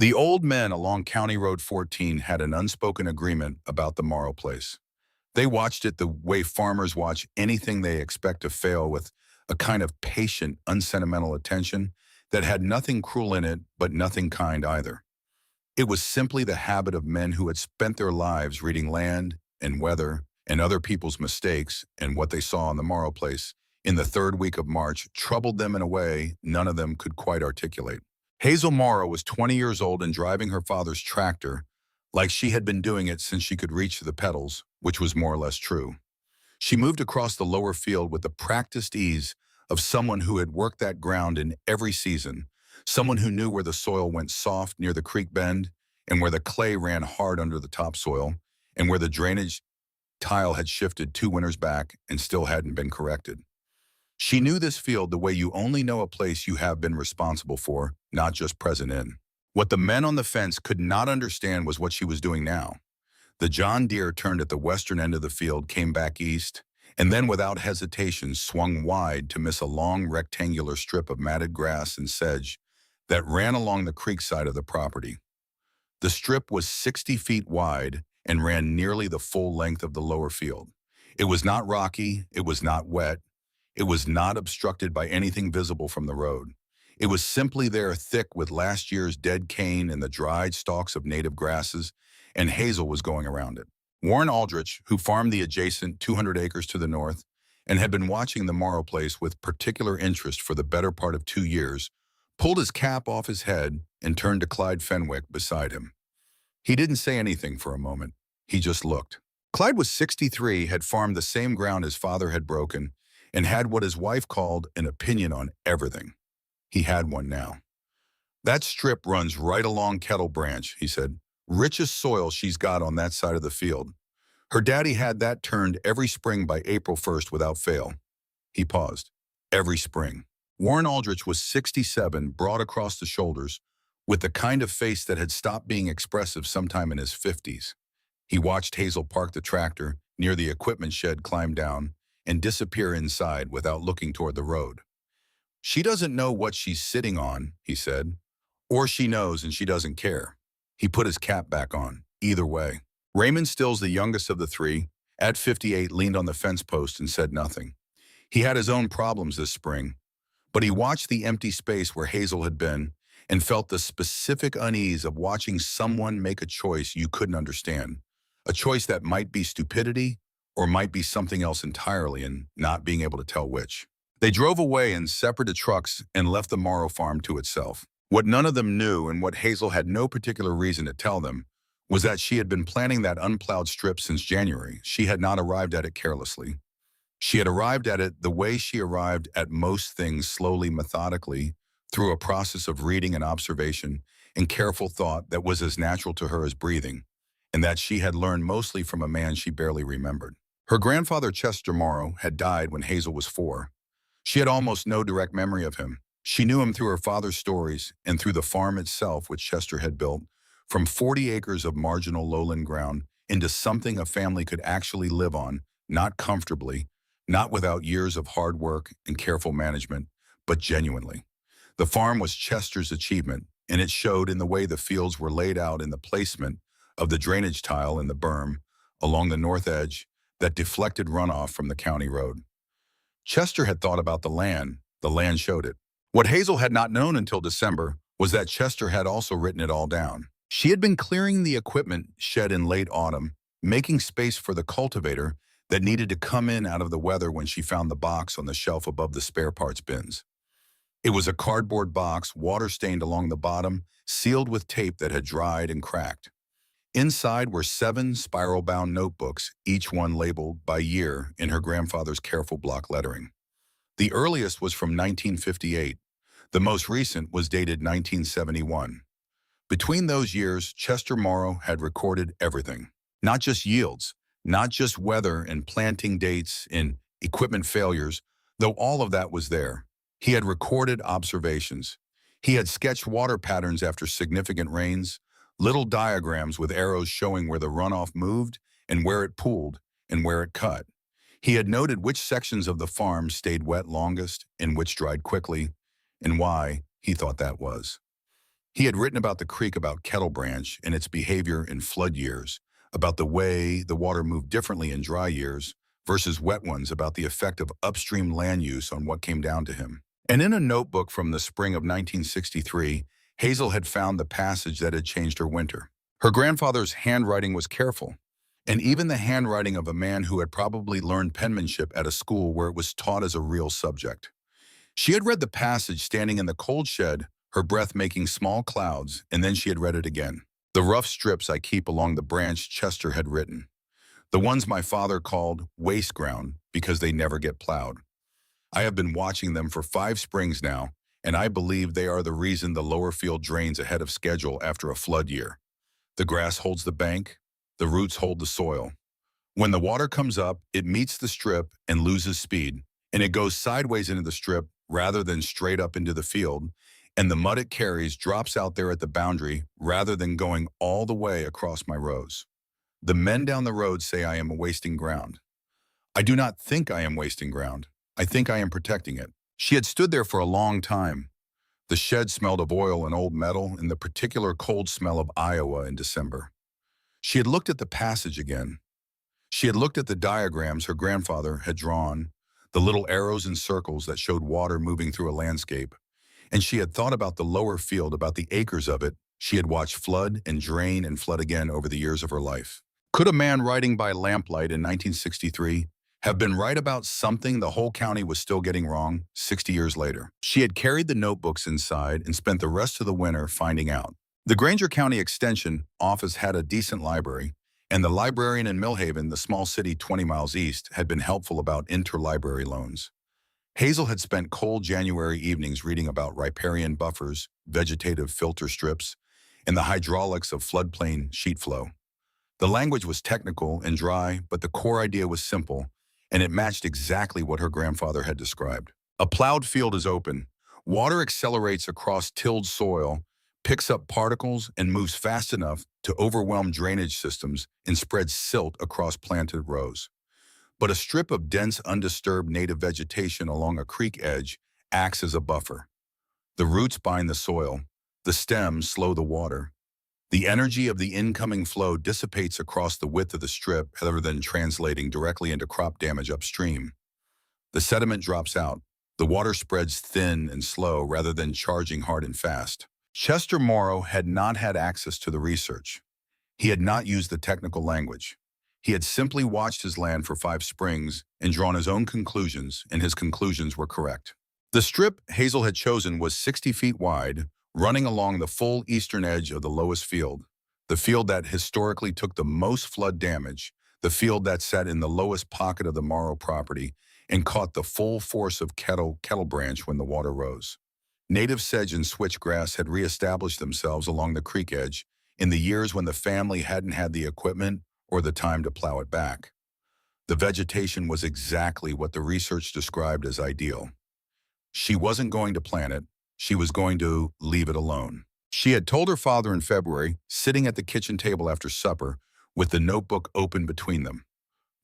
The old men along County Road 14 had an unspoken agreement about the Morrow place. They watched it the way farmers watch anything they expect to fail, with a kind of patient, unsentimental attention that had nothing cruel in it, but nothing kind either. It was simply the habit of men who had spent their lives reading land and weather and other people's mistakes, and what they saw on the Morrow place in the third week of March troubled them in a way none of them could quite articulate. Hazel Morrow was 20 years old and driving her father's tractor like she had been doing it since she could reach the pedals, which was more or less true. She moved across the lower field with the practiced ease of someone who had worked that ground in every season, someone who knew where the soil went soft near the creek bend, and where the clay ran hard under the topsoil, and where the drainage tile had shifted 2 winters back and still hadn't been corrected. She knew this field the way you only know a place you have been responsible for, not just present in. What the men on the fence could not understand was what she was doing now. The John Deere turned at the western end of the field, came back east, and then without hesitation swung wide to miss a long rectangular strip of matted grass and sedge that ran along the creek side of the property. The strip was 60 feet wide and ran nearly the full length of the lower field. It was not rocky, it was not wet, it was not obstructed by anything visible from the road. It was simply there, thick with last year's dead cane and the dried stalks of native grasses, and Hazel was going around it. Warren Aldrich, who farmed the adjacent 200 acres to the north and had been watching the Morrow place with particular interest for the better part of 2 years, pulled his cap off his head and turned to Clyde Fenwick beside him. He didn't say anything for a moment. He just looked. Clyde was 63, had farmed the same ground his father had broken, and had what his wife called an opinion on everything. He had one now. "That strip runs right along Kettle Branch," he said. "Richest soil she's got on that side of the field. Her daddy had that turned every spring by April 1st without fail." He paused. Every spring. Warren Aldrich was 67, broad across the shoulders, with the kind of face that had stopped being expressive sometime in his 50s. He watched Hazel park the tractor near the equipment shed, climb down, and disappear inside without looking toward the road. "She doesn't know what she's sitting on," he said. "Or she knows and she doesn't care." He put his cap back on. Either way. Raymond Stills, the youngest of the three, at 58, leaned on the fence post and said nothing. He had his own problems this spring, but he watched the empty space where Hazel had been and felt the specific unease of watching someone make a choice you couldn't understand, a choice that might be stupidity or might be something else entirely, and not being able to tell which. They drove away in separate trucks and left the Morrow farm to itself. What none of them knew, and what Hazel had no particular reason to tell them, was that she had been planning that unplowed strip since January. She had not arrived at it carelessly. She had arrived at it the way she arrived at most things, slowly, methodically, through a process of reading and observation and careful thought that was as natural to her as breathing, and that she had learned mostly from a man she barely remembered. Her grandfather, Chester Morrow, had died when Hazel was 4. She had almost no direct memory of him. She knew him through her father's stories and through the farm itself, which Chester had built, from 40 acres of marginal lowland ground into something a family could actually live on, not comfortably, not without years of hard work and careful management, but genuinely. The farm was Chester's achievement, and it showed in the way the fields were laid out, in the placement of the drainage tile in the berm along the north edge that deflected runoff from the county road. Chester had thought about the land showed it. What Hazel had not known until December was that Chester had also written it all down. She had been clearing the equipment shed in late autumn, making space for the cultivator that needed to come in out of the weather, when she found the box on the shelf above the spare parts bins. It was a cardboard box, water-stained along the bottom, sealed with tape that had dried and cracked. Inside were 7 spiral-bound notebooks, each one labeled by year in her grandfather's careful block lettering. The earliest was from 1958. The most recent was dated 1971. Between those years, Chester Morrow had recorded everything. Not just yields, not just weather and planting dates and equipment failures, though all of that was there. He had recorded observations. He had sketched water patterns after significant rains, little diagrams with arrows showing where the runoff moved and where it pooled and where it cut. He had noted which sections of the farm stayed wet longest and which dried quickly, and why he thought that was. He had written about the creek about Kettle Branch and its behavior in flood years, about the way the water moved differently in dry years versus wet ones, about the effect of upstream land use on what came down to him. And in a notebook from the spring of 1963, Hazel had found the passage that had changed her winter. Her grandfather's handwriting was careful, and even the handwriting of a man who had probably learned penmanship at a school where it was taught as a real subject. She had read the passage standing in the cold shed, her breath making small clouds, and then she had read it again. The rough strips I keep along the branch Chester had written. The ones my father called waste ground because they never get plowed. I have been watching them for 5 springs now, and I believe they are the reason the lower field drains ahead of schedule after a flood year. The grass holds the bank, the roots hold the soil. When the water comes up, it meets the strip and loses speed, and it goes sideways into the strip rather than straight up into the field, and the mud it carries drops out there at the boundary rather than going all the way across my rows. The men down the road say I am wasting ground. I do not think I am wasting ground. I think I am protecting it. She had stood there for a long time. The shed smelled of oil and old metal and the particular cold smell of Iowa in December. She had looked at the passage again. She had looked at the diagrams her grandfather had drawn, the little arrows and circles that showed water moving through a landscape. And she had thought about the lower field, about the acres of it she had watched flood and drain and flood again over the years of her life. Could a man writing by lamplight in 1963 have been right about something the whole county was still getting wrong 60 years later? She had carried the notebooks inside and spent the rest of the winter finding out. The Granger County Extension office had a decent library, and the librarian in Millhaven, the small city 20 miles east, had been helpful about interlibrary loans. Hazel had spent cold January evenings reading about riparian buffers, vegetative filter strips, and the hydraulics of floodplain sheet flow. The language was technical and dry, but the core idea was simple, and it matched exactly what her grandfather had described. A plowed field is open. Water accelerates across tilled soil, picks up particles, and moves fast enough to overwhelm drainage systems and spread silt across planted rows. But a strip of dense, undisturbed native vegetation along a creek edge acts as a buffer. The roots bind the soil. The stems slow the water. The energy of the incoming flow dissipates across the width of the strip rather than translating directly into crop damage upstream. The sediment drops out. The water spreads thin and slow rather than charging hard and fast. Chester Morrow had not had access to the research. He had not used the technical language. He had simply watched his land for 5 springs and drawn his own conclusions, and his conclusions were correct. The strip Hazel had chosen was 60 feet wide, running along the full eastern edge of the lowest field, the field that historically took the most flood damage, the field that sat in the lowest pocket of the Morrow property and caught the full force of Kettle Branch when the water rose. Native sedge and switchgrass had reestablished themselves along the creek edge in the years when the family hadn't had the equipment or the time to plow it back. The vegetation was exactly what the research described as ideal. She wasn't going to plant it. She was going to leave it alone. She had told her father in February, sitting at the kitchen table after supper, with the notebook open between them.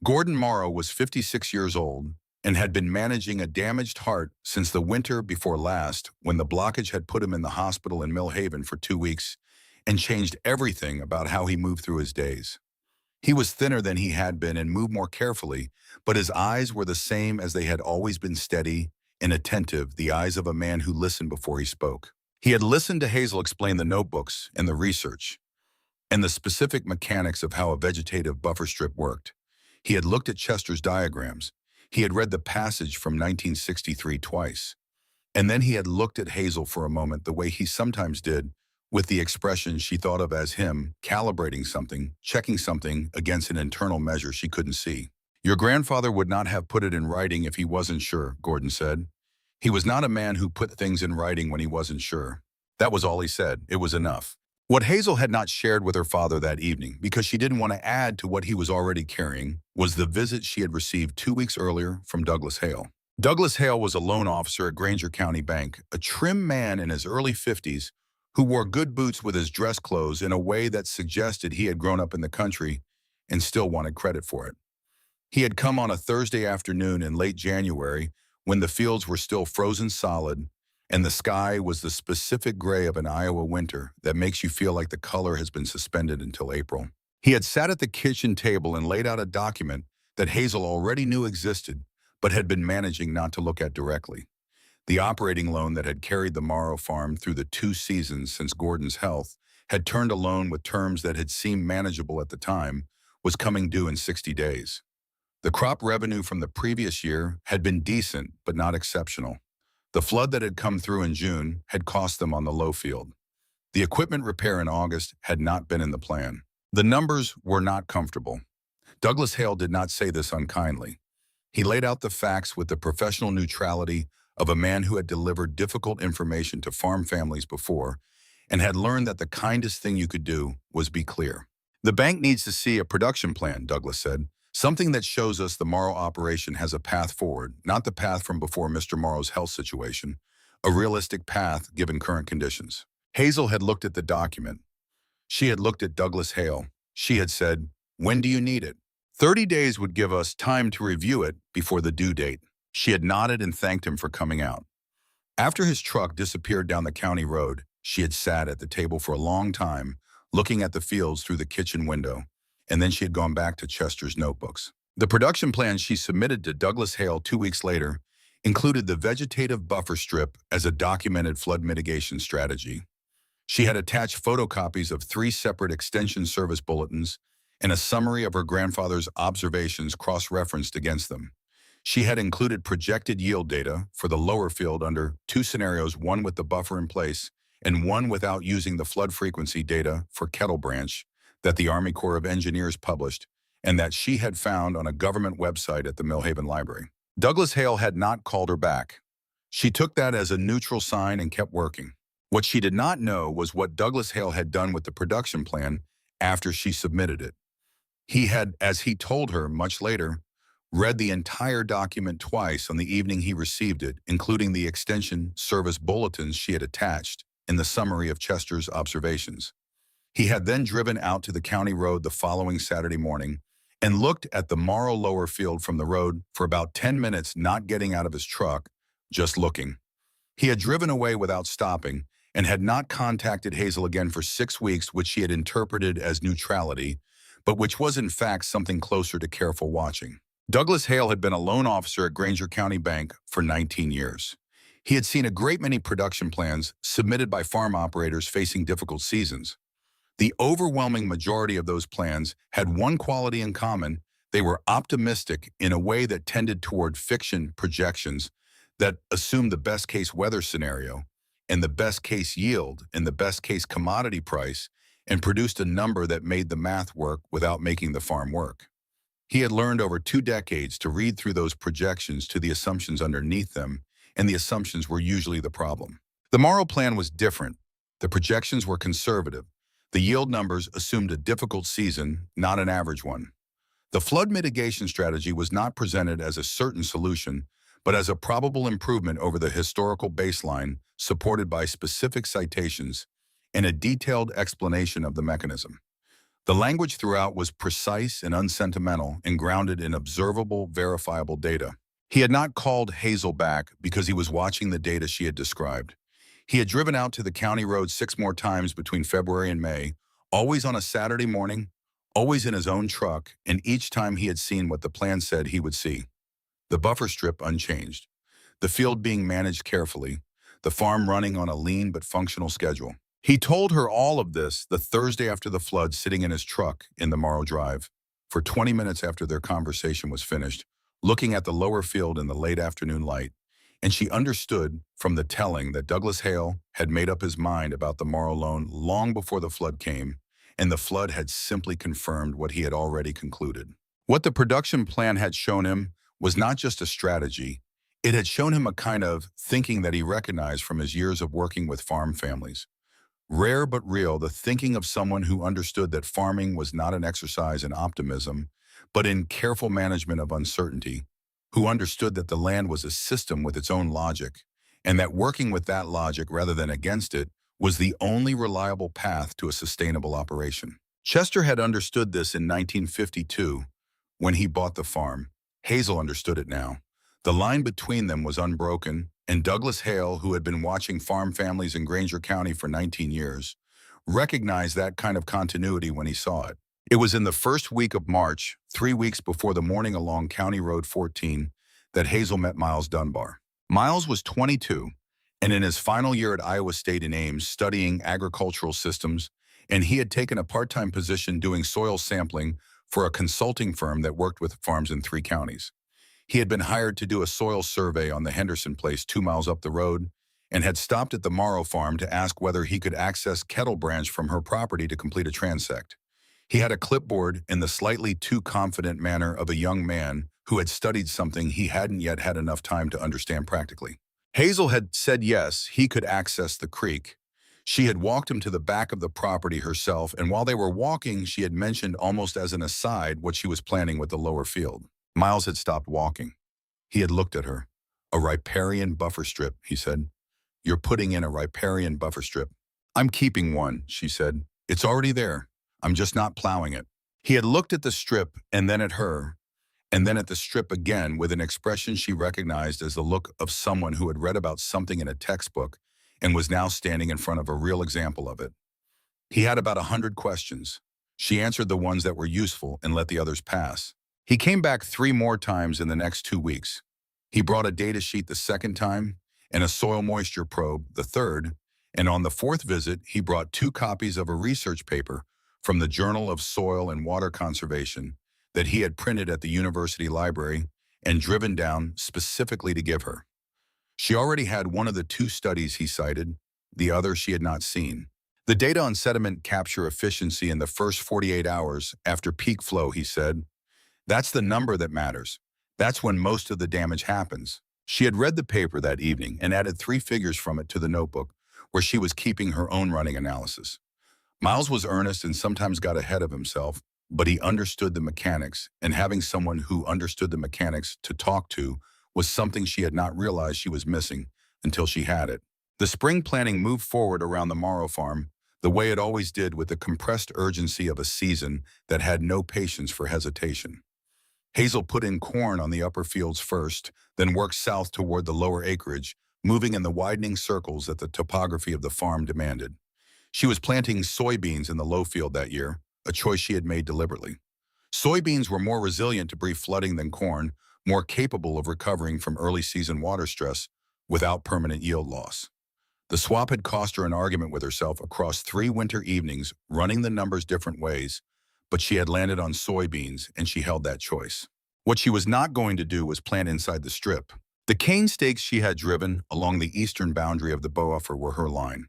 Gordon Morrow was 56 years old and had been managing a damaged heart since the winter before last, when the blockage had put him in the hospital in Millhaven for 2 weeks and changed everything about how he moved through his days. He was thinner than he had been and moved more carefully, but his eyes were the same as they had always been, steady and attentive, the eyes of a man who listened before he spoke. He had listened to Hazel explain the notebooks and the research and the specific mechanics of how a vegetative buffer strip worked. He had looked at Chester's diagrams. He had read the passage from 1963 twice. And then he had looked at Hazel for a moment the way he sometimes did, with the expression she thought of as him calibrating something, checking something against an internal measure she couldn't see. Your grandfather would not have put it in writing if he wasn't sure, Gordon said. He was not a man who put things in writing when he wasn't sure. That was all he said. It was enough. What Hazel had not shared with her father that evening, because she didn't want to add to what he was already carrying, was the visit she had received 2 weeks earlier from Douglas Hale. Douglas Hale was a loan officer at Granger County Bank, a trim man in his early 50s who wore good boots with his dress clothes in a way that suggested he had grown up in the country and still wanted credit for it. He had come on a Thursday afternoon in late January when the fields were still frozen solid and the sky was the specific gray of an Iowa winter that makes you feel like the color has been suspended until April. He had sat at the kitchen table and laid out a document that Hazel already knew existed, but had been managing not to look at directly. The operating loan that had carried the Morrow farm through the 2 seasons since Gordon's health had turned a loan with terms that had seemed manageable at the time, was coming due in 60 days. The crop revenue from the previous year had been decent, but not exceptional. The flood that had come through in June had cost them on the low field. The equipment repair in August had not been in the plan. The numbers were not comfortable. Douglas Hale did not say this unkindly. He laid out the facts with the professional neutrality of a man who had delivered difficult information to farm families before and had learned that the kindest thing you could do was be clear. The bank needs to see a production plan, Douglas said, something that shows us the Morrow operation has a path forward, not the path from before Mr. Morrow's health situation, a realistic path given current conditions. Hazel had looked at the document. She had looked at Douglas Hale. She had said, "When do you need it?" 30 days would give us time to review it before the due date. She had nodded and thanked him for coming out. After his truck disappeared down the county road, she had sat at the table for a long time, looking at the fields through the kitchen window, and then she had gone back to Chester's notebooks. The production plan she submitted to Douglas Hale 2 weeks later included the vegetative buffer strip as a documented flood mitigation strategy. She had attached photocopies of 3 separate extension service bulletins and a summary of her grandfather's observations cross-referenced against them. She had included projected yield data for the lower field under 2 scenarios, one with the buffer in place and one without using the flood frequency data for Kettle Branch that the Army Corps of Engineers published and that she had found on a government website at the Millhaven Library. Douglas Hale had not called her back. She took that as a neutral sign and kept working. What she did not know was what Douglas Hale had done with the production plan after she submitted it. He had, as he told her much later, read the entire document twice on the evening he received it, including the extension service bulletins she had attached in the summary of Chester's observations. He had then driven out to the county road the following Saturday morning and looked at the Morrow lower field from the road for about 10 minutes, not getting out of his truck, just looking. He had driven away without stopping and had not contacted Hazel again for 6 weeks, which she had interpreted as neutrality, but which was in fact something closer to careful watching. Douglas Hale had been a loan officer at Granger County Bank for 19 years. He had seen a great many production plans submitted by farm operators facing difficult seasons. The overwhelming majority of those plans had one quality in common: they were optimistic in a way that tended toward fiction projections that assumed the best-case weather scenario and the best-case yield and the best-case commodity price and produced a number that made the math work without making the farm work. He had learned over 2 decades to read through those projections to the assumptions underneath them, and the assumptions were usually the problem. The Morrow plan was different. The projections were conservative. The yield numbers assumed a difficult season, not an average one. The flood mitigation strategy was not presented as a certain solution, but as a probable improvement over the historical baseline, supported by specific citations and a detailed explanation of the mechanism. The language throughout was precise and unsentimental and grounded in observable, verifiable data. He had not called Hazel back because he was watching the data she had described. He had driven out to the county road 6 more times between February and May, always on a Saturday morning, always in his own truck, and each time he had seen what the plan said he would see. The buffer strip unchanged, the field being managed carefully, the farm running on a lean but functional schedule. He told her all of this the Thursday after the flood, sitting in his truck in the Morrow Drive. For 20 minutes after their conversation was finished, looking at the lower field in the late afternoon light, and she understood from the telling that Douglas Hale had made up his mind about the Morrow loan long before the flood came, and the flood had simply confirmed what he had already concluded. What the production plan had shown him was not just a strategy. It had shown him a kind of thinking that he recognized from his years of working with farm families. Rare but real, the thinking of someone who understood that farming was not an exercise in optimism, but in careful management of uncertainty, who understood that the land was a system with its own logic, and that working with that logic rather than against it was the only reliable path to a sustainable operation. Chester had understood this in 1952 when he bought the farm. Hazel understood it now. The line between them was unbroken, and Douglas Hale, who had been watching farm families in Granger County for 19 years, recognized that kind of continuity when he saw it. It was in the first week of March, 3 weeks before the morning along County Road 14, that Hazel met Miles Dunbar. Miles was 22, and in his final year at Iowa State in Ames studying agricultural systems, and he had taken a part-time position doing soil sampling for a consulting firm that worked with farms in 3 counties. He had been hired to do a soil survey on the Henderson place 2 miles up the road and had stopped at the Morrow farm to ask whether he could access Kettle Branch from her property to complete a transect. He had a clipboard in the slightly too confident manner of a young man who had studied something he hadn't yet had enough time to understand practically. Hazel had said yes, he could access the creek. She had walked him to the back of the property herself, and while they were walking, she had mentioned almost as an aside what she was planning with the lower field. Miles had stopped walking. He had looked at her. "A riparian buffer strip," he said. "You're putting in a riparian buffer strip." "I'm keeping one," she said. "It's already there. I'm just not plowing it." He had looked at the strip and then at her, and then at the strip again with an expression she recognized as the look of someone who had read about something in a textbook and was now standing in front of a real example of it. He had about 100 questions. She answered the ones that were useful and let the others pass. He came back 3 more times in the next 2 weeks. He brought a data sheet the second time and a soil moisture probe the third, and on the fourth visit, he brought 2 copies of a research paper from the Journal of Soil and Water Conservation that he had printed at the university library and driven down specifically to give her. She already had one of the 2 studies he cited, the other she had not seen. "The data on sediment capture efficiency in the first 48 hours after peak flow," he said. "That's the number that matters. That's when most of the damage happens." She had read the paper that evening and added 3 figures from it to the notebook where she was keeping her own running analysis. Miles was earnest and sometimes got ahead of himself, but he understood the mechanics, and having someone who understood the mechanics to talk to was something she had not realized she was missing until she had it. The spring planting moved forward around the Morrow farm, the way it always did, with the compressed urgency of a season that had no patience for hesitation. Hazel put in corn on the upper fields first, then worked south toward the lower acreage, moving in the widening circles that the topography of the farm demanded. She was planting soybeans in the low field that year, a choice she had made deliberately. Soybeans were more resilient to brief flooding than corn, more capable of recovering from early season water stress without permanent yield loss. The swap had cost her an argument with herself across 3 winter evenings, running the numbers different ways, but she had landed on soybeans, and she held that choice. What she was not going to do was plant inside the strip. The cane stakes she had driven along the eastern boundary of the buffer were her line.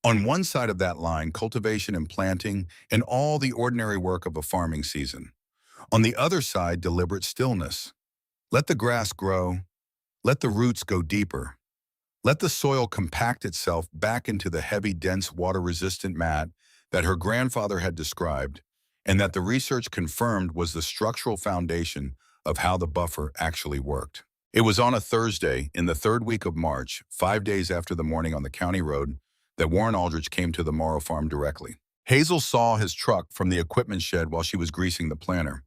On one side of that line, cultivation and planting and all the ordinary work of a farming season. On the other side, deliberate stillness. Let the grass grow. Let the roots go deeper. Let the soil compact itself back into the heavy, dense, water-resistant mat that her grandfather had described, and that the research confirmed was the structural foundation of how the buffer actually worked. It was on a Thursday in the 3rd week of March, 5 days after the morning on the county road, that Warren Aldrich came to the Morrow farm directly. Hazel saw his truck from the equipment shed while she was greasing the planter.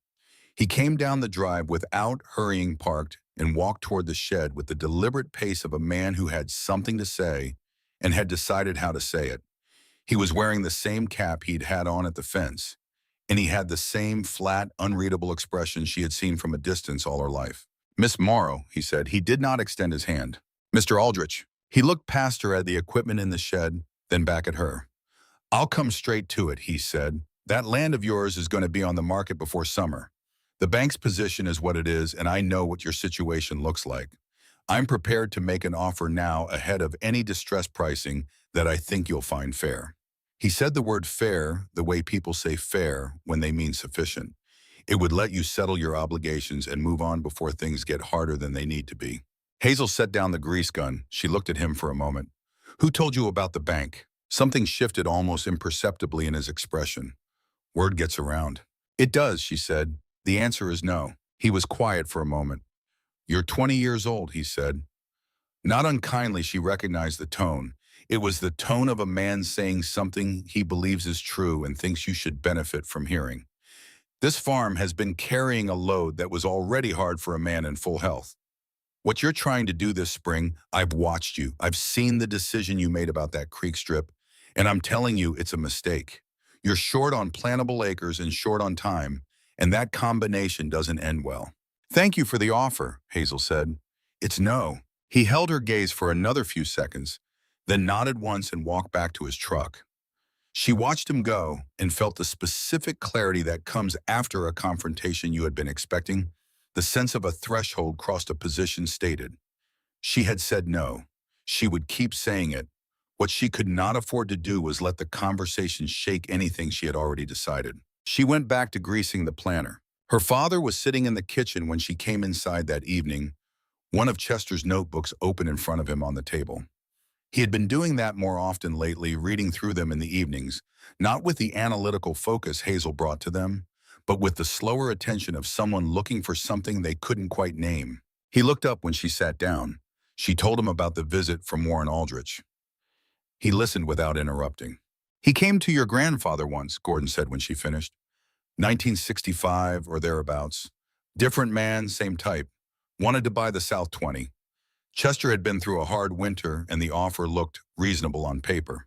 He came down the drive without hurrying, parked, and walked toward the shed with the deliberate pace of a man who had something to say and had decided how to say it. He was wearing the same cap he'd had on at the fence, and he had the same flat, unreadable expression she had seen from a distance all her life. "Miss Morrow," he said. He did not extend his hand. "Mr. Aldrich." He looked past her at the equipment in the shed, then back at her. "I'll come straight to it," he said. "That land of yours is going to be on the market before summer. The bank's position is what it is, and I know what your situation looks like. I'm prepared to make an offer now ahead of any distress pricing that I think you'll find fair." He said the word fair the way people say fair when they mean sufficient. It would let you settle your obligations and move on before things get harder than they need to be. Hazel set down the grease gun. She looked at him for a moment. "Who told you about the bank?" Something shifted almost imperceptibly in his expression. "Word gets around." "It does," she said. "The answer is no." He was quiet for a moment. "You're 20 years old," he said. Not unkindly, she recognized the tone. It was the tone of a man saying something he believes is true and thinks you should benefit from hearing. This farm has been carrying a load that was already hard for a man in full health. What you're trying to do this spring, I've watched you. I've seen the decision you made about that creek strip, and I'm telling you it's a mistake. You're short on plantable acres and short on time, and that combination doesn't end well. Thank you for the offer, Hazel said. It's no. He held her gaze for another few seconds, then nodded once and walked back to his truck. She watched him go and felt the specific clarity that comes after a confrontation you had been expecting. The sense of a threshold crossed a position stated. She had said no. She would keep saying it. What she could not afford to do was let the conversation shake anything she had already decided. She went back to greasing the planter. Her father was sitting in the kitchen when she came inside that evening, one of Chester's notebooks open in front of him on the table. He had been doing that more often lately, reading through them in the evenings, not with the analytical focus Hazel brought to them, but with the slower attention of someone looking for something they couldn't quite name. He looked up when she sat down. She told him about the visit from Warren Aldrich. He listened without interrupting. He came to your grandfather once, Gordon said when she finished. 1965 or thereabouts. Different man, same type. Wanted to buy the South 20. Chester had been through a hard winter, and the offer looked reasonable on paper.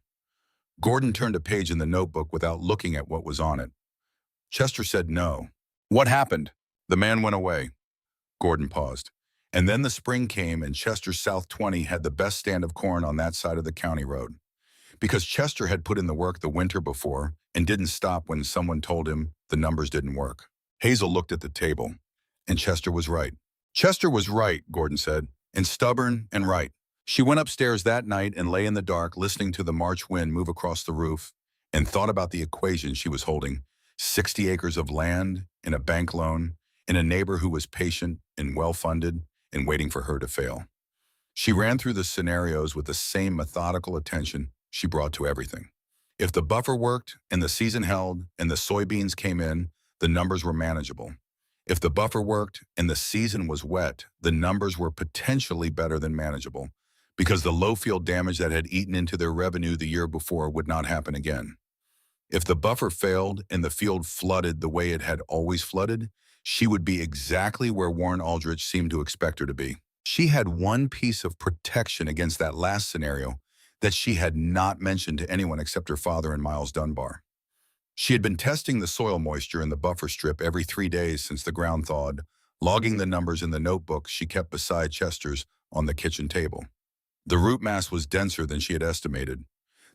Gordon turned a page in the notebook without looking at what was on it. Chester said no. What happened? The man went away. Gordon paused. And then the spring came, and Chester's South 20 had the best stand of corn on that side of the county road. Because Chester had put in the work the winter before and didn't stop when someone told him the numbers didn't work. Hazel looked at the table, and Chester was right. Chester was right, Gordon said, and stubborn and right. She went upstairs that night and lay in the dark listening to the March wind move across the roof and thought about the equation she was holding. 60 acres of land and a bank loan and a neighbor who was patient and well-funded and waiting for her to fail. She ran through the scenarios with the same methodical attention she brought to everything. If the buffer worked and the season held and the soybeans came in, the numbers were manageable. If the buffer worked and the season was wet, the numbers were potentially better than manageable because the low field damage that had eaten into their revenue the year before would not happen again. If the buffer failed and the field flooded the way it had always flooded, she would be exactly where Warren Aldrich seemed to expect her to be. She had one piece of protection against that last scenario that she had not mentioned to anyone except her father and Miles Dunbar. She had been testing the soil moisture in the buffer strip every 3 days since the ground thawed, logging the numbers in the notebook she kept beside Chester's on the kitchen table. The root mass was denser than she had estimated.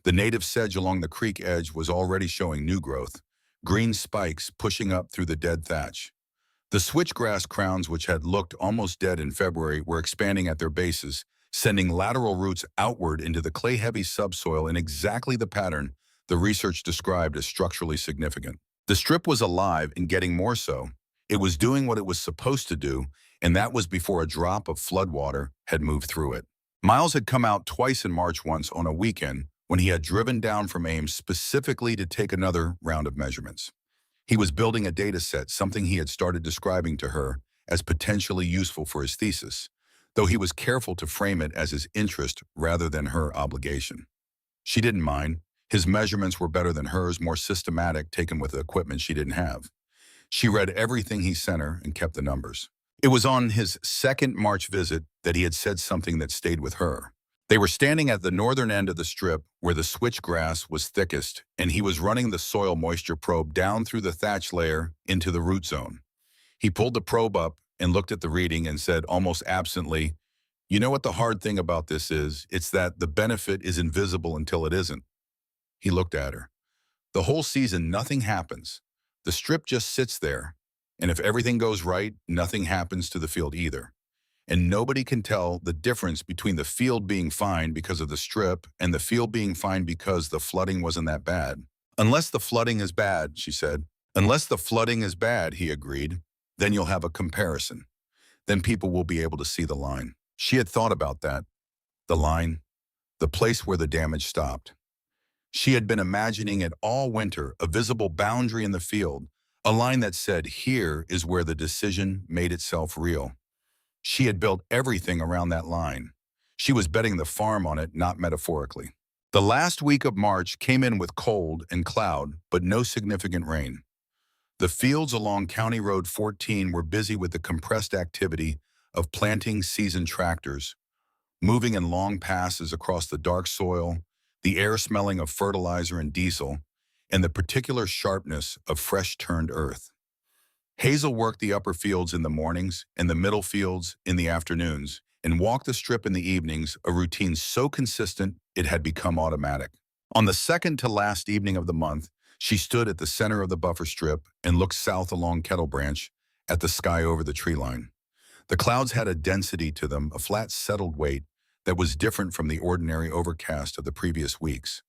The native sedge along the creek edge was already showing new growth, green spikes pushing up through the dead thatch. The switchgrass crowns, which had looked almost dead in February, were expanding at their bases, sending lateral roots outward into the clay-heavy subsoil in exactly the pattern the research described as structurally significant. The strip was alive and getting more so. It was doing what it was supposed to do, and that was before a drop of floodwater had moved through it. Miles had come out twice in March, once on a weekend when he had driven down from Ames specifically to take another round of measurements. He was building a data set, something he had started describing to her as potentially useful for his thesis, though he was careful to frame it as his interest rather than her obligation. She didn't mind. His measurements were better than hers, more systematic, taken with the equipment she didn't have. She read everything he sent her and kept the numbers. It was on his second March visit that he had said something that stayed with her. They were standing at the northern end of the strip where the switchgrass was thickest, and he was running the soil moisture probe down through the thatch layer into the root zone. He pulled the probe up and looked at the reading and said almost absently, "You know what the hard thing about this is? It's that the benefit is invisible until it isn't." He looked at her. The whole season, nothing happens. The strip just sits there, and if everything goes right, nothing happens to the field either. And nobody can tell the difference between the field being fine because of the strip and the field being fine because the flooding wasn't that bad. Unless the flooding is bad, she said. Unless the flooding is bad, he agreed. Then you'll have a comparison. Then people will be able to see the line. She had thought about that. The line. The place where the damage stopped. She had been imagining it all winter, a visible boundary in the field, a line that said, here is where the decision made itself real. She had built everything around that line. She was betting the farm on it, not metaphorically. The last week of March came in with cold and cloud, but no significant rain. The fields along County Road 14 were busy with the compressed activity of planting season tractors, moving in long passes across the dark soil, the air smelling of fertilizer and diesel, and the particular sharpness of fresh-turned earth. Hazel worked the upper fields in the mornings and the middle fields in the afternoons, and walked the strip in the evenings, a routine so consistent it had become automatic. On the second to last evening of the month, she stood at the center of the buffer strip and looked south along Kettle Branch at the sky over the tree line. The clouds had a density to them, a flat, settled weight that was different from the ordinary overcast of the previous weeks.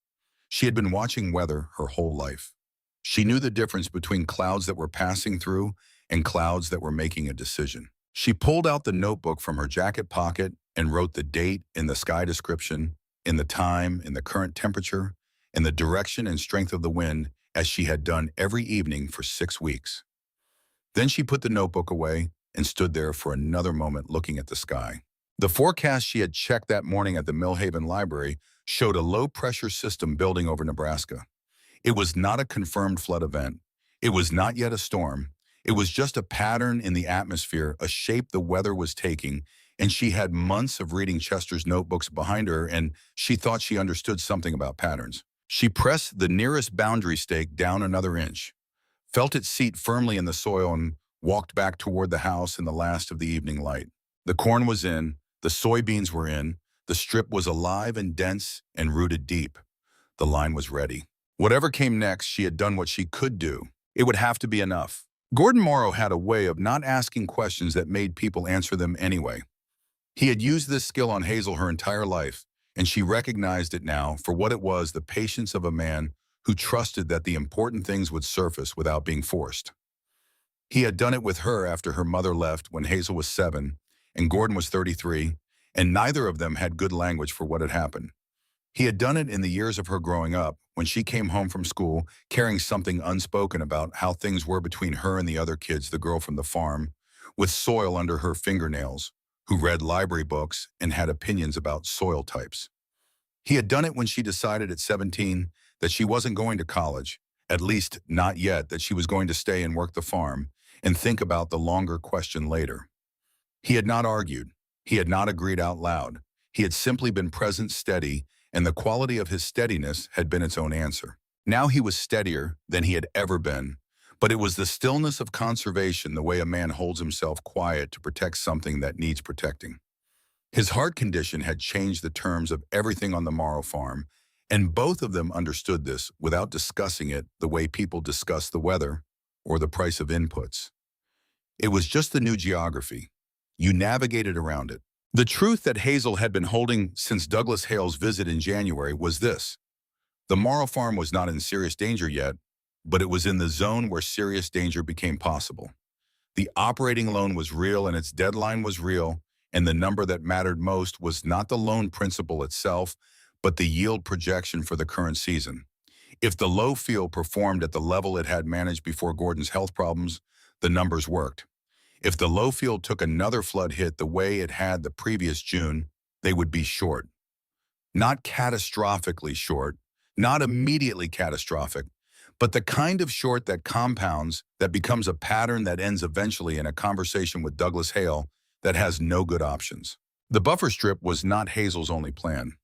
She had been watching weather her whole life. She knew the difference between clouds that were passing through and clouds that were making a decision. She pulled out the notebook from her jacket pocket and wrote the date in the sky description, in the time, in the current temperature, in the direction and strength of the wind, as she had done every evening for 6 weeks. Then she put the notebook away and stood there for another moment looking at the sky. The forecast she had checked that morning at the Millhaven Library showed a low-pressure system building over Nebraska. It was not a confirmed flood event. It was not yet a storm. It was just a pattern in the atmosphere, a shape the weather was taking, and she had months of reading Chester's notebooks behind her, and she thought she understood something about patterns. She pressed the nearest boundary stake down another inch, felt it seat firmly in the soil, and walked back toward the house in the last of the evening light. The corn was in, the soybeans were in, the strip was alive and dense and rooted deep. The line was ready. Whatever came next, she had done what she could do. It would have to be enough. Gordon Morrow had a way of not asking questions that made people answer them anyway. He had used this skill on Hazel her entire life, and she recognized it now for what it was, the patience of a man who trusted that the important things would surface without being forced. He had done it with her after her mother left when Hazel was 7 and Gordon was 33, and neither of them had good language for what had happened. He had done it in the years of her growing up, when she came home from school carrying something unspoken about how things were between her and the other kids, the girl from the farm, with soil under her fingernails, who read library books and had opinions about soil types. He had done it when she decided at 17 that she wasn't going to college, at least not yet, that she was going to stay and work the farm and think about the longer question later. He had not argued. He had not agreed out loud. He had simply been present, steady, and the quality of his steadiness had been its own answer. Now he was steadier than he had ever been, but it was the stillness of conservation, the way a man holds himself quiet to protect something that needs protecting. His heart condition had changed the terms of everything on the Morrow farm, and both of them understood this without discussing it the way people discuss the weather or the price of inputs. It was just the new geography. You navigated around it. The truth that Hazel had been holding since Douglas Hale's visit in January was this. The Morrow farm was not in serious danger yet, but it was in the zone where serious danger became possible. The operating loan was real and its deadline was real, and the number that mattered most was not the loan principal itself, but the yield projection for the current season. If the low field performed at the level it had managed before Gordon's health problems, the numbers worked. If the low field took another flood hit the way it had the previous June, they would be short. Not catastrophically short, not immediately catastrophic, but the kind of short that compounds, that becomes a pattern that ends eventually in a conversation with Douglas Hale that has no good options. The buffer strip was not Hazel's only plan.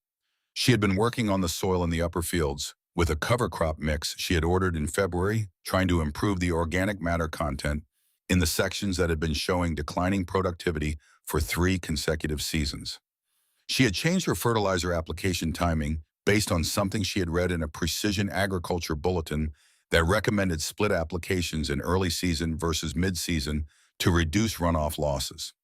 She had been working on the soil in the upper fields with a cover crop mix she had ordered in February, trying to improve the organic matter content in the sections that had been showing declining productivity for 3 consecutive seasons. She had changed her fertilizer application timing based on something she had read in a precision agriculture bulletin that recommended split applications in early season versus mid-season to reduce runoff losses.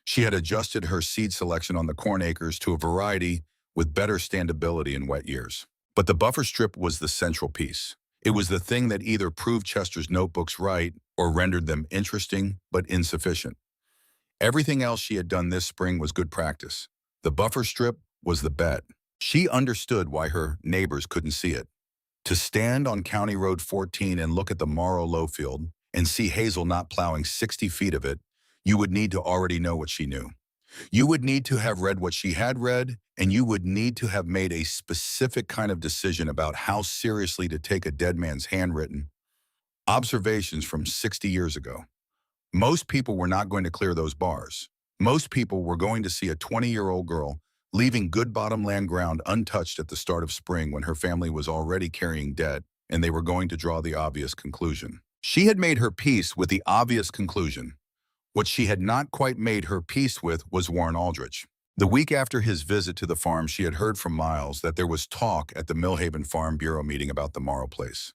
She had adjusted her seed selection on the corn acres to a variety with better standability in wet years. But the buffer strip was the central piece. It was the thing that either proved Chester's notebooks right or rendered them interesting but insufficient. Everything else she had done this spring was good practice. The buffer strip was the bet. She understood why her neighbors couldn't see it. To stand on County Road 14 and look at the Morrow Lowfield and see Hazel not plowing 60 feet of it, you would need to already know what she knew. You would need to have read what she had read, and you would need to have made a specific kind of decision about how seriously to take a dead man's handwritten observations from 60 years ago. Most people were not going to clear those bars. Most people were going to see a 20-year-old girl leaving good bottomland ground untouched at the start of spring when her family was already carrying debt, and they were going to draw the obvious conclusion. She had made her peace with the obvious conclusion. What she had not quite made her peace with was Warren Aldrich. The week after his visit to the farm, she had heard from Miles that there was talk at the Millhaven Farm Bureau meeting about the Morrow place.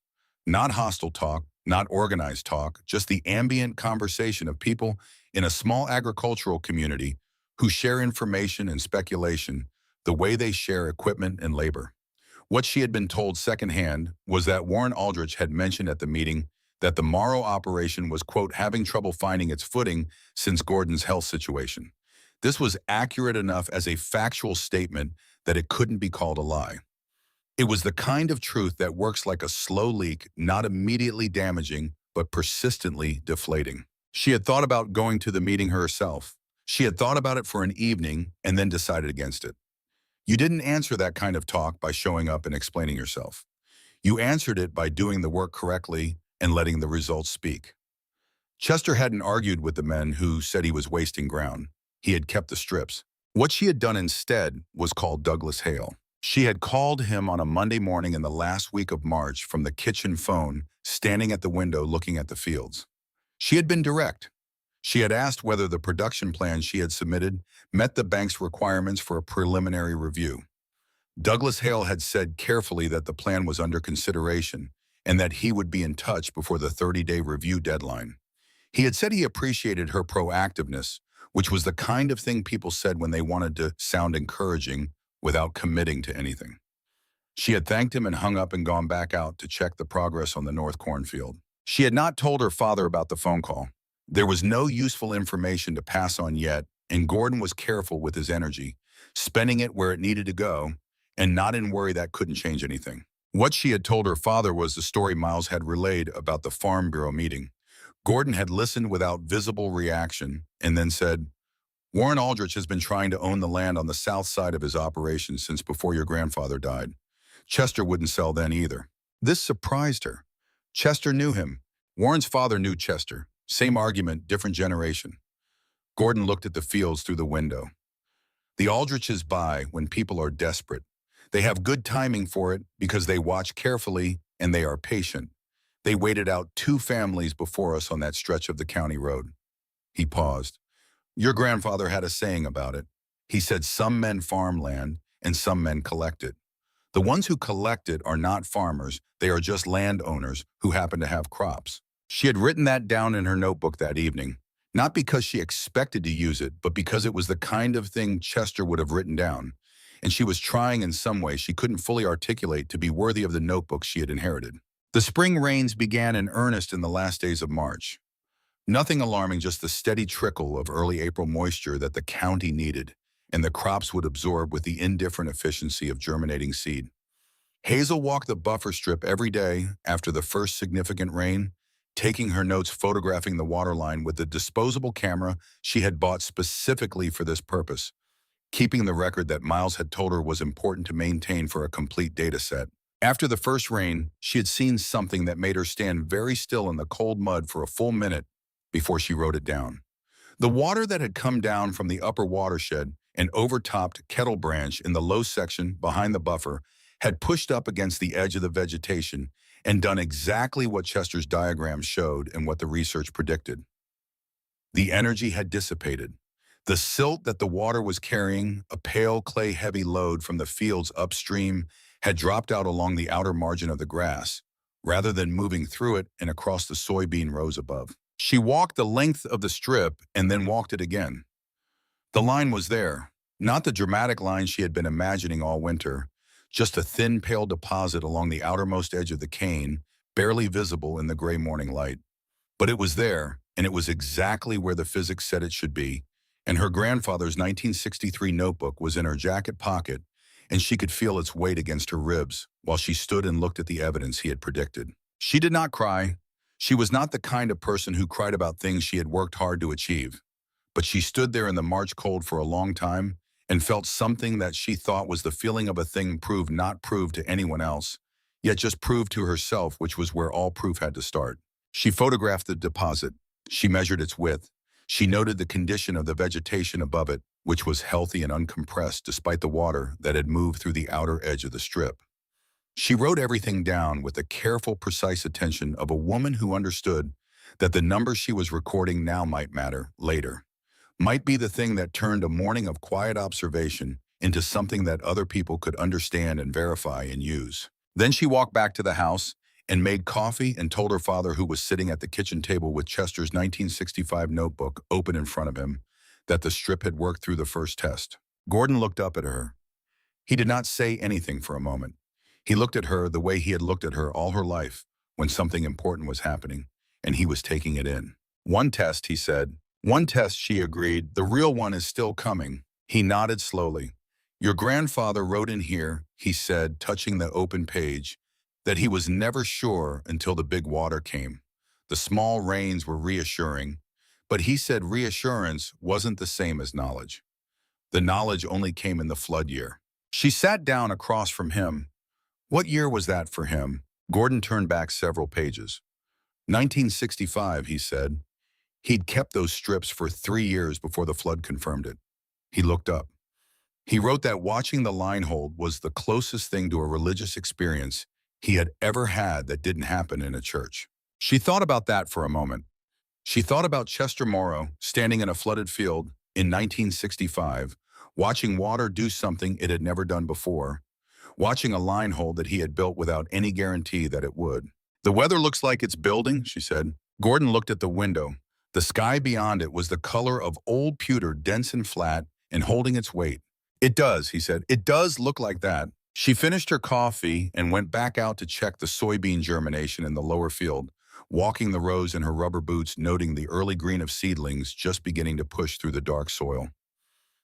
Not hostile talk, not organized talk, just the ambient conversation of people in a small agricultural community who share information and speculation the way they share equipment and labor. What she had been told secondhand was that Warren Aldrich had mentioned at the meeting that the Morrow operation was, quote, having trouble finding its footing since Gordon's health situation. This was accurate enough as a factual statement that it couldn't be called a lie. It was the kind of truth that works like a slow leak, not immediately damaging, but persistently deflating. She had thought about going to the meeting herself. She had thought about it for an evening and then decided against it. You didn't answer that kind of talk by showing up and explaining yourself. You answered it by doing the work correctly and letting the results speak. Chester hadn't argued with the men who said he was wasting ground. He had kept the strips. What she had done instead was call Douglas Hale. She had called him on a Monday morning in the last week of March from the kitchen phone, standing at the window looking at the fields. She had been direct. She had asked whether the production plan she had submitted met the bank's requirements for a preliminary review. Douglas Hale had said carefully that the plan was under consideration and that he would be in touch before the 30-day review deadline. He had said he appreciated her proactiveness, which was the kind of thing people said when they wanted to sound encouraging without committing to anything. She had thanked him and hung up and gone back out to check the progress on the North Cornfield. She had not told her father about the phone call. There was no useful information to pass on yet, and Gordon was careful with his energy, spending it where it needed to go, and not in worry that couldn't change anything. What she had told her father was the story Miles had relayed about the Farm Bureau meeting. Gordon had listened without visible reaction and then said, "Warren Aldrich has been trying to own the land on the south side of his operation since before your grandfather died. Chester wouldn't sell then either." This surprised her. Chester knew him. Warren's father knew Chester. Same argument, different generation. Gordon looked at the fields through the window. The Aldriches buy when people are desperate. They have good timing for it because they watch carefully and they are patient. They waited out 2 families before us on that stretch of the county road. He paused. Your grandfather had a saying about it. He said some men farm land and some men collect it. The ones who collect it are not farmers. They are just landowners who happen to have crops. She had written that down in her notebook that evening, not because she expected to use it, but because it was the kind of thing Chester would have written down, and she was trying in some way she couldn't fully articulate to be worthy of the notebook she had inherited. The spring rains began in earnest in the last days of March. Nothing alarming, just the steady trickle of early April moisture that the county needed, and the crops would absorb with the indifferent efficiency of germinating seed. Hazel walked the buffer strip every day after the first significant rain, taking her notes, photographing the waterline with the disposable camera she had bought specifically for this purpose, keeping the record that Miles had told her was important to maintain for a complete data set. After the first rain, she had seen something that made her stand very still in the cold mud for a full minute before she wrote it down. The water that had come down from the upper watershed and overtopped Kettle Branch in the low section behind the buffer had pushed up against the edge of the vegetation and done exactly what Chester's diagram showed and what the research predicted. The energy had dissipated. The silt that the water was carrying, a pale clay-heavy load from the fields upstream, had dropped out along the outer margin of the grass, rather than moving through it and across the soybean rows above. She walked the length of the strip and then walked it again. The line was there, not the dramatic line she had been imagining all winter, just a thin, pale deposit along the outermost edge of the cane, barely visible in the gray morning light. But it was there, and it was exactly where the physics said it should be, and her grandfather's 1963 notebook was in her jacket pocket, and she could feel its weight against her ribs while she stood and looked at the evidence he had predicted. She did not cry. She was not the kind of person who cried about things she had worked hard to achieve. But she stood there in the March cold for a long time and felt something that she thought was the feeling of a thing proved not proved to anyone else, yet just proved to herself, which was where all proof had to start. She photographed the deposit. She measured its width. She noted the condition of the vegetation above it, which was healthy and uncompressed despite the water that had moved through the outer edge of the strip. She wrote everything down with the careful, precise attention of a woman who understood that the numbers she was recording now might matter later, might be the thing that turned a morning of quiet observation into something that other people could understand and verify and use. Then she walked back to the house and made coffee and told her father, who was sitting at the kitchen table with Chester's 1965 notebook open in front of him, that the strip had worked through the first test. Gordon looked up at her. He did not say anything for a moment. He looked at her the way he had looked at her all her life when something important was happening, and he was taking it in. "One test," he said. "One test," she agreed. "The real one is still coming." He nodded slowly. "Your grandfather wrote in here," he said, touching the open page, "that he was never sure until the big water came. The small rains were reassuring, but he said reassurance wasn't the same as knowledge. The knowledge only came in the flood year." She sat down across from him. What year was that for him? Gordon turned back several pages. 1965, he said. He'd kept those strips for 3 years before the flood confirmed it. He looked up. He wrote that watching the line hold was the closest thing to a religious experience he had ever had that didn't happen in a church. She thought about that for a moment. She thought about Chester Morrow standing in a flooded field in 1965, watching water do something it had never done before, watching a line hold that he had built without any guarantee that it would. "The weather looks like it's building," she said. Gordon looked at the window. The sky beyond it was the color of old pewter, dense and flat, and holding its weight. "It does," he said. "It does look like that." She finished her coffee and went back out to check the soybean germination in the lower field, walking the rows in her rubber boots, noting the early green of seedlings just beginning to push through the dark soil.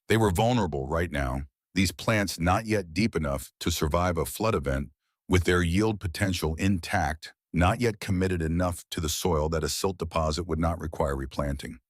They were vulnerable right now, these plants not yet deep enough to survive a flood event, with their yield potential intact, not yet committed enough to the soil that a silt deposit would not require replanting.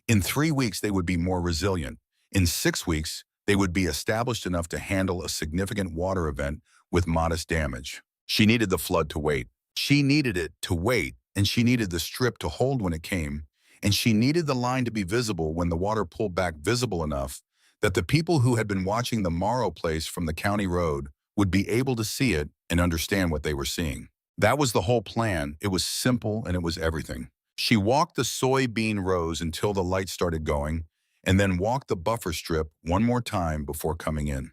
In 3 weeks, they would be more resilient. In 6 weeks, they would be established enough to handle a significant water event with modest damage. She needed the flood to wait. She needed it to wait, and she needed the strip to hold when it came, and she needed the line to be visible when the water pulled back, visible enough that the people who had been watching the Morrow place from the county road would be able to see it and understand what they were seeing. That was the whole plan. It was simple and it was everything. She walked the soybean rows until the light started going, and then walked the buffer strip one more time before coming in.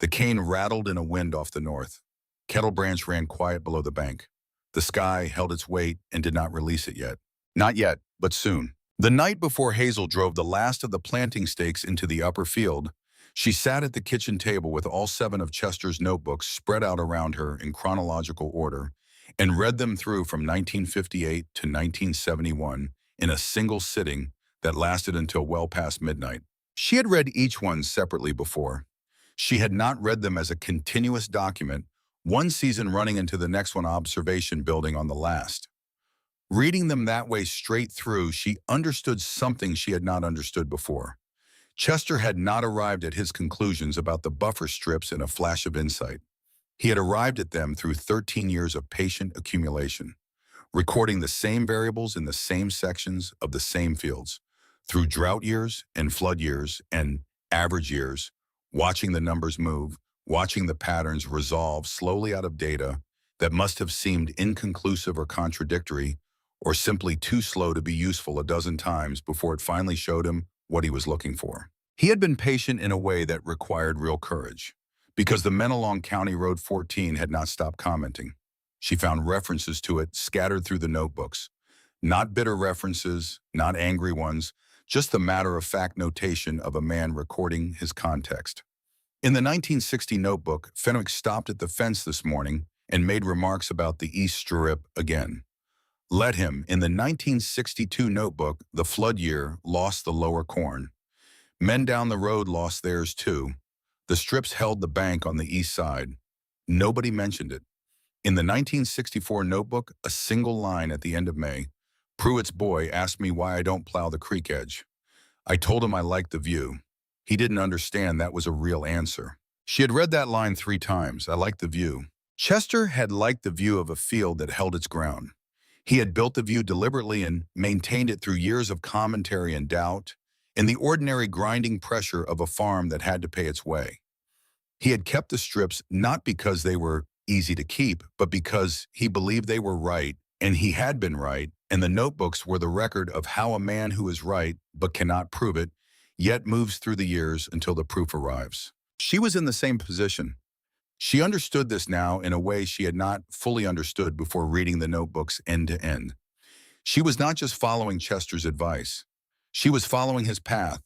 The cane rattled in a wind off the north. Kettle Branch ran quiet below the bank. The sky held its weight and did not release it yet. Not yet, but soon. The night before Hazel drove the last of the planting stakes into the upper field, she sat at the kitchen table with all 7 of Chester's notebooks spread out around her in chronological order, and read them through from 1958 to 1971 in a single sitting that lasted until well past midnight. She had read each one separately before. She had not read them as a continuous document, one season running into the next one, observation building on the last. Reading them that way straight through, she understood something she had not understood before. Chester had not arrived at his conclusions about the buffer strips in a flash of insight. He had arrived at them through 13 years of patient accumulation, recording the same variables in the same sections of the same fields, through drought years and flood years and average years, watching the numbers move, watching the patterns resolve slowly out of data that must have seemed inconclusive or contradictory, or simply too slow to be useful a dozen times before it finally showed him what he was looking for. He had been patient in a way that required real courage, because the men along County Road 14 had not stopped commenting. She found references to it scattered through the notebooks. Not bitter references, not angry ones, just the matter-of-fact notation of a man recording his context. In the 1960 notebook, Fenwick stopped at the fence this morning and made remarks about the East Strip again. Let him. In the 1962 notebook, the flood year lost the lower corn. Men down the road lost theirs too. The strips held the bank on the east side. Nobody mentioned it. In the 1964 notebook, a single line at the end of May, Pruitt's boy asked me why I don't plow the creek edge. I told him I liked the view. He didn't understand that was a real answer. She had read that line 3 times. I liked the view. Chester had liked the view of a field that held its ground. He had built the view deliberately and maintained it through years of commentary and doubt, and the ordinary grinding pressure of a farm that had to pay its way. He had kept the strips not because they were easy to keep, but because he believed they were right, and he had been right, and the notebooks were the record of how a man who is right but cannot prove it, yet moves through the years until the proof arrives. She was in the same position. She understood this now in a way she had not fully understood before reading the notebooks end to end. She was not just following Chester's advice. She was following his path,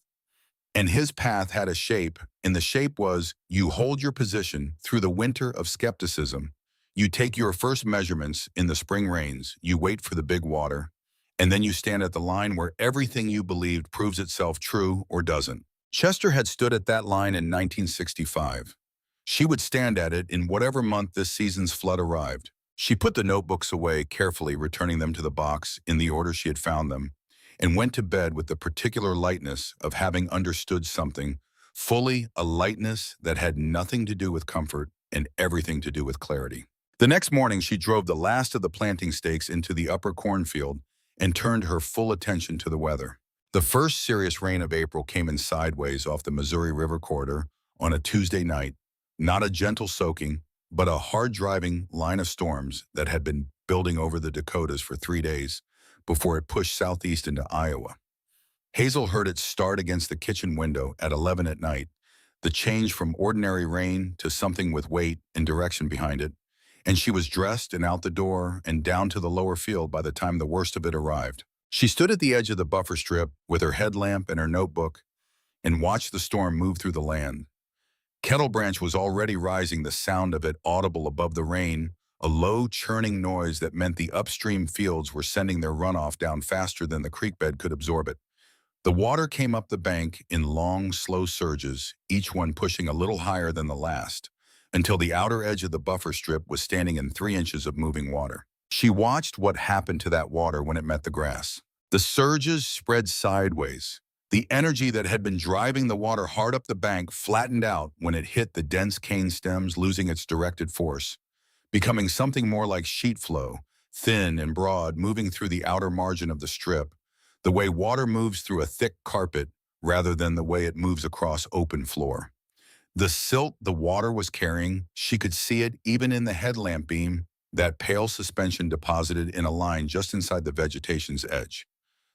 and his path had a shape, and the shape was you hold your position through the winter of skepticism. You take your first measurements in the spring rains, you wait for the big water, and then you stand at the line where everything you believed proves itself true or doesn't. Chester had stood at that line in 1965. She would stand at it in whatever month this season's flood arrived. She put the notebooks away carefully, returning them to the box in the order she had found them, and went to bed with the particular lightness of having understood something, fully a lightness that had nothing to do with comfort and everything to do with clarity. The next morning, she drove the last of the planting stakes into the upper cornfield and turned her full attention to the weather. The first serious rain of April came in sideways off the Missouri River corridor on a Tuesday night, not a gentle soaking, but a hard-driving line of storms that had been building over the Dakotas for 3 days before it pushed southeast into Iowa. Hazel heard it start against the kitchen window at 11 at night, the change from ordinary rain to something with weight and direction behind it, and she was dressed and out the door and down to the lower field by the time the worst of it arrived. She stood at the edge of the buffer strip with her headlamp and her notebook and watched the storm move through the land. Kettle Branch was already rising, the sound of it audible above the rain, a low churning noise that meant the upstream fields were sending their runoff down faster than the creek bed could absorb it. The water came up the bank in long, slow surges, each one pushing a little higher than the last, until the outer edge of the buffer strip was standing in 3 inches of moving water. She watched what happened to that water when it met the grass. The surges spread sideways. The energy that had been driving the water hard up the bank flattened out when it hit the dense cane stems, losing its directed force, becoming something more like sheet flow, thin and broad, moving through the outer margin of the strip, the way water moves through a thick carpet rather than the way it moves across open floor. The silt the water was carrying, she could see it even in the headlamp beam, that pale suspension deposited in a line just inside the vegetation's edge.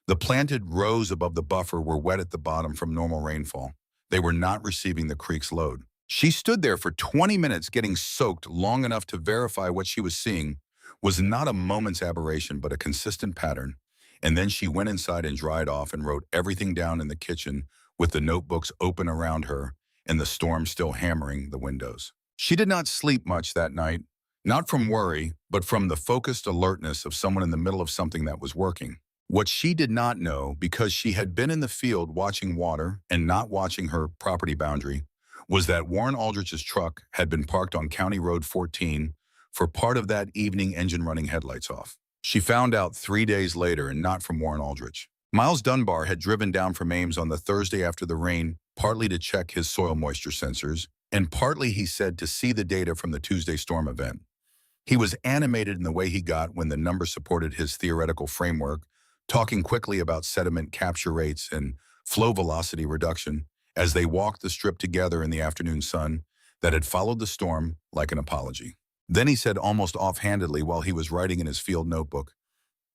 The planted rows above the buffer were wet at the bottom from normal rainfall. They were not receiving the creek's load. She stood there for 20 minutes getting soaked long enough to verify what she was seeing was not a moment's aberration but a consistent pattern, and then she went inside and dried off and wrote everything down in the kitchen with the notebooks open around her and the storm still hammering the windows. She did not sleep much that night, not from worry, but from the focused alertness of someone in the middle of something that was working. What she did not know, because she had been in the field watching water and not watching her property boundary, was that Warren Aldrich's truck had been parked on County Road 14 for part of that evening, engine running, headlights off. She found out 3 days later, and not from Warren Aldrich. Miles Dunbar had driven down from Ames on the Thursday after the rain, partly to check his soil moisture sensors, and partly, he said, to see the data from the Tuesday storm event. He was animated in the way he got when the numbers supported his theoretical framework, talking quickly about sediment capture rates and flow velocity reduction as they walked the strip together in the afternoon sun that had followed the storm like an apology. Then he said almost offhandedly while he was writing in his field notebook,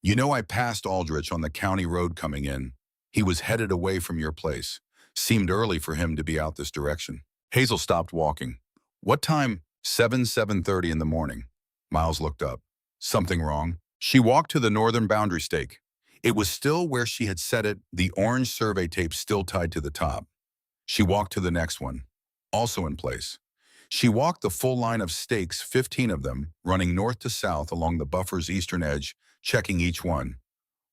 "You know, I passed Aldrich on the county road coming in. He was headed away from your place. Seemed early for him to be out this direction." Hazel stopped walking. "What time?" 7:30 in the morning. Miles looked up. "Something wrong?" She walked to the northern boundary stake. It was still where she had set it, the orange survey tape still tied to the top. She walked to the next one, also in place. She walked the full line of stakes, 15 of them, running north to south along the buffer's eastern edge, checking each one.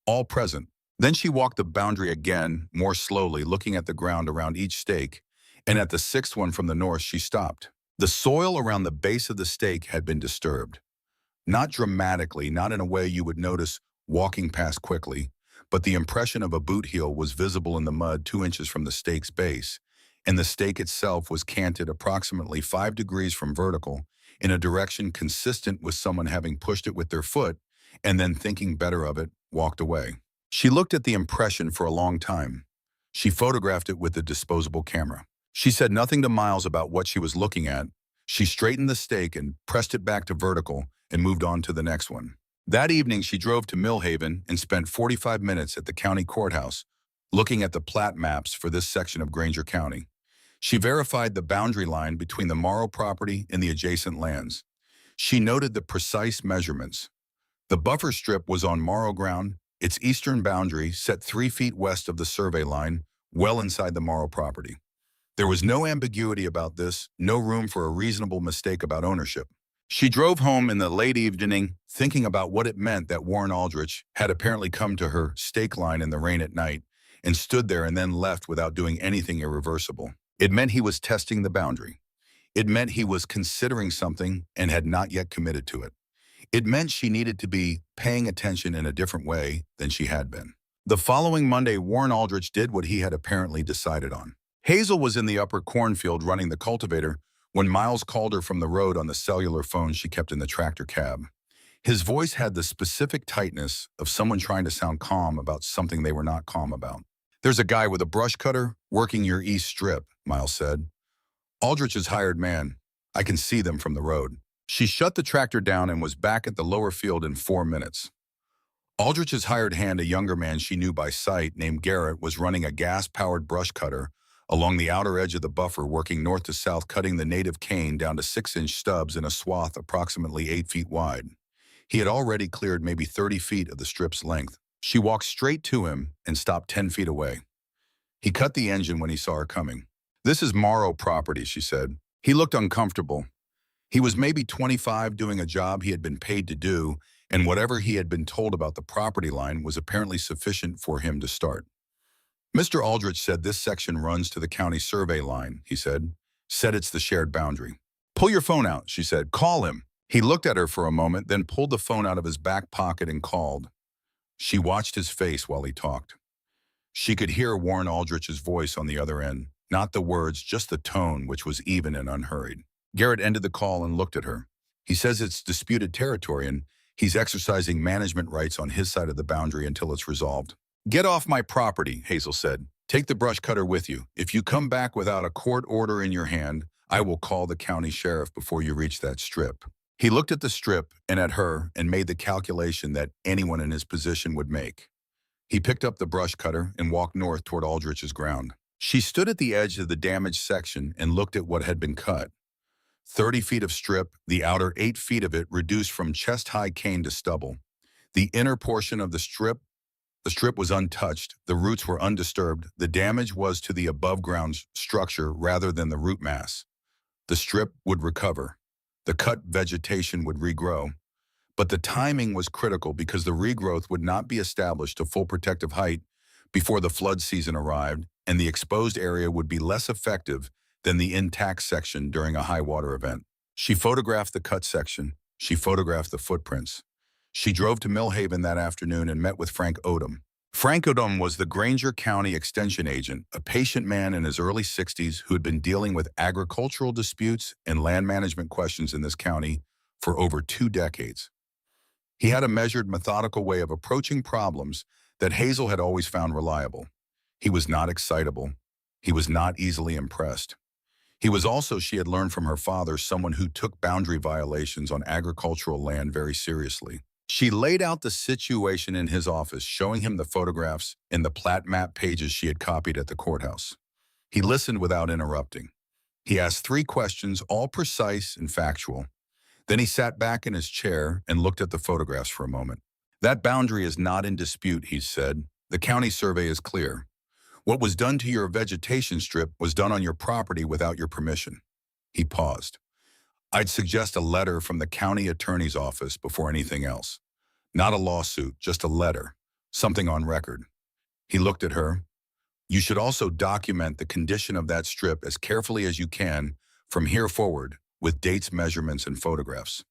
All present. Then she walked the boundary again, more slowly, looking at the ground around each stake, and at the 6th one from the north she stopped. The soil around the base of the stake had been disturbed. Not dramatically, not in a way you would notice walking past quickly, but the impression of a boot heel was visible in the mud 2 inches from the stake's base, and the stake itself was canted approximately 5 degrees from vertical in a direction consistent with someone having pushed it with their foot and then thinking better of it, walked away. She looked at the impression for a long time. She photographed it with a disposable camera. She said nothing to Miles about what she was looking at. She straightened the stake and pressed it back to vertical and moved on to the next one. That evening, she drove to Millhaven and spent 45 minutes at the county courthouse, looking at the plat maps for this section of Granger County. She verified the boundary line between the Morrow property and the adjacent lands. She noted the precise measurements. The buffer strip was on Morrow ground, its eastern boundary set 3 feet west of the survey line, well inside the Morrow property. There was no ambiguity about this, no room for a reasonable mistake about ownership. She drove home in the late evening, thinking about what it meant that Warren Aldrich had apparently come to her stake line in the rain at night and stood there and then left without doing anything irreversible. It meant he was testing the boundary. It meant he was considering something and had not yet committed to it. It meant she needed to be paying attention in a different way than she had been. The following Monday, Warren Aldrich did what he had apparently decided on. Hazel was in the upper cornfield running the cultivator when Miles called her from the road on the cellular phone she kept in the tractor cab. His voice had the specific tightness of someone trying to sound calm about something they were not calm about. "There's a guy with a brush cutter working your east strip," Miles said. "Aldrich's hired man. I can see them from the road." She shut the tractor down and was back at the lower field in 4 minutes. Aldrich's hired hand, a younger man she knew by sight named Garrett, was running a gas-powered brush cutter along the outer edge of the buffer, working north to south, cutting the native cane down to 6-inch stubs in a swath approximately 8 feet wide. He had already cleared maybe 30 feet of the strip's length. She walked straight to him and stopped 10 feet away. He cut the engine when he saw her coming. "This is Morrow property," she said. He looked uncomfortable. He was maybe 25, doing a job he had been paid to do, and whatever he had been told about the property line was apparently sufficient for him to start. "Mr. Aldrich said this section runs to the county survey line," he said. "Said it's the shared boundary." "Pull your phone out," she said. "Call him." He looked at her for a moment, then pulled the phone out of his back pocket and called. She watched his face while he talked. She could hear Warren Aldrich's voice on the other end, not the words, just the tone, which was even and unhurried. Garrett ended the call and looked at her. "He says it's disputed territory and he's exercising management rights on his side of the boundary until it's resolved." "Get off my property," Hazel said. "Take the brush cutter with you. If you come back without a court order in your hand, I will call the county sheriff before you reach that strip." He looked at the strip and at her and made the calculation that anyone in his position would make. He picked up the brush cutter and walked north toward Aldrich's ground. She stood at the edge of the damaged section and looked at what had been cut. 30 feet of strip, the outer 8 feet of it reduced from chest-high cane to stubble. The inner portion of the strip was untouched, the roots were undisturbed, the damage was to the above-ground structure rather than the root mass. The strip would recover. The cut vegetation would regrow. But the timing was critical because the regrowth would not be established to full protective height before the flood season arrived, and the exposed area would be less effective than the intact section during a high water event. She photographed the cut section. She photographed the footprints. She drove to Millhaven that afternoon and met with Frank Odom. Frank Odom was the Granger County Extension agent, a patient man in his early 60s who had been dealing with agricultural disputes and land management questions in this county for over 2 decades. He had a measured, methodical way of approaching problems that Hazel had always found reliable. He was not excitable. He was not easily impressed. He was also, she had learned from her father, someone who took boundary violations on agricultural land very seriously. She laid out the situation in his office, showing him the photographs and the plat map pages she had copied at the courthouse. He listened without interrupting. He asked 3 questions, all precise and factual. Then he sat back in his chair and looked at the photographs for a moment. "That boundary is not in dispute," he said. "The county survey is clear. What was done to your vegetation strip was done on your property without your permission." He paused. "I'd suggest a letter from the county attorney's office before anything else. Not a lawsuit, just a letter, something on record." He looked at her. "You should also document the condition of that strip as carefully as you can from here forward, with dates, measurements, and photographs.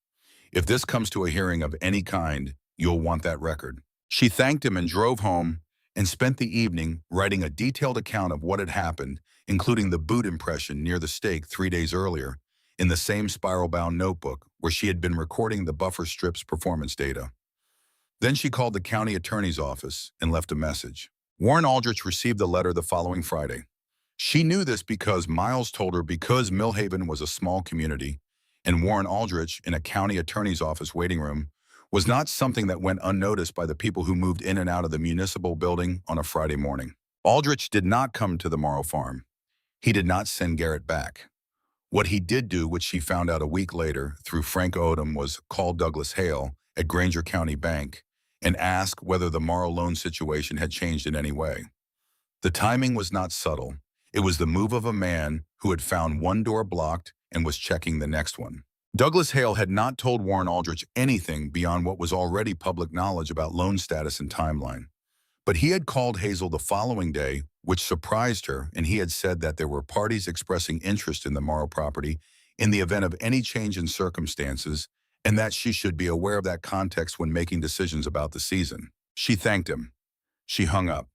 If this comes to a hearing of any kind, you'll want that record." She thanked him and drove home and spent the evening writing a detailed account of what had happened, including the boot impression near the stake 3 days earlier, in the same spiral-bound notebook where she had been recording the buffer strip's performance data. Then she called the county attorney's office and left a message. Warren Aldrich received the letter the following Friday. She knew this because Miles told her because Millhaven was a small community and Warren Aldrich in a county attorney's office waiting room was not something that went unnoticed by the people who moved in and out of the municipal building on a Friday morning. Aldrich did not come to the Morrow farm. He did not send Garrett back. What he did do, which she found out a week later through Frank Odom, was call Douglas Hale at Granger County Bank and ask whether the Morrow loan situation had changed in any way. The timing was not subtle. It was the move of a man who had found one door blocked and was checking the next one. Douglas Hale had not told Warren Aldrich anything beyond what was already public knowledge about loan status and timeline. But he had called Hazel the following day, which surprised her, and he had said that there were parties expressing interest in the Morrow property in the event of any change in circumstances, and that she should be aware of that context when making decisions about the season. She thanked him. She hung up.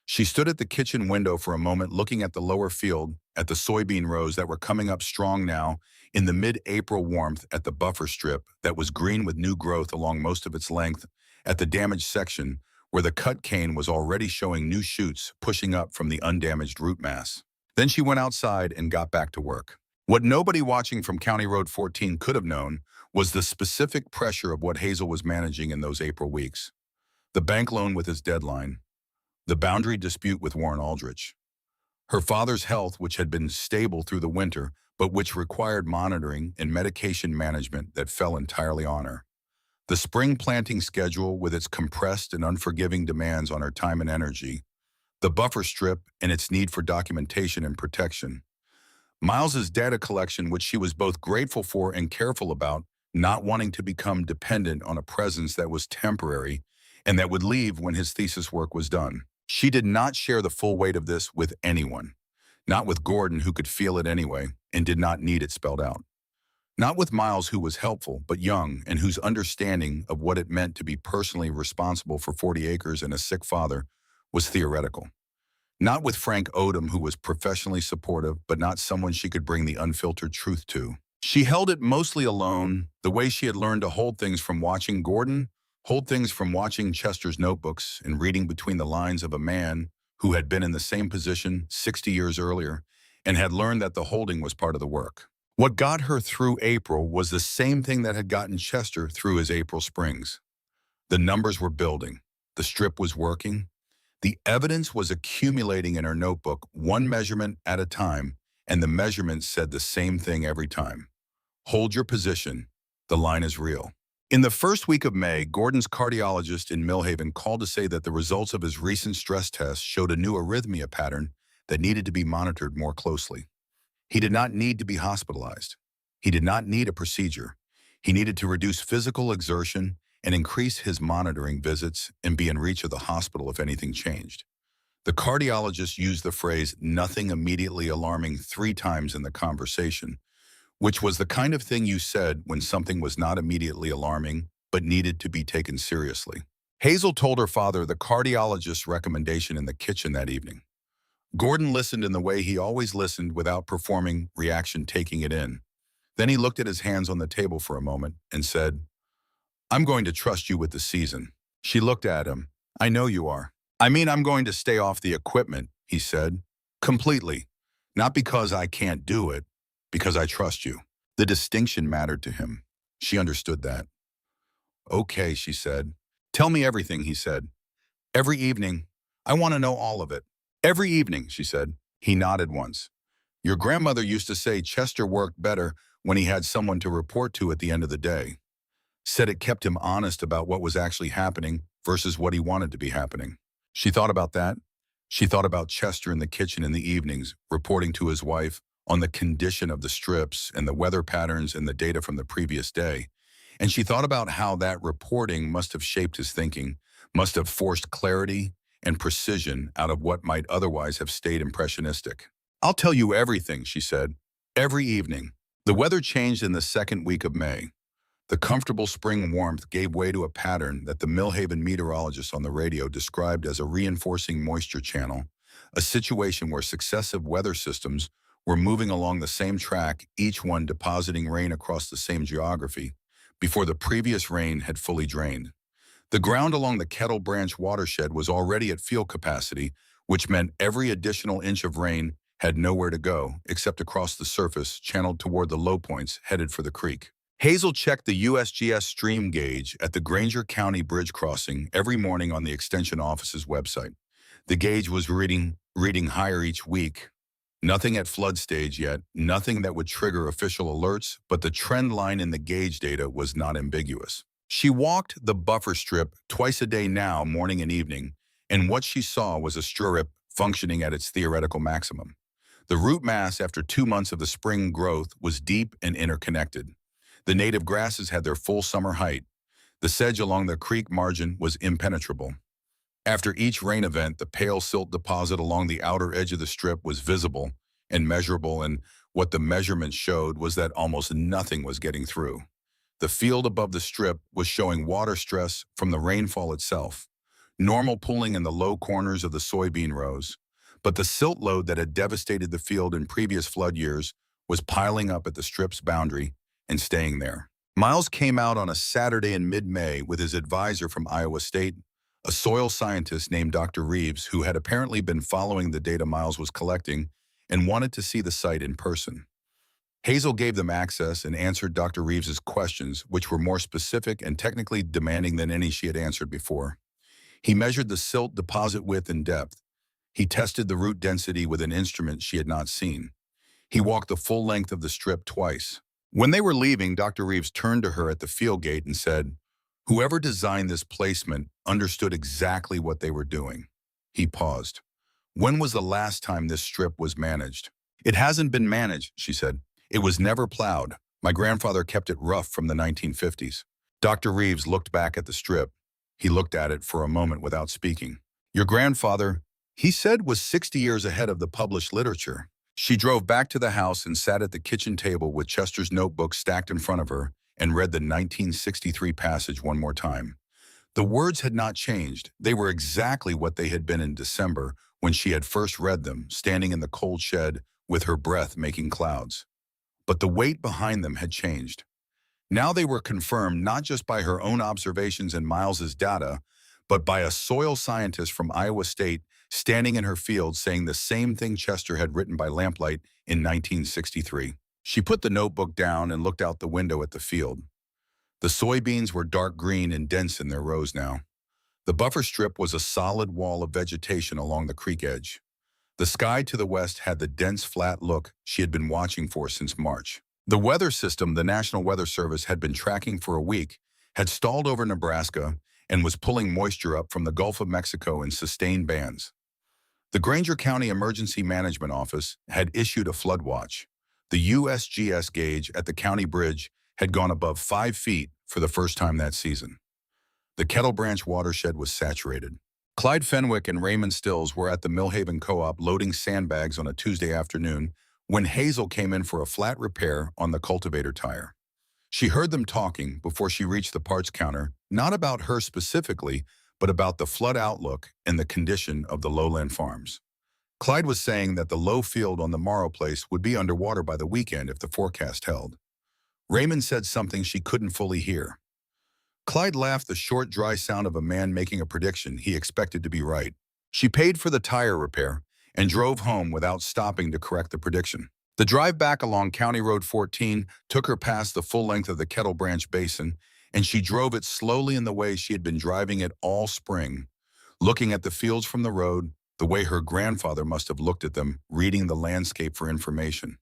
She stood at the kitchen window for a moment looking at the lower field, at the soybean rows that were coming up strong now in the mid-April warmth at the buffer strip that was green with new growth along most of its length, at the damaged section where the cut cane was already showing new shoots pushing up from the undamaged root mass. Then she went outside and got back to work. What nobody watching from County Road 14 could have known was the specific pressure of what Hazel was managing in those April weeks. The bank loan with its deadline, the boundary dispute with Warren Aldrich, her father's health, which had been stable through the winter, but which required monitoring and medication management that fell entirely on her. The spring planting schedule with its compressed and unforgiving demands on her time and energy, the buffer strip and its need for documentation and protection, Miles's data collection, which she was both grateful for and careful about, not wanting to become dependent on a presence that was temporary and that would leave when his thesis work was done. She did not share the full weight of this with anyone, not with Gordon, who could feel it anyway and did not need it spelled out. Not with Miles, who was helpful but young and whose understanding of what it meant to be personally responsible for 40 acres and a sick father was theoretical. Not with Frank Odom, who was professionally supportive but not someone she could bring the unfiltered truth to. She held it mostly alone, the way she had learned to hold things from watching Gordon, hold things from watching Chester's notebooks and reading between the lines of a man who had been in the same position 60 years earlier and had learned that the holding was part of the work. What got her through April was the same thing that had gotten Chester through his April springs. The numbers were building. The strip was working. The evidence was accumulating in her notebook, one measurement at a time, and the measurements said the same thing every time. Hold your position. The line is real. In the first week of May, Gordon's cardiologist in Millhaven called to say that the results of his recent stress test showed a new arrhythmia pattern that needed to be monitored more closely. He did not need to be hospitalized. He did not need a procedure. He needed to reduce physical exertion and increase his monitoring visits and be in reach of the hospital if anything changed. The cardiologist used the phrase "nothing immediately alarming" 3 times in the conversation, which was the kind of thing you said when something was not immediately alarming but needed to be taken seriously. Hazel told her father the cardiologist's recommendation in the kitchen that evening. Gordon listened in the way he always listened without performing reaction, taking it in. Then he looked at his hands on the table for a moment and said, "I'm going to trust you with the season." She looked at him. "I know you are." "I mean, I'm going to stay off the equipment," he said. "Completely. Not because I can't do it, because I trust you." The distinction mattered to him. She understood that. "Okay," she said. "Tell me everything," he said. "Every evening. I want to know all of it." "Every evening," she said. He nodded once. "Your grandmother used to say Chester worked better when he had someone to report to at the end of the day. Said it kept him honest about what was actually happening versus what he wanted to be happening." She thought about that. She thought about Chester in the kitchen in the evenings, reporting to his wife on the condition of the strips and the weather patterns and the data from the previous day. And she thought about how that reporting must have shaped his thinking, must have forced clarity and precision out of what might otherwise have stayed impressionistic. "I'll tell you everything," she said. "Every evening." The weather changed in the second week of May. The comfortable spring warmth gave way to a pattern that the Millhaven meteorologist on the radio described as a reinforcing moisture channel, a situation where successive weather systems were moving along the same track, each one depositing rain across the same geography, before the previous rain had fully drained. The ground along the Kettle Branch watershed was already at field capacity, which meant every additional inch of rain had nowhere to go except across the surface, channeled toward the low points headed for the creek. Hazel checked the USGS stream gauge at the Granger County Bridge crossing every morning on the Extension Office's website. The gauge was reading higher each week. Nothing at flood stage yet, nothing that would trigger official alerts, but the trend line in the gauge data was not ambiguous. She walked the buffer strip twice a day now, morning and evening, and what she saw was a strip functioning at its theoretical maximum. The root mass after 2 months of the spring growth was deep and interconnected. The native grasses had their full summer height. The sedge along the creek margin was impenetrable. After each rain event, the pale silt deposit along the outer edge of the strip was visible and measurable, and what the measurements showed was that almost nothing was getting through. The field above the strip was showing water stress from the rainfall itself, normal pooling in the low corners of the soybean rows, but the silt load that had devastated the field in previous flood years was piling up at the strip's boundary and staying there. Miles came out on a Saturday in mid-May with his advisor from Iowa State, a soil scientist named Dr. Reeves, who had apparently been following the data Miles was collecting and wanted to see the site in person. Hazel gave them access and answered Dr. Reeves's questions, which were more specific and technically demanding than any she had answered before. He measured the silt deposit width and depth. He tested the root density with an instrument she had not seen. He walked the full length of the strip twice. When they were leaving, Dr. Reeves turned to her at the field gate and said, "Whoever designed this placement understood exactly what they were doing." He paused. "When was the last time this strip was managed?" "It hasn't been managed," she said. "It was never plowed. My grandfather kept it rough from the 1950s. Dr. Reeves looked back at the strip. He looked at it for a moment without speaking. "Your grandfather," he said, "was 60 years ahead of the published literature." She drove back to the house and sat at the kitchen table with Chester's notebook stacked in front of her and read the 1963 passage one more time. The words had not changed. They were exactly what they had been in December when she had first read them, standing in the cold shed with her breath making clouds. But the weight behind them had changed. Now they were confirmed not just by her own observations and Miles's data, but by a soil scientist from Iowa State standing in her field saying the same thing Chester had written by lamplight in 1963. She put the notebook down and looked out the window at the field. The soybeans were dark green and dense in their rows now. The buffer strip was a solid wall of vegetation along the creek edge. The sky to the west had the dense, flat look she had been watching for since March. The weather system the National Weather Service had been tracking for a week had stalled over Nebraska and was pulling moisture up from the Gulf of Mexico in sustained bands. The Granger County Emergency Management Office had issued a flood watch. The USGS gauge at the county bridge had gone above 5 feet for the first time that season. The Kettle Branch watershed was saturated. Clyde Fenwick and Raymond Stills were at the Millhaven Co-op loading sandbags on a Tuesday afternoon when Hazel came in for a flat repair on the cultivator tire. She heard them talking before she reached the parts counter, not about her specifically, but about the flood outlook and the condition of the lowland farms. Clyde was saying that the low field on the Morrow Place would be underwater by the weekend if the forecast held. Raymond said something she couldn't fully hear. Clyde laughed, the short, dry sound of a man making a prediction he expected to be right. She paid for the tire repair and drove home without stopping to correct the prediction. The drive back along County Road 14 took her past the full length of the Kettle Branch Basin, and she drove it slowly in the way she had been driving it all spring, looking at the fields from the road, the way her grandfather must have looked at them, reading the landscape for information.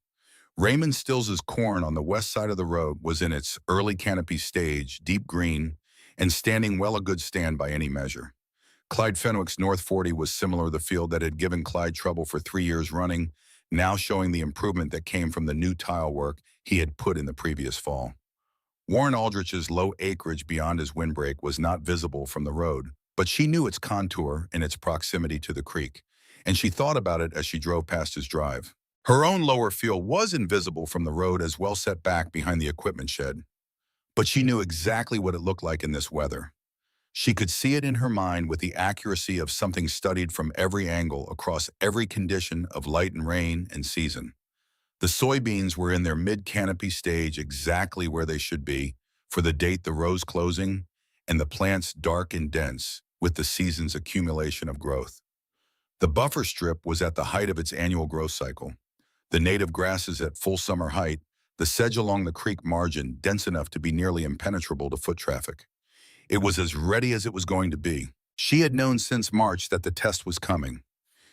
Raymond Stills's corn on the west side of the road was in its early canopy stage, deep green, and standing well a good stand by any measure. Clyde Fenwick's North 40 was similar to the field that had given Clyde trouble for 3 years running, now showing the improvement that came from the new tile work he had put in the previous fall. Warren Aldrich's low acreage beyond his windbreak was not visible from the road, but she knew its contour and its proximity to the creek, and she thought about it as she drove past his drive. Her own lower field was invisible from the road as well set back behind the equipment shed, but she knew exactly what it looked like in this weather. She could see it in her mind with the accuracy of something studied from every angle across every condition of light and rain and season. The soybeans were in their mid-canopy stage exactly where they should be for the date the row's closing, and the plants dark and dense with the season's accumulation of growth. The buffer strip was at the height of its annual growth cycle. The native grasses at full summer height, the sedge along the creek margin dense enough to be nearly impenetrable to foot traffic. It was as ready as it was going to be. She had known since March that the test was coming.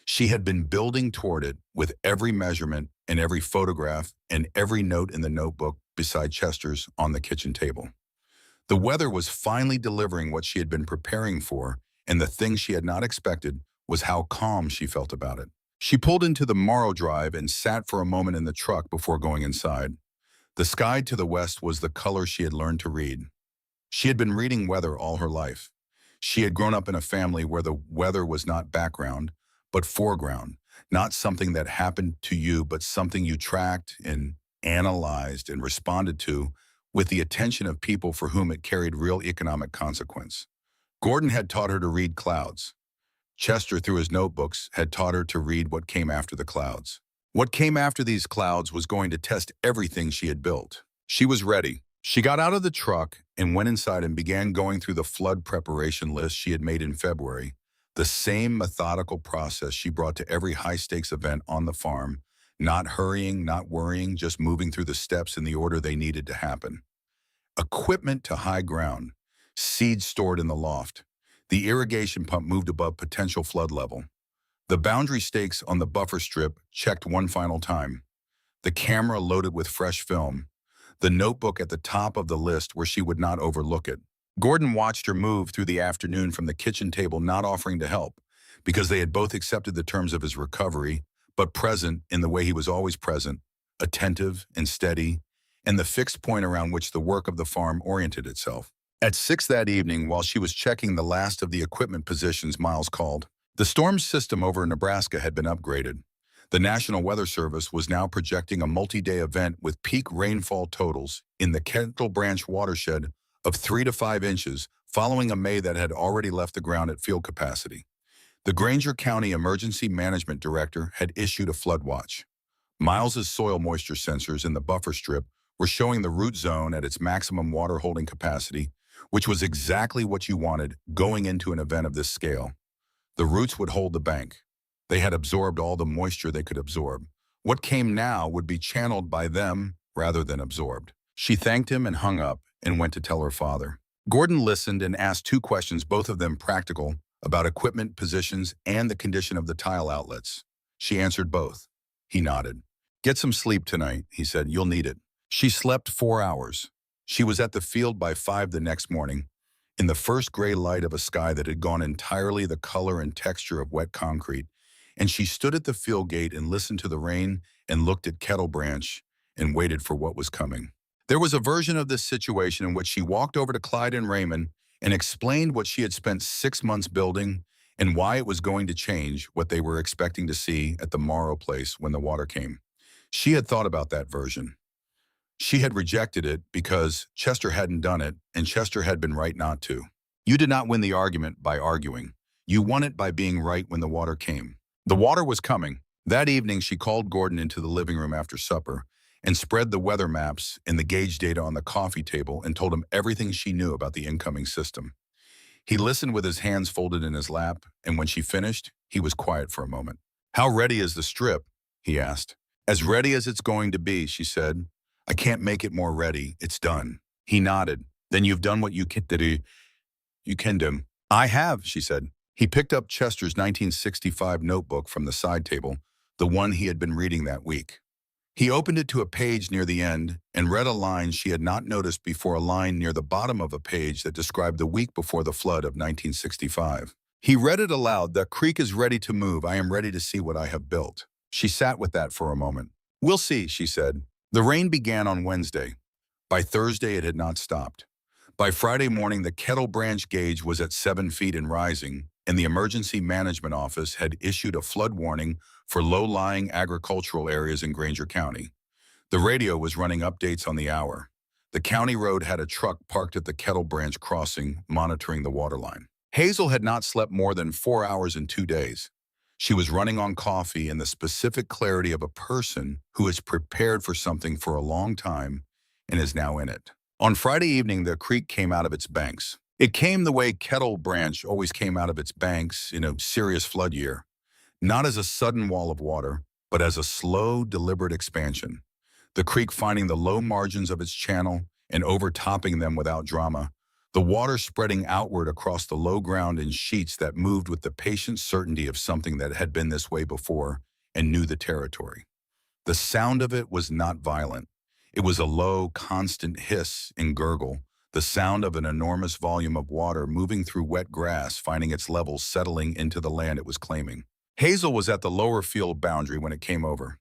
She had been building toward it with every measurement and every photograph and every note in the notebook beside Chester's on the kitchen table. The weather was finally delivering what she had been preparing for, and the thing she had not expected was how calm she felt about it. She pulled into the Morrow Drive and sat for a moment in the truck before going inside. The sky to the west was the color she had learned to read. She had been reading weather all her life. She had grown up in a family where the weather was not background, but foreground, not something that happened to you, but something you tracked and analyzed and responded to with the attention of people for whom it carried real economic consequence. Gordon had taught her to read clouds. Chester, through his notebooks, had taught her to read what came after the clouds. What came after these clouds was going to test everything she had built. She was ready. She got out of the truck and went inside and began going through the flood preparation list she had made in February, the same methodical process she brought to every high-stakes event on the farm, not hurrying, not worrying, just moving through the steps in the order they needed to happen. Equipment to high ground, seeds stored in the loft. The irrigation pump moved above potential flood level. The boundary stakes on the buffer strip checked one final time. The camera loaded with fresh film. The notebook at the top of the list where she would not overlook it. Gordon watched her move through the afternoon from the kitchen table, not offering to help, because they had both accepted the terms of his recovery, but present in the way he was always present, attentive and steady, and the fixed point around which the work of the farm oriented itself. At 6 that evening, while she was checking the last of the equipment positions, Miles called. The storm system over Nebraska had been upgraded. The National Weather Service was now projecting a multi-day event with peak rainfall totals in the Kettle Branch watershed of 3 to 5 inches, following a May that had already left the ground at field capacity. The Granger County Emergency Management Director had issued a flood watch. Miles's soil moisture sensors in the buffer strip were showing the root zone at its maximum water holding capacity, which was exactly what you wanted going into an event of this scale. The roots would hold the bank. They had absorbed all the moisture they could absorb. What came now would be channeled by them rather than absorbed. She thanked him and hung up and went to tell her father. Gordon listened and asked 2 questions, both of them practical, about equipment positions and the condition of the tile outlets. She answered both. He nodded. "Get some sleep tonight," he said. "You'll need it." She slept 4 hours. She was at the field by 5 the next morning, in the first gray light of a sky that had gone entirely the color and texture of wet concrete, and she stood at the field gate and listened to the rain and looked at Kettle Branch and waited for what was coming. There was a version of this situation in which she walked over to Clyde and Raymond and explained what she had spent 6 months building and why it was going to change what they were expecting to see at the Morrow place when the water came. She had thought about that version. She had rejected it because Chester hadn't done it, and Chester had been right not to. You did not win the argument by arguing. You won it by being right when the water came. The water was coming. That evening, she called Gordon into the living room after supper and spread the weather maps and the gauge data on the coffee table and told him everything she knew about the incoming system. He listened with his hands folded in his lap, and when she finished, he was quiet for a moment. "How ready is the strip?" he asked. "As ready as it's going to be," she said. "I can't make it more ready. It's done." He nodded. "Then you've done what you can do. You can do." "I have," she said. He picked up Chester's 1965 notebook from the side table, the one he had been reading that week. He opened it to a page near the end and read a line she had not noticed before, a line near the bottom of a page that described the week before the flood of 1965. He read it aloud. "The creek is ready to move. I am ready to see what I have built." She sat with that for a moment. "We'll see," she said. The rain began on Wednesday. By Thursday, it had not stopped. By Friday morning, the Kettle Branch gauge was at 7 feet and rising, and the Emergency Management Office had issued a flood warning for low-lying agricultural areas in Granger County. The radio was running updates on the hour. The county road had a truck parked at the Kettle Branch crossing, monitoring the waterline. Hazel had not slept more than 4 hours in 2 days. She was running on coffee and the specific clarity of a person who has prepared for something for a long time and is now in it. On Friday evening, the creek came out of its banks. It came the way Kettle Branch always came out of its banks in a serious flood year, not as a sudden wall of water, but as a slow, deliberate expansion. The creek finding the low margins of its channel and overtopping them without drama, the water spreading outward across the low ground in sheets that moved with the patient certainty of something that had been this way before and knew the territory. The sound of it was not violent. It was a low, constant hiss and gurgle, the sound of an enormous volume of water moving through wet grass, finding its level settling into the land it was claiming. Hazel was at the lower field boundary when it came over.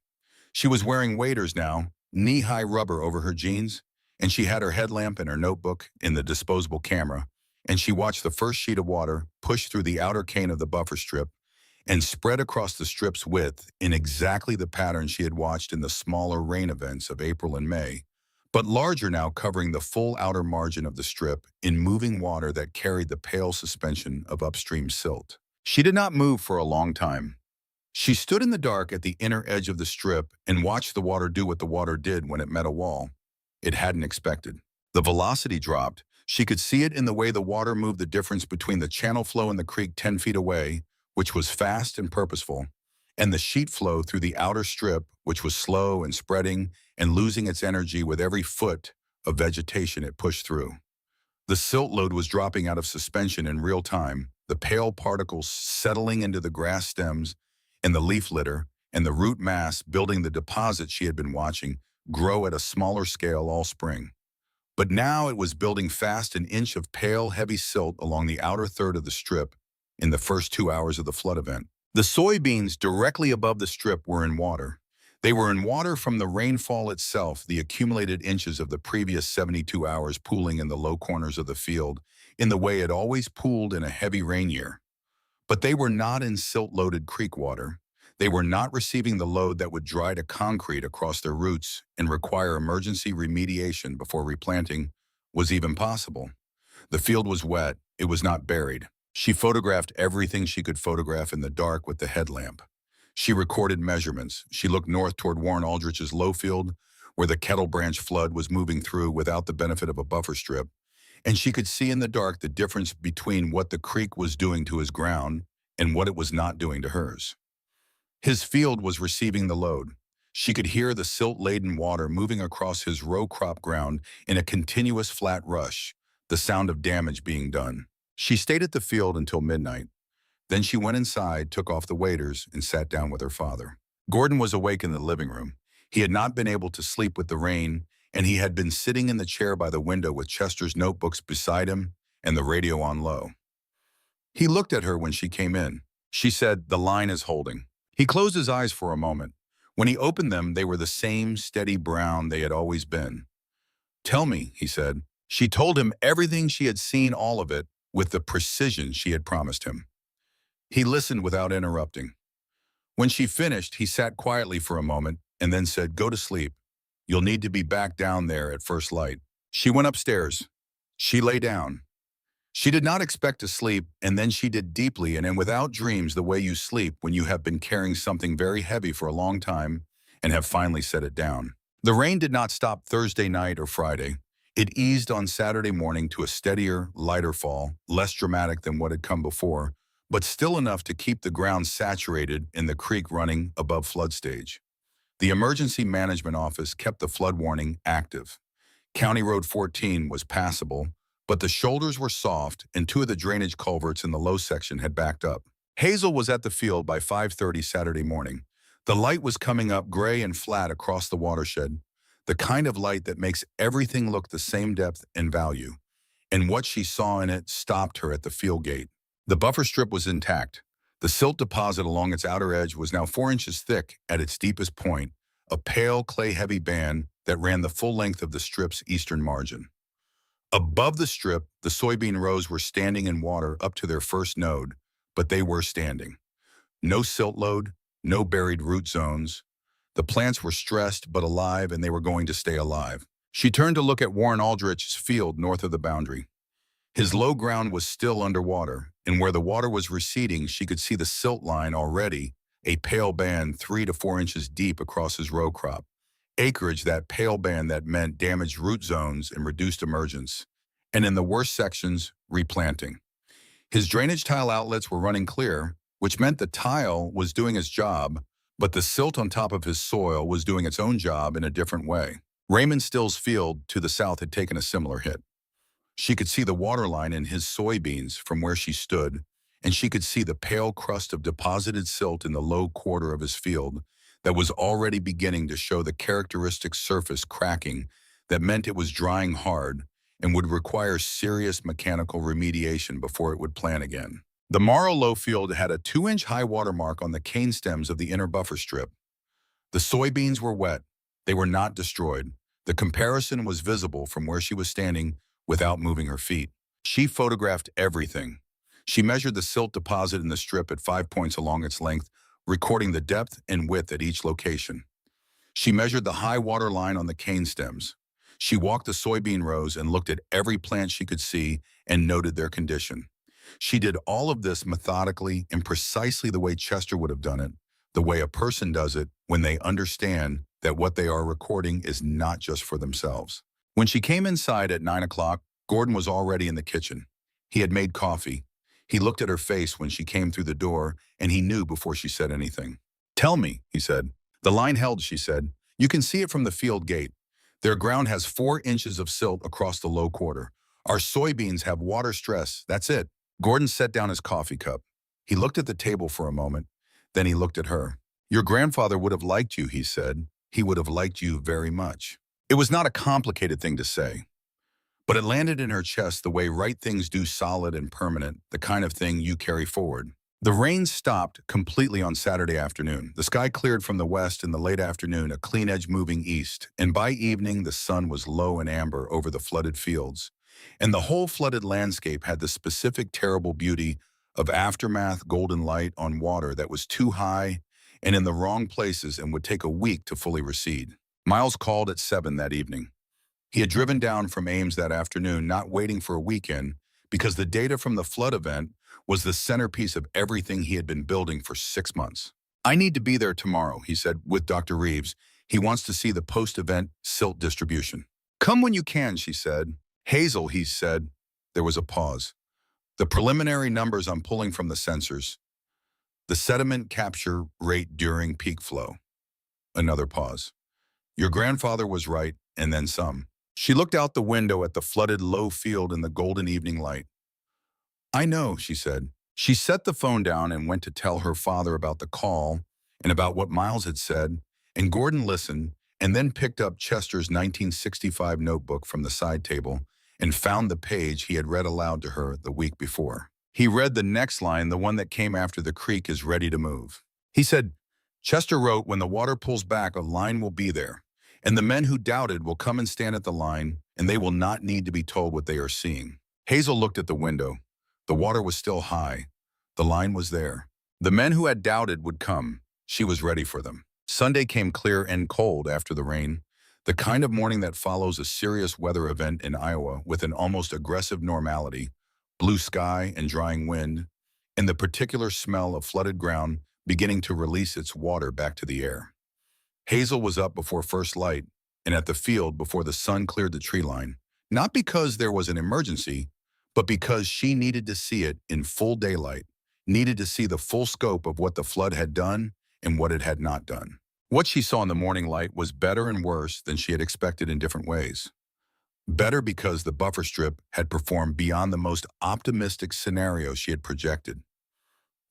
She was wearing waders now, knee-high rubber over her jeans, and she had her headlamp and her notebook in the disposable camera, and she watched the first sheet of water push through the outer cane of the buffer strip and spread across the strip's width in exactly the pattern she had watched in the smaller rain events of April and May, but larger now, covering the full outer margin of the strip in moving water that carried the pale suspension of upstream silt. She did not move for a long time. She stood in the dark at the inner edge of the strip and watched the water do what the water did when it met a wall. It hadn't expected. The velocity dropped. She could see it in the way the water moved, the difference between the channel flow in the creek 10 feet away, which was fast and purposeful, and the sheet flow through the outer strip, which was slow and spreading and losing its energy with every foot of vegetation it pushed through. The silt load was dropping out of suspension in real time, the pale particles settling into the grass stems and the leaf litter, and the root mass building the deposit she had been watching grow at a smaller scale all spring. But now it was building fast, an inch of pale, heavy silt along the outer third of the strip in the first 2 hours of the flood event. The soybeans directly above the strip were in water. They were in water from the rainfall itself, the accumulated inches of the previous 72 hours pooling in the low corners of the field, in the way it always pooled in a heavy rain year. But they were not in silt-loaded creek water. They were not receiving the load that would dry to concrete across their roots and require emergency remediation before replanting was even possible. The field was wet. It was not buried. She photographed everything she could photograph in the dark with the headlamp. She recorded measurements. She looked north toward Warren Aldrich's low field, where the Kettle Branch flood was moving through without the benefit of a buffer strip, and she could see in the dark the difference between what the creek was doing to his ground and what it was not doing to hers. His field was receiving the load. She could hear the silt-laden water moving across his row crop ground in a continuous flat rush, the sound of damage being done. She stayed at the field until midnight. Then she went inside, took off the waders, and sat down with her father. Gordon was awake in the living room. He had not been able to sleep with the rain, and he had been sitting in the chair by the window with Chester's notebooks beside him and the radio on low. He looked at her when she came in. She said, "The line is holding." He closed his eyes for a moment. When he opened them, they were the same steady brown they had always been. "Tell me," he said. She told him everything she had seen, all of it, with the precision she had promised him. He listened without interrupting. When she finished, he sat quietly for a moment and then said, "Go to sleep. You'll need to be back down there at first light." She went upstairs. She lay down. She did not expect to sleep, and then she did deeply and without dreams, the way you sleep when you have been carrying something very heavy for a long time and have finally set it down. The rain did not stop Thursday night or Friday. It eased on Saturday morning to a steadier, lighter fall, less dramatic than what had come before, but still enough to keep the ground saturated and the creek running above flood stage. The Emergency Management Office kept the flood warning active. County Road 14 was passable, but the shoulders were soft and 2 of the drainage culverts in the low section had backed up. Hazel was at the field by 5:30 Saturday morning. The light was coming up gray and flat across the watershed, the kind of light that makes everything look the same depth and value, and what she saw in it stopped her at the field gate. The buffer strip was intact. The silt deposit along its outer edge was now 4 inches thick at its deepest point, a pale clay-heavy band that ran the full length of the strip's eastern margin. Above the strip, the soybean rows were standing in water up to their first node, but they were standing. No silt load, no buried root zones. The plants were stressed but alive, and they were going to stay alive. She turned to look at Warren Aldrich's field north of the boundary. His low ground was still underwater, and where the water was receding, she could see the silt line already, a pale band 3 to 4 inches deep across his row crop. Acreage, that pale band that meant damaged root zones and reduced emergence. and in the worst sections, replanting. His drainage tile outlets were running clear, which meant the tile was doing its job, but the silt on top of his soil was doing its own job in a different way. Raymond Still's field to the south had taken a similar hit. She could see the water line in his soybeans from where she stood, and she could see the pale crust of deposited silt in the low quarter of his field that was already beginning to show the characteristic surface cracking that meant it was drying hard and would require serious mechanical remediation before it would plant again. The Morrow Low field had a 2-inch high water mark on the cane stems of the inner buffer strip. The soybeans were wet. They were not destroyed. The comparison was visible from where she was standing without moving her feet. She photographed everything. She measured the silt deposit in the strip at 5 points along its length, recording the depth and width at each location. She measured the high water line on the cane stems. She walked the soybean rows and looked at every plant she could see and noted their condition. She did all of this methodically and precisely the way Chester would have done it, the way a person does it when they understand that what they are recording is not just for themselves. When she came inside at 9 o'clock, Gordon was already in the kitchen. He had made coffee. He looked at her face when she came through the door, and he knew before she said anything. "Tell me," he said. "The line held," she said. "You can see it from the field gate. Their ground has 4 inches of silt across the low quarter. Our soybeans have water stress. That's it." Gordon set down his coffee cup. He looked at the table for a moment. Then he looked at her. "Your grandfather would have liked you," he said. "He would have liked you very much." It was not a complicated thing to say, but it landed in her chest the way right things do, solid and permanent, the kind of thing you carry forward. The rain stopped completely on Saturday afternoon. The sky cleared from the west in the late afternoon, a clean edge moving east, and by evening the sun was low and amber over the flooded fields. And the whole flooded landscape had the specific terrible beauty of aftermath golden light on water that was too high and in the wrong places and would take a week to fully recede. Miles called at 7 that evening. He had driven down from Ames that afternoon, not waiting for a weekend, because the data from the flood event was the centerpiece of everything he had been building for 6 months. "I need to be there tomorrow," he said, with Dr. Reeves. "He wants to see the post-event silt distribution." "Come when you can," she said. "Hazel," he said. There was a pause. "The preliminary numbers I'm pulling from the sensors. The sediment capture rate during peak flow." Another pause. "Your grandfather was right, and then some." She looked out the window at the flooded low field in the golden evening light. "I know," she said. She set the phone down and went to tell her father about the call and about what Miles had said, and Gordon listened and then picked up Chester's 1965 notebook from the side table and found the page he had read aloud to her the week before. He read the next line, the one that came after "the creek is ready to move." He said, "Chester wrote, when the water pulls back, a line will be there, and the men who doubted will come and stand at the line, and they will not need to be told what they are seeing." Hazel looked at the window. The water was still high. The line was there. The men who had doubted would come. She was ready for them. Sunday came clear and cold after the rain, the kind of morning that follows a serious weather event in Iowa with an almost aggressive normality, blue sky and drying wind, and the particular smell of flooded ground beginning to release its water back to the air. Hazel was up before first light and at the field before the sun cleared the tree line, not because there was an emergency, but because she needed to see it in full daylight, needed to see the full scope of what the flood had done and what it had not done. What she saw in the morning light was better and worse than she had expected in different ways. Better because the buffer strip had performed beyond the most optimistic scenario she had projected.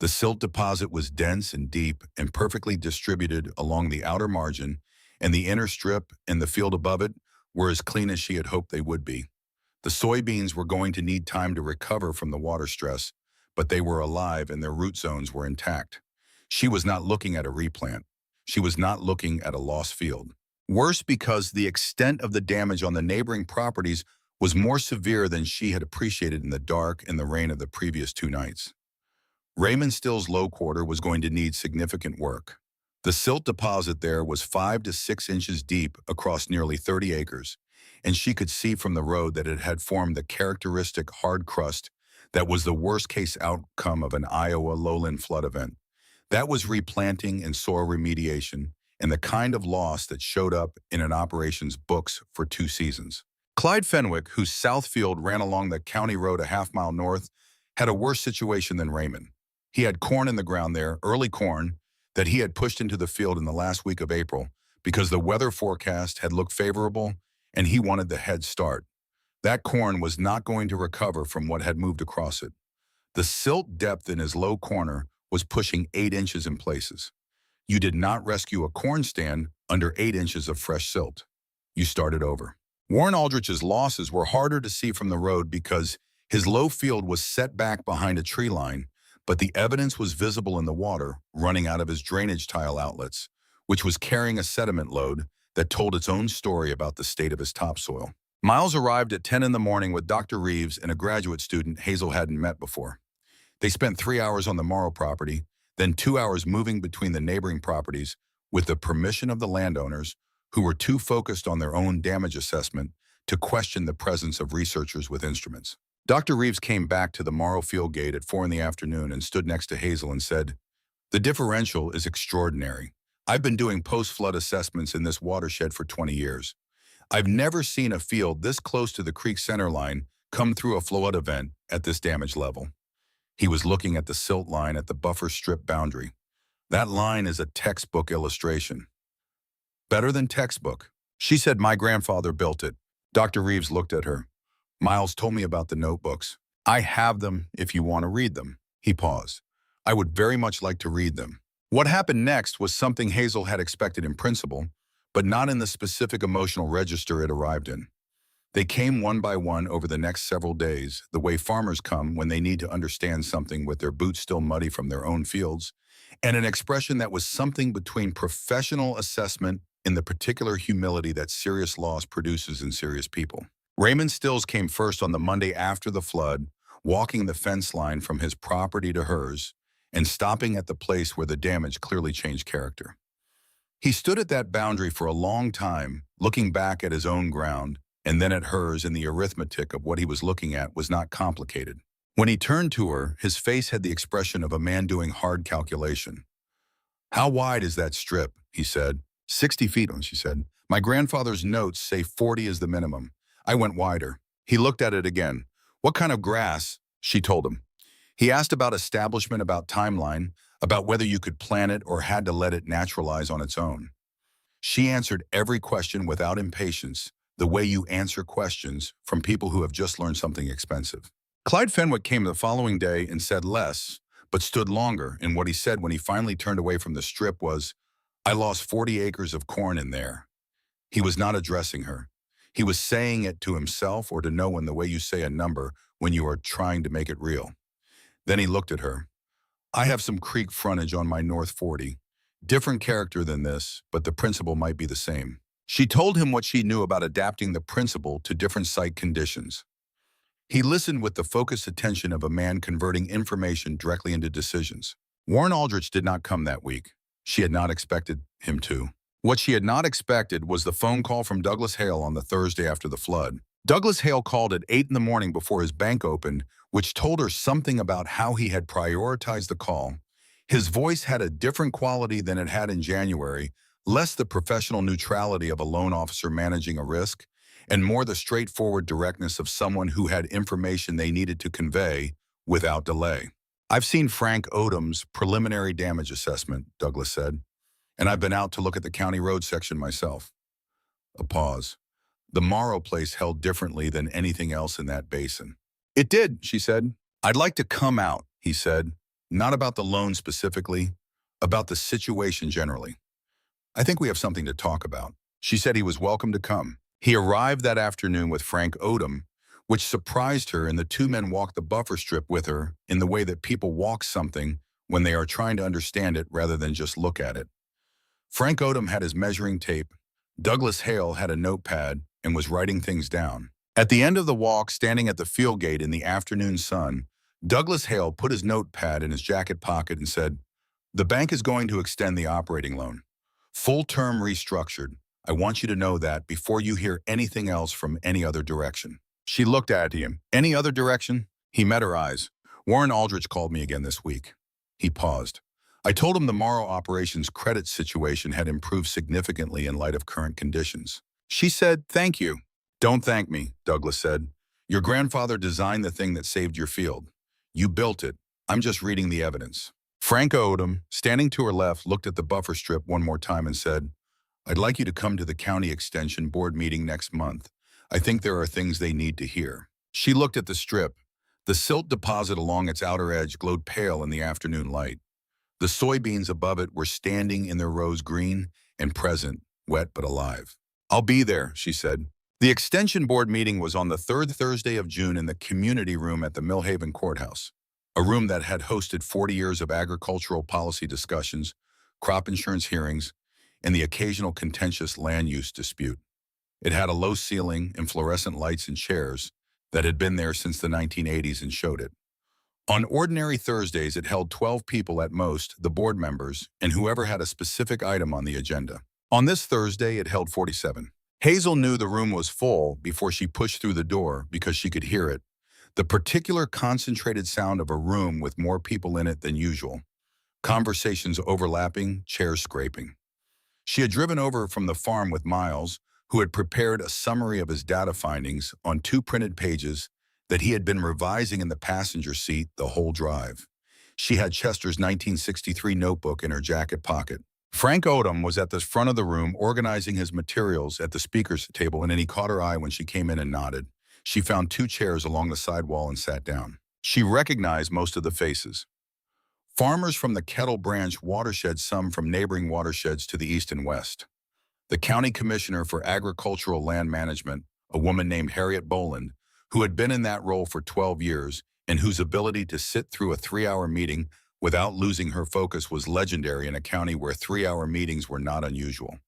The silt deposit was dense and deep and perfectly distributed along the outer margin, and the inner strip and the field above it were as clean as she had hoped they would be. The soybeans were going to need time to recover from the water stress, but they were alive and their root zones were intact. She was not looking at a replant. She was not looking at a lost field. Worse, because the extent of the damage on the neighboring properties was more severe than she had appreciated in the dark and the rain of the previous 2 nights. Raymond Still's low quarter was going to need significant work. The silt deposit there was 5 to 6 inches deep across nearly 30 acres, and she could see from the road that it had formed the characteristic hard crust that was the worst-case outcome of an Iowa lowland flood event. That was replanting and soil remediation, and the kind of loss that showed up in an operation's books for 2 seasons. Clyde Fenwick, whose south field ran along the county road a half-mile north, had a worse situation than Raymond. He had corn in the ground there, early corn, that he had pushed into the field in the last week of April because the weather forecast had looked favorable and he wanted the head start. That corn was not going to recover from what had moved across it. The silt depth in his low corner was pushing 8 inches in places. You did not rescue a corn stand under 8 inches of fresh silt. You started over. Warren Aldrich's losses were harder to see from the road because his low field was set back behind a tree line, but the evidence was visible in the water running out of his drainage tile outlets, which was carrying a sediment load that told its own story about the state of his topsoil. Miles arrived at 10 in the morning with Dr. Reeves and a graduate student Hazel hadn't met before. They spent 3 hours on the Morrow property, then 2 hours moving between the neighboring properties with the permission of the landowners, who were too focused on their own damage assessment to question the presence of researchers with instruments. Dr. Reeves came back to the Morrow field gate at 4 in the afternoon and stood next to Hazel and said, "The differential is extraordinary. I've been doing post-flood assessments in this watershed for 20 years. I've never seen a field this close to the creek center line come through a flood event at this damage level." He was looking at the silt line at the buffer strip boundary. That line is a textbook illustration. Better than textbook. She said, "My grandfather built it." Dr. Reeves looked at her. "Miles told me about the notebooks. I have them if you want to read them." He paused. "I would very much like to read them." What happened next was something Hazel had expected in principle, but not in the specific emotional register it arrived in. They came one by one over the next several days, the way farmers come when they need to understand something with their boots still muddy from their own fields, and an expression that was something between professional assessment and the particular humility that serious loss produces in serious people. Raymond Stills came first on the Monday after the flood, walking the fence line from his property to hers and stopping at the place where the damage clearly changed character. He stood at that boundary for a long time, looking back at his own ground and then at hers, and the arithmetic of what he was looking at was not complicated. When he turned to her, his face had the expression of a man doing hard calculation. "How wide is that strip?" he said. 60 feet, she said. "My grandfather's notes say 40 is the minimum. I went wider." He looked at it again. "What kind of grass?" she told him. He asked about establishment, about timeline, about whether you could plant it or had to let it naturalize on its own. She answered every question without impatience, the way you answer questions from people who have just learned something expensive. Clyde Fenwick came the following day and said less, but stood longer, and what he said when he finally turned away from the strip was, "I lost 40 acres of corn in there." He was not addressing her. He was saying it to himself or to no one the way you say a number when you are trying to make it real. Then he looked at her. "I have some creek frontage on my North 40. Different character than this, but the principle might be the same." She told him what she knew about adapting the principle to different site conditions. He listened with the focused attention of a man converting information directly into decisions. Warren Aldrich did not come that week. She had not expected him to. What she had not expected was the phone call from Douglas Hale on the Thursday after the flood. Douglas Hale called at 8 in the morning before his bank opened, which told her something about how he had prioritized the call. His voice had a different quality than it had in January, less the professional neutrality of a loan officer managing a risk, and more the straightforward directness of someone who had information they needed to convey without delay. "I've seen Frank Odom's preliminary damage assessment," Douglas said, "and I've been out to look at the county road section myself." A pause. The Morrow place held differently than anything else in that basin. "It did," she said. "I'd like to come out," he said, "not about the loan specifically, about the situation generally. I think we have something to talk about." She said he was welcome to come. He arrived that afternoon with Frank Odom, which surprised her, and the two men walked the buffer strip with her in the way that people walk something when they are trying to understand it rather than just look at it. Frank Odom had his measuring tape. Douglas Hale had a notepad and was writing things down. At the end of the walk, standing at the field gate in the afternoon sun, Douglas Hale put his notepad in his jacket pocket and said, "The bank is going to extend the operating loan. Full term restructured. I want you to know that before you hear anything else from any other direction." She looked at him. "Any other direction?" He met her eyes. "Warren Aldrich called me again this week." He paused. "I told him the Morrow operations credit situation had improved significantly in light of current conditions." She said, "Thank you." Don't thank me, Douglas said. Your grandfather designed the thing that saved your field. You built it. I'm just reading the evidence. Frank Odom, standing to her left, looked at the buffer strip one more time and said, I'd like you to come to the county extension board meeting next month. I think there are things they need to hear. She looked at the strip. The silt deposit along its outer edge glowed pale in the afternoon light. The soybeans above it were standing in their rows green and present, wet but alive. I'll be there, she said. The extension board meeting was on the third Thursday of June in the community room at the Millhaven Courthouse, a room that had hosted 40 years of agricultural policy discussions, crop insurance hearings, and the occasional contentious land use dispute. It had a low ceiling and fluorescent lights and chairs that had been there since the 1980s and showed it. On ordinary Thursdays, it held 12 people at most, the board members, and whoever had a specific item on the agenda. On this Thursday, it held 47. Hazel knew the room was full before she pushed through the door because she could hear it, the particular concentrated sound of a room with more people in it than usual. Conversations overlapping, chairs scraping. She had driven over from the farm with Miles, who had prepared a summary of his data findings on 2 printed pages that he had been revising in the passenger seat the whole drive. She had Chester's 1963 notebook in her jacket pocket. Frank Odom was at the front of the room organizing his materials at the speaker's table, and he caught her eye when she came in and nodded. She found 2 chairs along the side wall and sat down. She recognized most of the faces. Farmers from the Kettle Branch watershed, some from neighboring watersheds to the east and west. The county commissioner for agricultural land management, a woman named Harriet Boland, who had been in that role for 12 years and whose ability to sit through a 3-hour meeting without losing her focus was legendary in a county where 3-hour meetings were not unusual.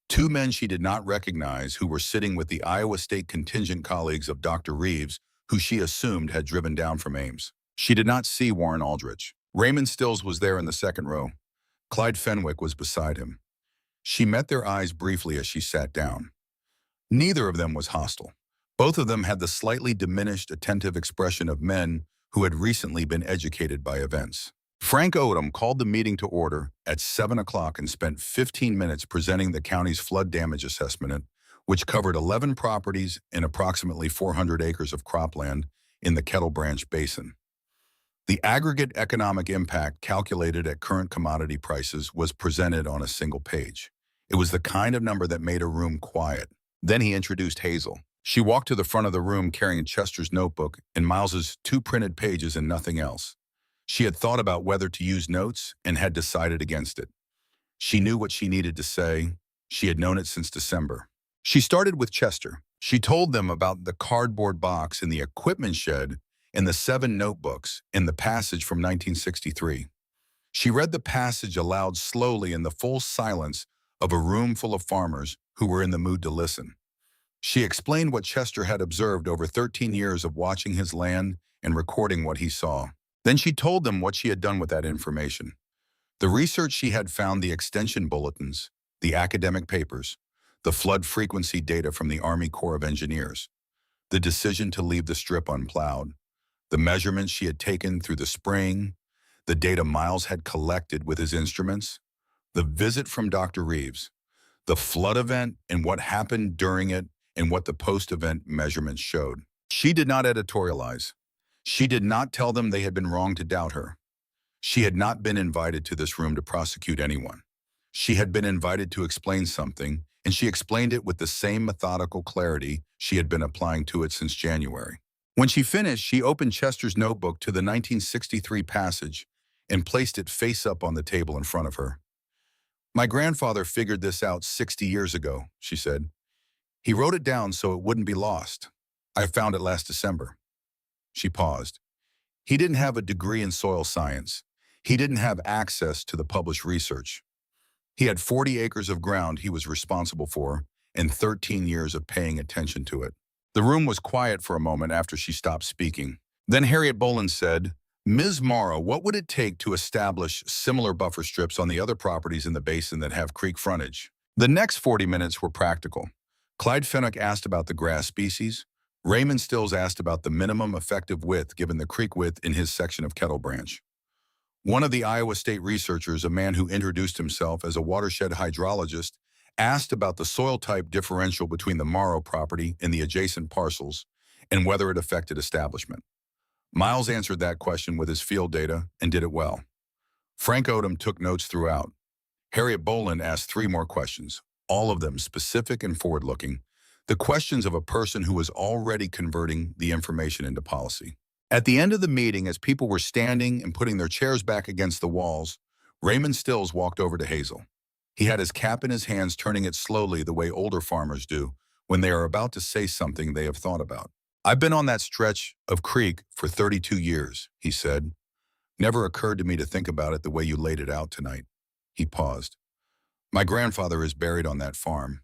2 men she did not recognize who were sitting with the Iowa State contingent colleagues of Dr. Reeves, who she assumed had driven down from Ames. She did not see Warren Aldrich. Raymond Stills was there in the second row. Clyde Fenwick was beside him. She met their eyes briefly as she sat down. Neither of them was hostile. Both of them had the slightly diminished, attentive expression of men who had recently been educated by events. Frank Odom called the meeting to order at 7 o'clock and spent 15 minutes presenting the county's flood damage assessment, which covered 11 properties and approximately 400 acres of cropland in the Kettle Branch Basin. The aggregate economic impact calculated at current commodity prices was presented on a single page. It was the kind of number that made a room quiet. Then he introduced Hazel. She walked to the front of the room carrying Chester's notebook and Miles's 2 printed pages and nothing else. She had thought about whether to use notes and had decided against it. She knew what she needed to say. She had known it since December. She started with Chester. She told them about the cardboard box in the equipment shed and the 7 notebooks in the passage from 1963. She read the passage aloud slowly in the full silence of a room full of farmers who were in the mood to listen. She explained what Chester had observed over 13 years of watching his land and recording what he saw. Then she told them what she had done with that information. The research she had found, the extension bulletins, the academic papers, the flood frequency data from the Army Corps of Engineers, the decision to leave the strip unplowed, the measurements she had taken through the spring, the data Miles had collected with his instruments, the visit from Dr. Reeves, the flood event and what happened during it and what the post-event measurements showed. She did not editorialize. She did not tell them they had been wrong to doubt her. She had not been invited to this room to prosecute anyone. She had been invited to explain something, and she explained it with the same methodical clarity she had been applying to it since January. When she finished, she opened Chester's notebook to the 1963 passage and placed it face up on the table in front of her. My grandfather figured this out 60 years ago, she said. He wrote it down so it wouldn't be lost. I found it last December. She paused. He didn't have a degree in soil science. He didn't have access to the published research. He had 40 acres of ground he was responsible for and 13 years of paying attention to it. The room was quiet for a moment after she stopped speaking. Then Harriet Boland said, Ms. Morrow, what would it take to establish similar buffer strips on the other properties in the basin that have creek frontage? The next 40 minutes were practical. Clyde Fenwick asked about the grass species. Raymond Stills asked about the minimum effective width given the creek width in his section of Kettle Branch. One of the Iowa State researchers, a man who introduced himself as a watershed hydrologist, asked about the soil type differential between the Morrow property and the adjacent parcels and whether it affected establishment. Miles answered that question with his field data and did it well. Frank Odom took notes throughout. Harriet Boland asked 3 more questions, all of them specific and forward-looking, the questions of a person who was already converting the information into policy. At the end of the meeting, as people were standing and putting their chairs back against the walls, Raymond Stills walked over to Hazel. He had his cap in his hands, turning it slowly the way older farmers do when they are about to say something they have thought about. "I've been on that stretch of creek for 32 years, he said. "Never occurred to me to think about it the way you laid it out tonight." He paused. "My grandfather is buried on that farm.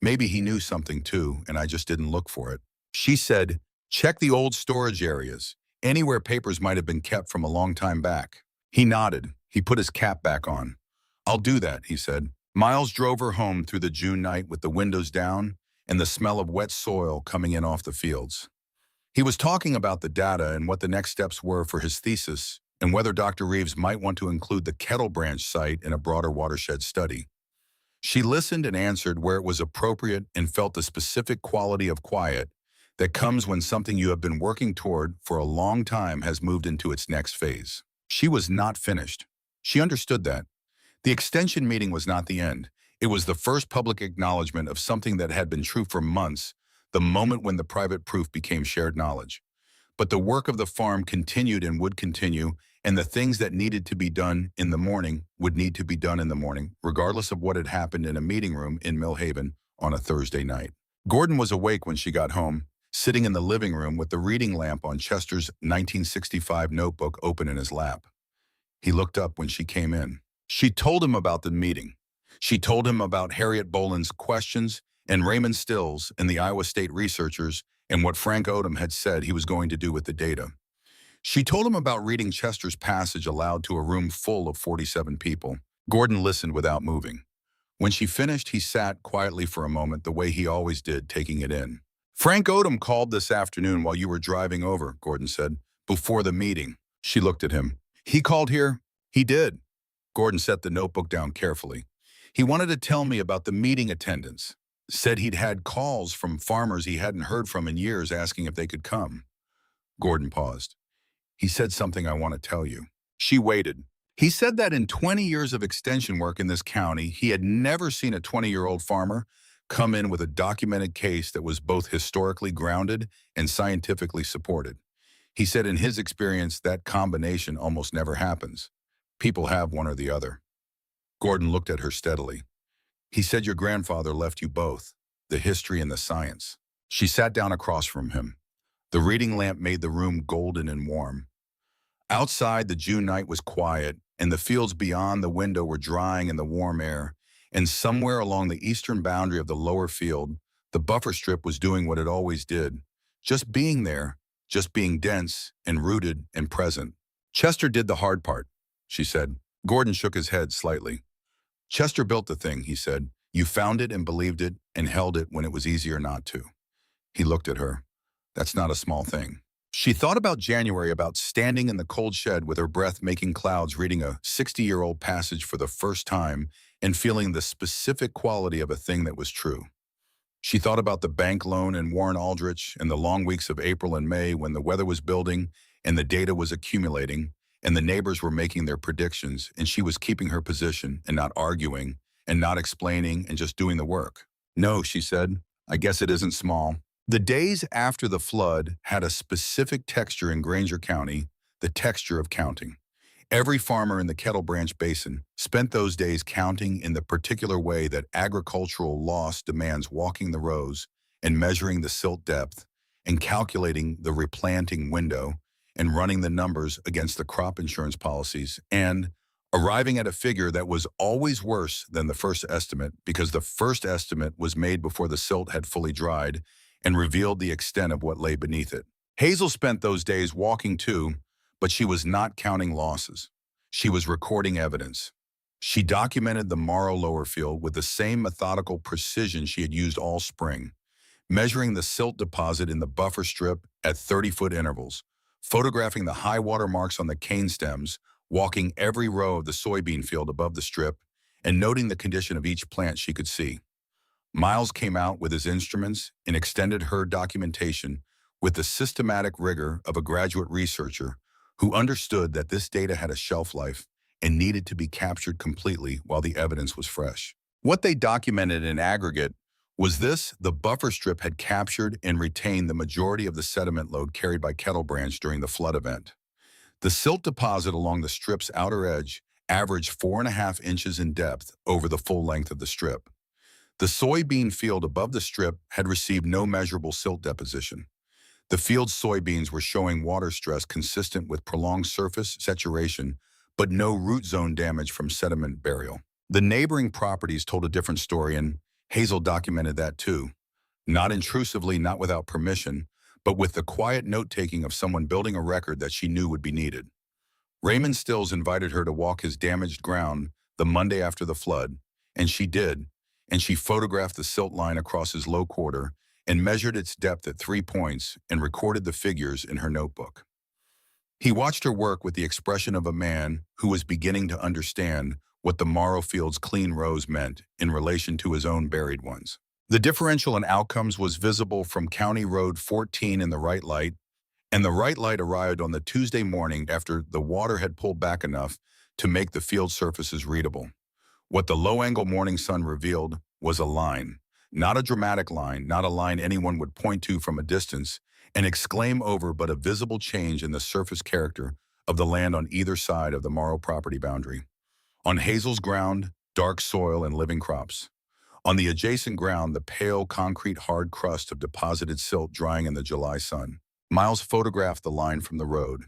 Maybe he knew something too, and I just didn't look for it." She said, "Check the old storage areas, anywhere papers might have been kept from a long time back." He nodded. He put his cap back on. "I'll do that," he said. Miles drove her home through the June night with the windows down and the smell of wet soil coming in off the fields. He was talking about the data and what the next steps were for his thesis and whether Dr. Reeves might want to include the Kettle Branch site in a broader watershed study. She listened and answered where it was appropriate and felt the specific quality of quiet that comes when something you have been working toward for a long time has moved into its next phase. She was not finished. She understood that. The extension meeting was not the end. It was the first public acknowledgement of something that had been true for months, the moment when the private proof became shared knowledge. But the work of the farm continued and would continue, and the things that needed to be done in the morning would need to be done in the morning, regardless of what had happened in a meeting room in Millhaven on a Thursday night. Gordon was awake when she got home, sitting in the living room with the reading lamp on Chester's 1965 notebook open in his lap. He looked up when she came in. She told him about the meeting. She told him about Harriet Boland's questions and Raymond Stills and the Iowa State researchers and what Frank Odom had said he was going to do with the data. She told him about reading Chester's passage aloud to a room full of 47 people. Gordon listened without moving. When she finished, he sat quietly for a moment the way he always did, taking it in. "Frank Odom called this afternoon while you were driving over," Gordon said, "before the meeting." She looked at him. "He called here?" "He did." Gordon set the notebook down carefully. "He wanted to tell me about the meeting attendance. Said he'd had calls from farmers he hadn't heard from in years asking if they could come." Gordon paused. "He said something I want to tell you." She waited. "He said that in 20 years of extension work in this county, he had never seen a 20-year-old farmer come in with a documented case that was both historically grounded and scientifically supported. He said in his experience that combination almost never happens. People have one or the other." Gordon looked at her steadily. "He said your grandfather left you both, the history and the science." She sat down across from him. The reading lamp made the room golden and warm. Outside, the June night was quiet, and the fields beyond the window were drying in the warm air, and somewhere along the eastern boundary of the lower field, the buffer strip was doing what it always did, just being there, just being dense and rooted and present. "Chester did the hard part," she said. Gordon shook his head slightly. "Chester built the thing," he said. "You found it and believed it and held it when it was easier not to." He looked at her. "That's not a small thing." She thought about January, about standing in the cold shed with her breath making clouds, reading a 60-year-old passage for the first time and feeling the specific quality of a thing that was true. She thought about the bank loan and Warren Aldrich and the long weeks of April and May when the weather was building and the data was accumulating and the neighbors were making their predictions and she was keeping her position and not arguing and not explaining and just doing the work. "No," she said, "I guess it isn't small." The days after the flood had a specific texture in Granger County, the texture of counting. Every farmer in the Kettle Branch Basin spent those days counting in the particular way that agricultural loss demands, walking the rows and measuring the silt depth and calculating the replanting window and running the numbers against the crop insurance policies and arriving at a figure that was always worse than the first estimate because the first estimate was made before the silt had fully dried and revealed the extent of what lay beneath it. Hazel spent those days walking too, but she was not counting losses. She was recording evidence. She documented the Morrow lower field with the same methodical precision she had used all spring, measuring the silt deposit in the buffer strip at 30-foot intervals, photographing the high water marks on the cane stems, walking every row of the soybean field above the strip, and noting the condition of each plant she could see. Miles came out with his instruments and extended her documentation with the systematic rigor of a graduate researcher who understood that this data had a shelf life and needed to be captured completely while the evidence was fresh. What they documented in aggregate was this: the buffer strip had captured and retained the majority of the sediment load carried by Kettle Branch during the flood event. The silt deposit along the strip's outer edge averaged 4.5 inches in depth over the full length of the strip. The soybean field above the strip had received no measurable silt deposition. The field's soybeans were showing water stress consistent with prolonged surface saturation, but no root zone damage from sediment burial. The neighboring properties told a different story, and Hazel documented that too. Not intrusively, not without permission, but with the quiet note-taking of someone building a record that she knew would be needed. Raymond Stills invited her to walk his damaged ground the Monday after the flood, and she did, and she photographed the silt line across his low quarter and measured its depth at 3 points and recorded the figures in her notebook. He watched her work with the expression of a man who was beginning to understand what the Morrow Field's clean rows meant in relation to his own buried ones. The differential in outcomes was visible from County Road 14 in the right light, and the right light arrived on the Tuesday morning after the water had pulled back enough to make the field surfaces readable. What the low-angle morning sun revealed was a line, not a dramatic line, not a line anyone would point to from a distance and exclaim over, but a visible change in the surface character of the land on either side of the Morrow property boundary. On Hazel's ground, dark soil and living crops. On the adjacent ground, the pale concrete hard crust of deposited silt drying in the July sun. Miles photographed the line from the road.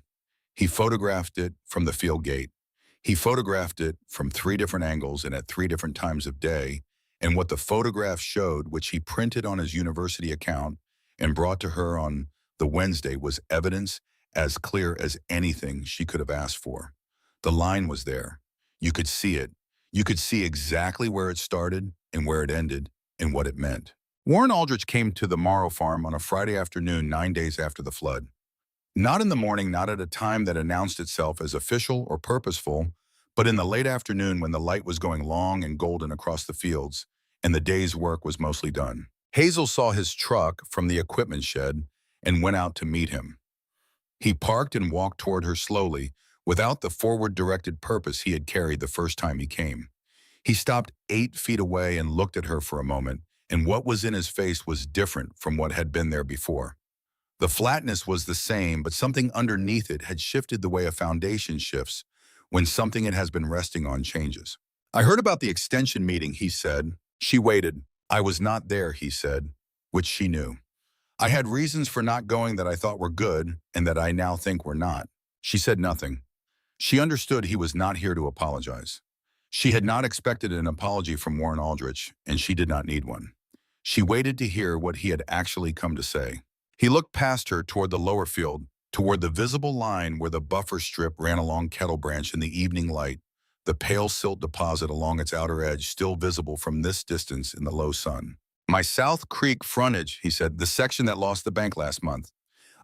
He photographed it from the field gate. He photographed it from 3 different angles and at 3 different times of day, and what the photograph showed, which he printed on his university account and brought to her on the Wednesday, was evidence as clear as anything she could have asked for. The line was there. You could see it. You could see exactly where it started and where it ended and what it meant. Warren Aldrich came to the Morrow farm on a Friday afternoon 9 days after the flood. Not in the morning, not at a time that announced itself as official or purposeful, but in the late afternoon when the light was going long and golden across the fields and the day's work was mostly done. Hazel saw his truck from the equipment shed and went out to meet him. He parked and walked toward her slowly, without the forward-directed purpose he had carried the first time he came. He stopped 8 feet away and looked at her for a moment, and what was in his face was different from what had been there before. The flatness was the same, but something underneath it had shifted the way a foundation shifts when something it has been resting on changes. "I heard about the extension meeting," he said. She waited. "I was not there," he said, which she knew. "I had reasons for not going that I thought were good and that I now think were not." She said nothing. She understood he was not here to apologize. She had not expected an apology from Warren Aldrich, and she did not need one. She waited to hear what he had actually come to say. He looked past her toward the lower field, toward the visible line where the buffer strip ran along Kettle Branch in the evening light, the pale silt deposit along its outer edge still visible from this distance in the low sun. "My South Creek frontage," he said, "the section that lost the bank last month.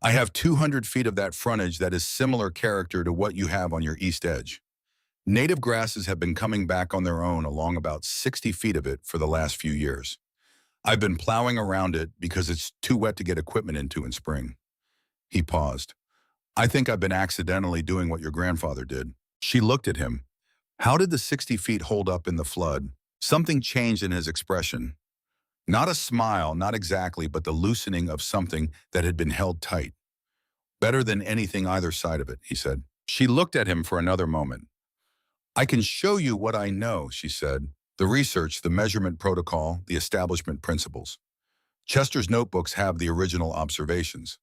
I have 200 feet of that frontage that is similar character to what you have on your east edge. Native grasses have been coming back on their own along about 60 feet of it for the last few years. I've been plowing around it because it's too wet to get equipment into in spring." He paused. "I think I've been accidentally doing what your grandfather did." She looked at him. How did the 60 feet hold up in the flood? Something changed in his expression. Not a smile, not exactly, but the loosening of something that had been held tight. "Better than anything either side of it," he said. She looked at him for another moment. "I can show you what I know," she said. "The research, the measurement protocol, the establishment principles. Chester's notebooks have the original observations.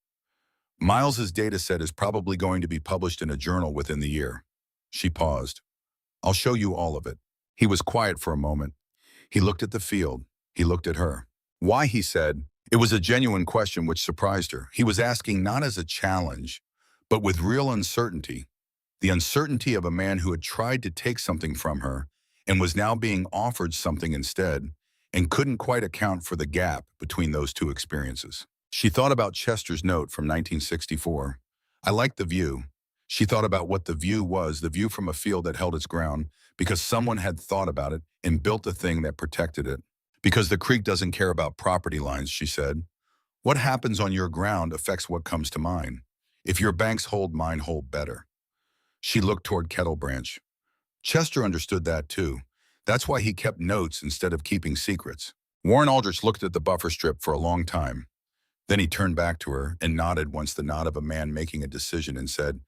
Miles's data set is probably going to be published in a journal within the year." She paused. "I'll show you all of it." He was quiet for a moment. He looked at the field. He looked at her. "Why?" he said. It was a genuine question which surprised her. He was asking not as a challenge, but with real uncertainty. The uncertainty of a man who had tried to take something from her and was now being offered something instead, and couldn't quite account for the gap between those two experiences. She thought about Chester's note from 1964. "I like the view." She thought about what the view was, the view from a field that held its ground, because someone had thought about it and built a thing that protected it. Because the creek doesn't care about property lines, she said. What happens on your ground affects what comes to mine. If your banks hold, mine hold better. She looked toward Kettle Branch. Chester understood that too. That's why he kept notes instead of keeping secrets. Warren Aldrich looked at the buffer strip for a long time. Then he turned back to her and nodded once the nod of a man making a decision and said,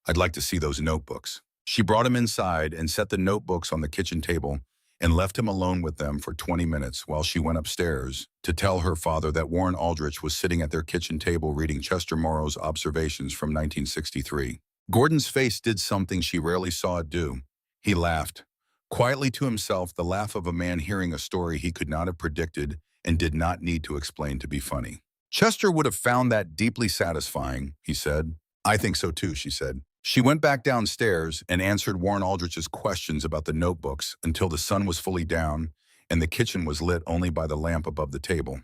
"I'd like to see those notebooks." She brought him inside and set the notebooks on the kitchen table and left him alone with them for 20 minutes while she went upstairs to tell her father that Warren Aldrich was sitting at their kitchen table reading Chester Morrow's observations from 1963. Gordon's face did something she rarely saw it do. He laughed. Quietly to himself, the laugh of a man hearing a story he could not have predicted and did not need to explain to be funny. Chester would have found that deeply satisfying, he said. I think so too, she said. She went back downstairs and answered Warren Aldrich's questions about the notebooks until the sun was fully down and the kitchen was lit only by the lamp above the table.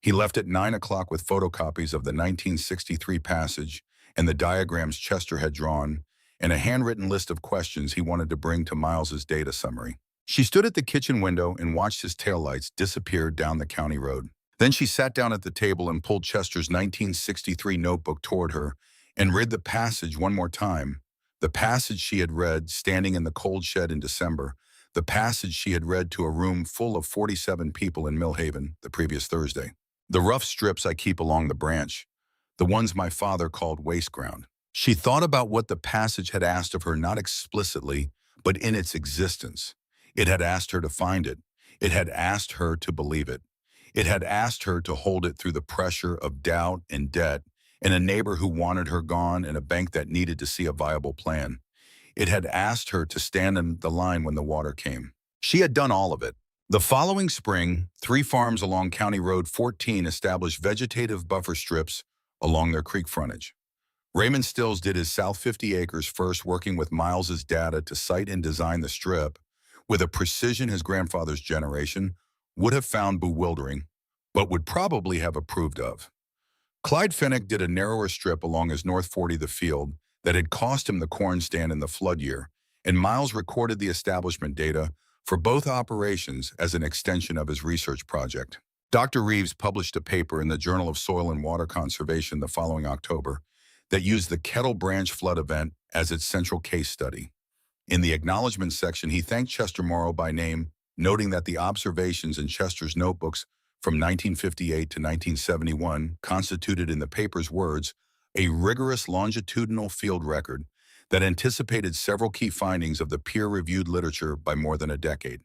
He left at 9 o'clock with photocopies of the 1963 passage and the diagrams Chester had drawn and a handwritten list of questions he wanted to bring to Miles's data summary. She stood at the kitchen window and watched his taillights disappear down the county road. Then she sat down at the table and pulled Chester's 1963 notebook toward her and read the passage one more time. The passage she had read standing in the cold shed in December. The passage she had read to a room full of 47 people in Millhaven the previous Thursday. The rough strips I keep along the branch. The ones my father called waste ground. She thought about what the passage had asked of her, not explicitly, but in its existence. It had asked her to find it. It had asked her to believe it. It had asked her to hold it through the pressure of doubt and debt, and a neighbor who wanted her gone and a bank that needed to see a viable plan. It had asked her to stand in the line when the water came. She had done all of it. The following spring, 3 farms along County Road 14 established vegetative buffer strips along their creek frontage. Raymond Stills did his South 50 acres first, working with Miles's data to site and design the strip with a precision his grandfather's generation would have found bewildering, but would probably have approved of. Clyde Finnick did a narrower strip along his North 40 the field that had cost him the corn stand in the flood year, and Miles recorded the establishment data for both operations as an extension of his research project. Dr. Reeves published a paper in the Journal of Soil and Water Conservation the following October that used the Kettle Branch flood event as its central case study. In the acknowledgement section, he thanked Chester Morrow by name, noting that the observations in Chester's notebooks from 1958 to 1971 constituted, in the paper's words, a rigorous longitudinal field record that anticipated several key findings of the peer-reviewed literature by more than a decade.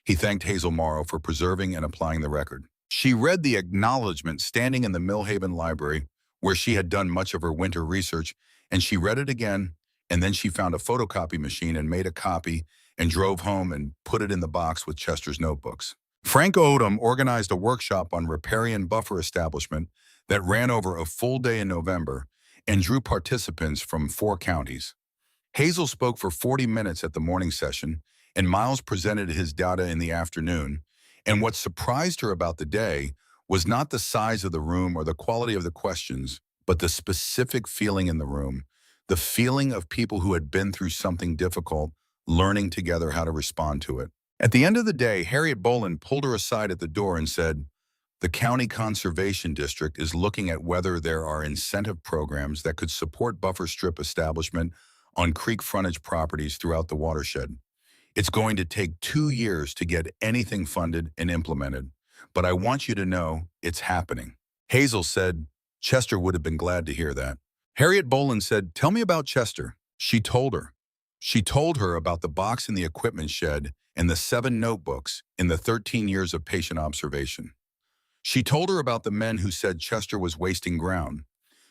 He thanked Hazel Morrow for preserving and applying the record. She read the acknowledgement standing in the Millhaven Library, where she had done much of her winter research, and she read it again, and then she found a photocopy machine and made a copy and drove home and put it in the box with Chester's notebooks. Frank Odom organized a workshop on riparian buffer establishment that ran over a full day in November and drew participants from 4 counties. Hazel spoke for 40 minutes at the morning session, and Miles presented his data in the afternoon, and what surprised her about the day was not the size of the room or the quality of the questions, but the specific feeling in the room, the feeling of people who had been through something difficult, learning together how to respond to it. At the end of the day, Harriet Boland pulled her aside at the door and said, "The County Conservation District is looking at whether there are incentive programs that could support buffer strip establishment on creek frontage properties throughout the watershed. It's going to take 2 years to get anything funded and implemented, but I want you to know it's happening." Hazel said Chester would have been glad to hear that. Harriet Boland said, "Tell me about Chester." She told her. She told her about the box in the equipment shed and the 7 notebooks in the 13 years of patient observation. She told her about the men who said Chester was wasting ground.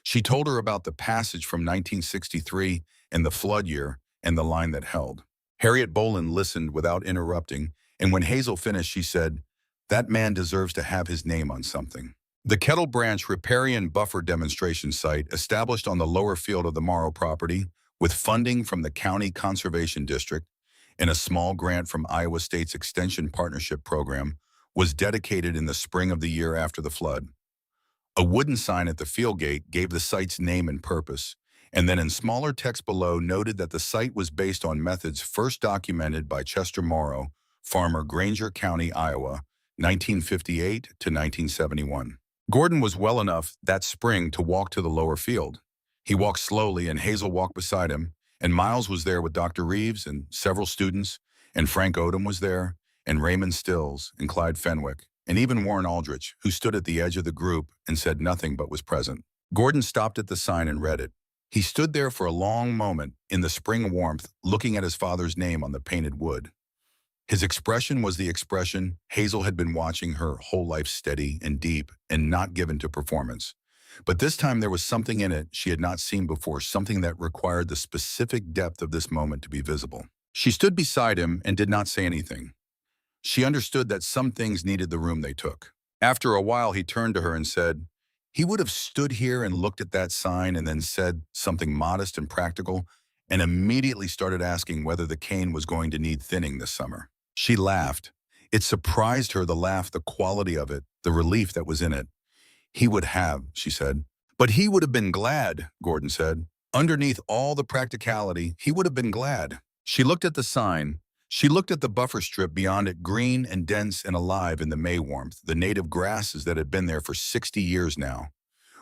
She told her about the passage from 1963 and the flood year and the line that held. Harriet Boland listened without interrupting, and when Hazel finished, she said, "That man deserves to have his name on something." The Kettle Branch Riparian Buffer Demonstration Site, established on the lower field of the Morrow property, with funding from the County Conservation District and a small grant from Iowa State's Extension Partnership Program, was dedicated in the spring of the year after the flood. A wooden sign at the field gate gave the site's name and purpose, and then in smaller text below noted that the site was based on methods first documented by Chester Morrow, farmer, Granger County, Iowa, 1958 to 1971. Gordon was well enough that spring to walk to the lower field. He walked slowly and Hazel walked beside him, and Miles was there with Dr. Reeves and several students, and Frank Odom was there, and Raymond Stills and Clyde Fenwick, and even Warren Aldrich, who stood at the edge of the group and said nothing but was present. Gordon stopped at the sign and read it. He stood there for a long moment in the spring warmth, looking at his father's name on the painted wood. His expression was the expression Hazel had been watching her whole life, steady and deep and not given to performance. But this time there was something in it she had not seen before, something that required the specific depth of this moment to be visible. She stood beside him and did not say anything. She understood that some things needed the room they took. After a while, he turned to her and said, he would have stood here and looked at that sign and then said something modest and practical and immediately started asking whether the cane was going to need thinning this summer. She laughed. It surprised her, the laugh, the quality of it, the relief that was in it. He would have, she said. But he would have been glad, Gordon said. Underneath all the practicality, he would have been glad. She looked at the sign. She looked at the buffer strip beyond it, green and dense and alive in the May warmth, the native grasses that had been there for 60 years now.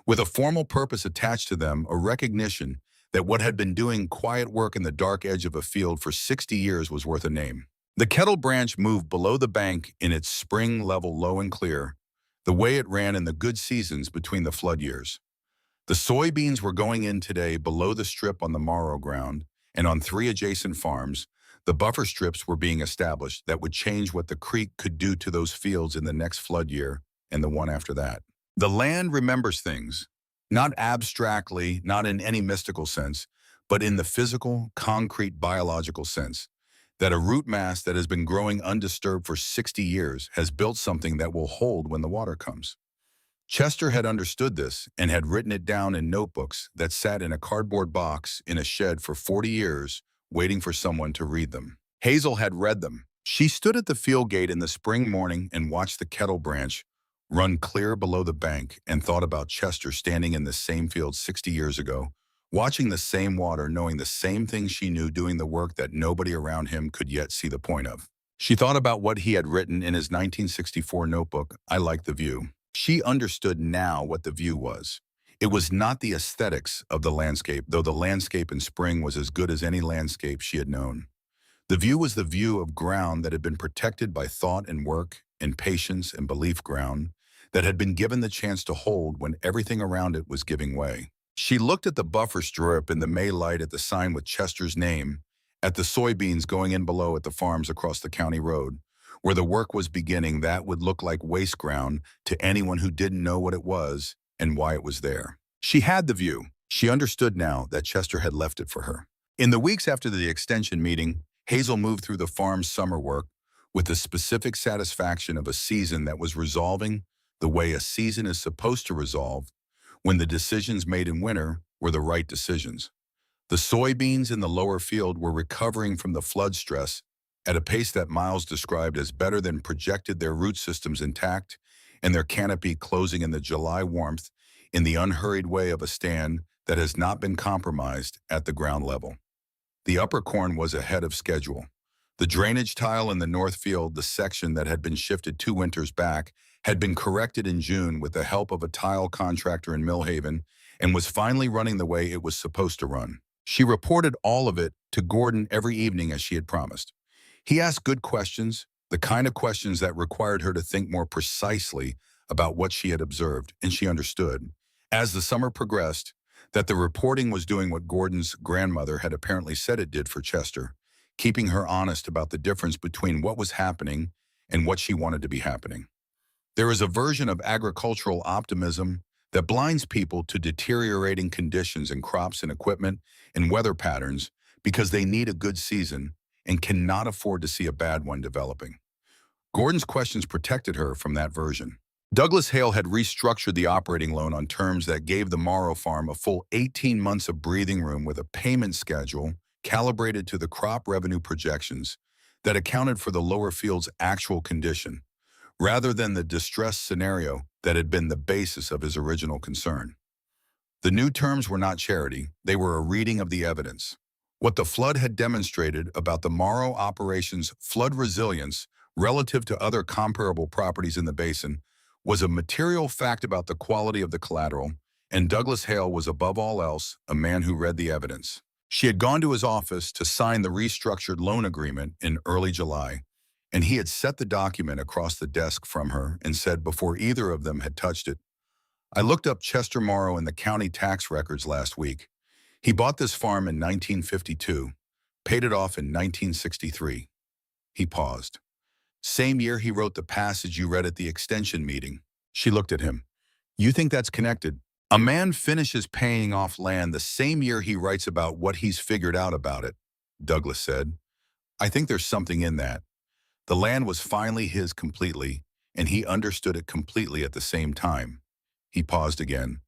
With a formal purpose attached to them, a recognition that what had been doing quiet work in the dark edge of a field for 60 years was worth a name. The Kettle Branch moved below the bank in its spring level, low and clear, the way it ran in the good seasons between the flood years. The soybeans were going in today below the strip on the Morrow ground, and on 3 adjacent farms, the buffer strips were being established that would change what the creek could do to those fields in the next flood year and the one after that. The land remembers things, not abstractly, not in any mystical sense, but in the physical, concrete, biological sense, that a root mass that has been growing undisturbed for 60 years has built something that will hold when the water comes. Chester had understood this and had written it down in notebooks that sat in a cardboard box in a shed for 40 years, waiting for someone to read them. Hazel had read them. She stood at the field gate in the spring morning and watched the Kettle Branch run clear below the bank and thought about Chester standing in the same field 60 years ago, watching the same water, knowing the same things she knew, doing the work that nobody around him could yet see the point of. She thought about what he had written in his 1964 notebook, I Like the View. She understood now what the view was. It was not the aesthetics of the landscape, though the landscape in spring was as good as any landscape she had known. The view was the view of ground that had been protected by thought and work and patience and belief, ground that had been given the chance to hold when everything around it was giving way. She looked at the buffer strip in the May light, at the sign with Chester's name, at the soybeans going in below at the farms across the county road, where the work was beginning that would look like waste ground to anyone who didn't know what it was and why it was there. She had the view. She understood now that Chester had left it for her. In the weeks after the extension meeting, Hazel moved through the farm's summer work with the specific satisfaction of a season that was resolving the way a season is supposed to resolve when the decisions made in winter were the right decisions. The soybeans in the lower field were recovering from the flood stress at a pace that Miles described as better than projected, their root systems intact and their canopy closing in the July warmth in the unhurried way of a stand that has not been compromised at the ground level. The upper corn was ahead of schedule. The drainage tile in the north field, the section that had been shifted 2 winters back, had been corrected in June with the help of a tile contractor in Millhaven and was finally running the way it was supposed to run. She reported all of it to Gordon every evening as she had promised. He asked good questions, the kind of questions that required her to think more precisely about what she had observed, and she understood, as the summer progressed, that the reporting was doing what Gordon's grandmother had apparently said it did for Chester, keeping her honest about the difference between what was happening and what she wanted to be happening. There is a version of agricultural optimism that blinds people to deteriorating conditions in crops and equipment and weather patterns because they need a good season and cannot afford to see a bad one developing. Gordon's questions protected her from that version. Douglas Hale had restructured the operating loan on terms that gave the Morrow farm a full 18 months of breathing room with a payment schedule calibrated to the crop revenue projections that accounted for the lower field's actual condition, rather than the distress scenario that had been the basis of his original concern. The new terms were not charity, they were a reading of the evidence. What the flood had demonstrated about the Morrow operation's flood resilience relative to other comparable properties in the basin was a material fact about the quality of the collateral, and Douglas Hale was above all else a man who read the evidence. She had gone to his office to sign the restructured loan agreement in early July, and he had set the document across the desk from her and said before either of them had touched it, "I looked up Chester Morrow in the county tax records last week. He bought this farm in 1952, paid it off in 1963. He paused. Same year he wrote the passage you read at the extension meeting. She looked at him. You think that's connected? A man finishes paying off land the same year he writes about what he's figured out about it, Douglas said. I think there's something in that. The land was finally his completely, and he understood it completely at the same time. He paused again.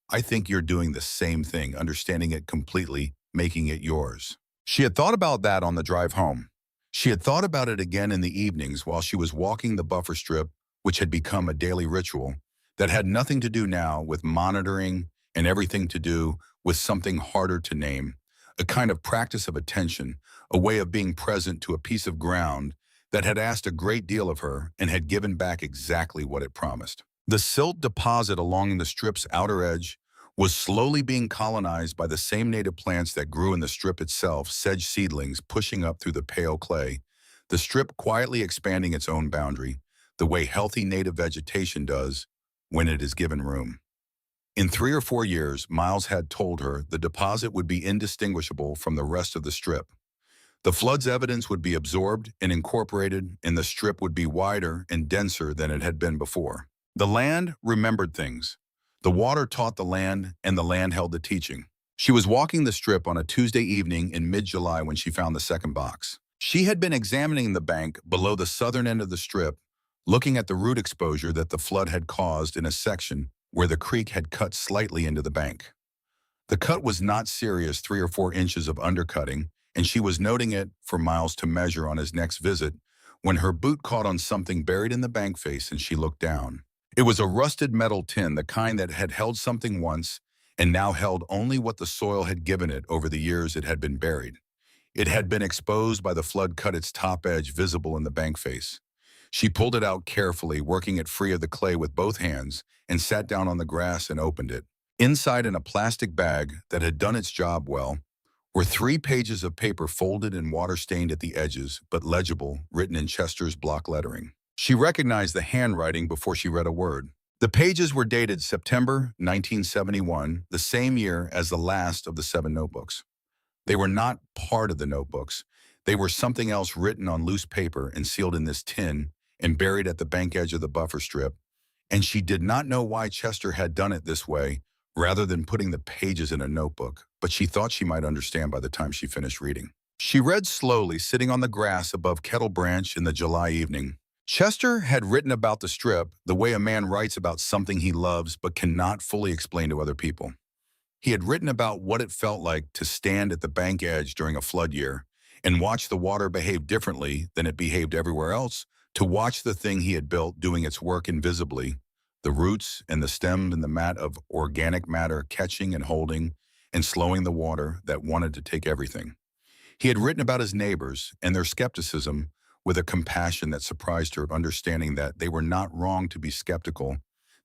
I think you're doing the same thing, understanding it completely, making it yours. She had thought about that on the drive home. She had thought about it again in the evenings while she was walking the buffer strip, which had become a daily ritual that had nothing to do now with monitoring and everything to do with something harder to name, a kind of practice of attention, a way of being present to a piece of ground that had asked a great deal of her and had given back exactly what it promised. The silt deposit along the strip's outer edge was slowly being colonized by the same native plants that grew in the strip itself, sedge seedlings pushing up through the pale clay, the strip quietly expanding its own boundary, the way healthy native vegetation does when it is given room. In 3 or 4 years, Miles had told her the deposit would be indistinguishable from the rest of the strip. The flood's evidence would be absorbed and incorporated, and the strip would be wider and denser than it had been before. The land remembered things. The water taught the land, and the land held the teaching. She was walking the strip on a Tuesday evening in mid-July when she found the second box. She had been examining the bank below the southern end of the strip, looking at the root exposure that the flood had caused in a section where the creek had cut slightly into the bank. The cut was not serious, 3 or 4 inches of undercutting, and she was noting it for Miles to measure on his next visit when her boot caught on something buried in the bank face and she looked down. It was a rusted metal tin, the kind that had held something once and now held only what the soil had given it over the years it had been buried. It had been exposed by the flood, cut its top edge visible in the bank face. She pulled it out carefully, working it free of the clay with both hands, and sat down on the grass and opened it. Inside, in a plastic bag that had done its job well, were 3 pages of paper folded and water-stained at the edges, but legible, written in Chester's block lettering. She recognized the handwriting before she read a word. The pages were dated September 1971, the same year as the last of the 7 notebooks. They were not part of the notebooks. They were something else written on loose paper and sealed in this tin and buried at the bank edge of the buffer strip, and she did not know why Chester had done it this way rather than putting the pages in a notebook, but she thought she might understand by the time she finished reading. She read slowly, sitting on the grass above Kettle Branch in the July evening. Chester had written about the strip the way a man writes about something he loves but cannot fully explain to other people. He had written about what it felt like to stand at the bank edge during a flood year and watch the water behave differently than it behaved everywhere else, to watch the thing he had built doing its work invisibly, the roots and the stem and the mat of organic matter catching and holding and slowing the water that wanted to take everything. He had written about his neighbors and their skepticism with a compassion that surprised her, understanding that they were not wrong to be skeptical,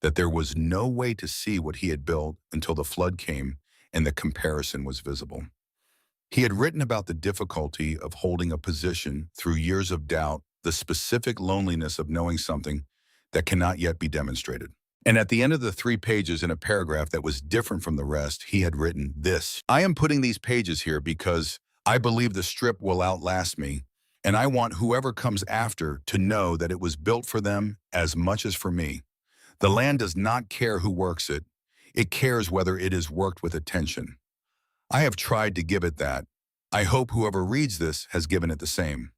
that there was no way to see what he had built until the flood came and the comparison was visible. He had written about the difficulty of holding a position through years of doubt, the specific loneliness of knowing something that cannot yet be demonstrated. And at the end of the 3 pages, in a paragraph that was different from the rest, he had written this: I am putting these pages here because I believe the strip will outlast me, and I want whoever comes after to know that it was built for them as much as for me. The land does not care who works it. It cares whether it is worked with attention. I have tried to give it that. I hope whoever reads this has given it the same.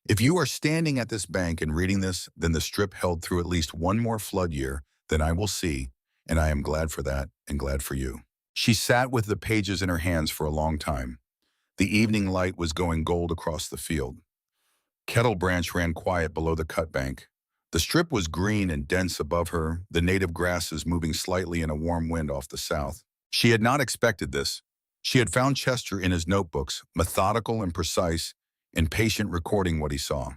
If you are standing at this bank and reading this, then the strip held through at least one more flood year than I will see, and I am glad for that and glad for you. She sat with the pages in her hands for a long time. The evening light was going gold across the field. Kettle Branch ran quiet below the cut bank. The strip was green and dense above her, the native grasses moving slightly in a warm wind off the south. She had not expected this. She had found Chester in his notebooks, methodical and precise, and patient recording what he saw.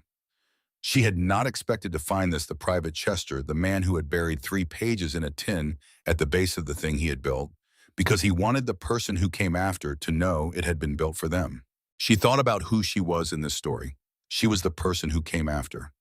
She had not expected to find the private Chester, the man who had buried 3 pages in a tin at the base of the thing he had built, because he wanted the person who came after to know it had been built for them. She thought about who she was in this story. She was the person who came after.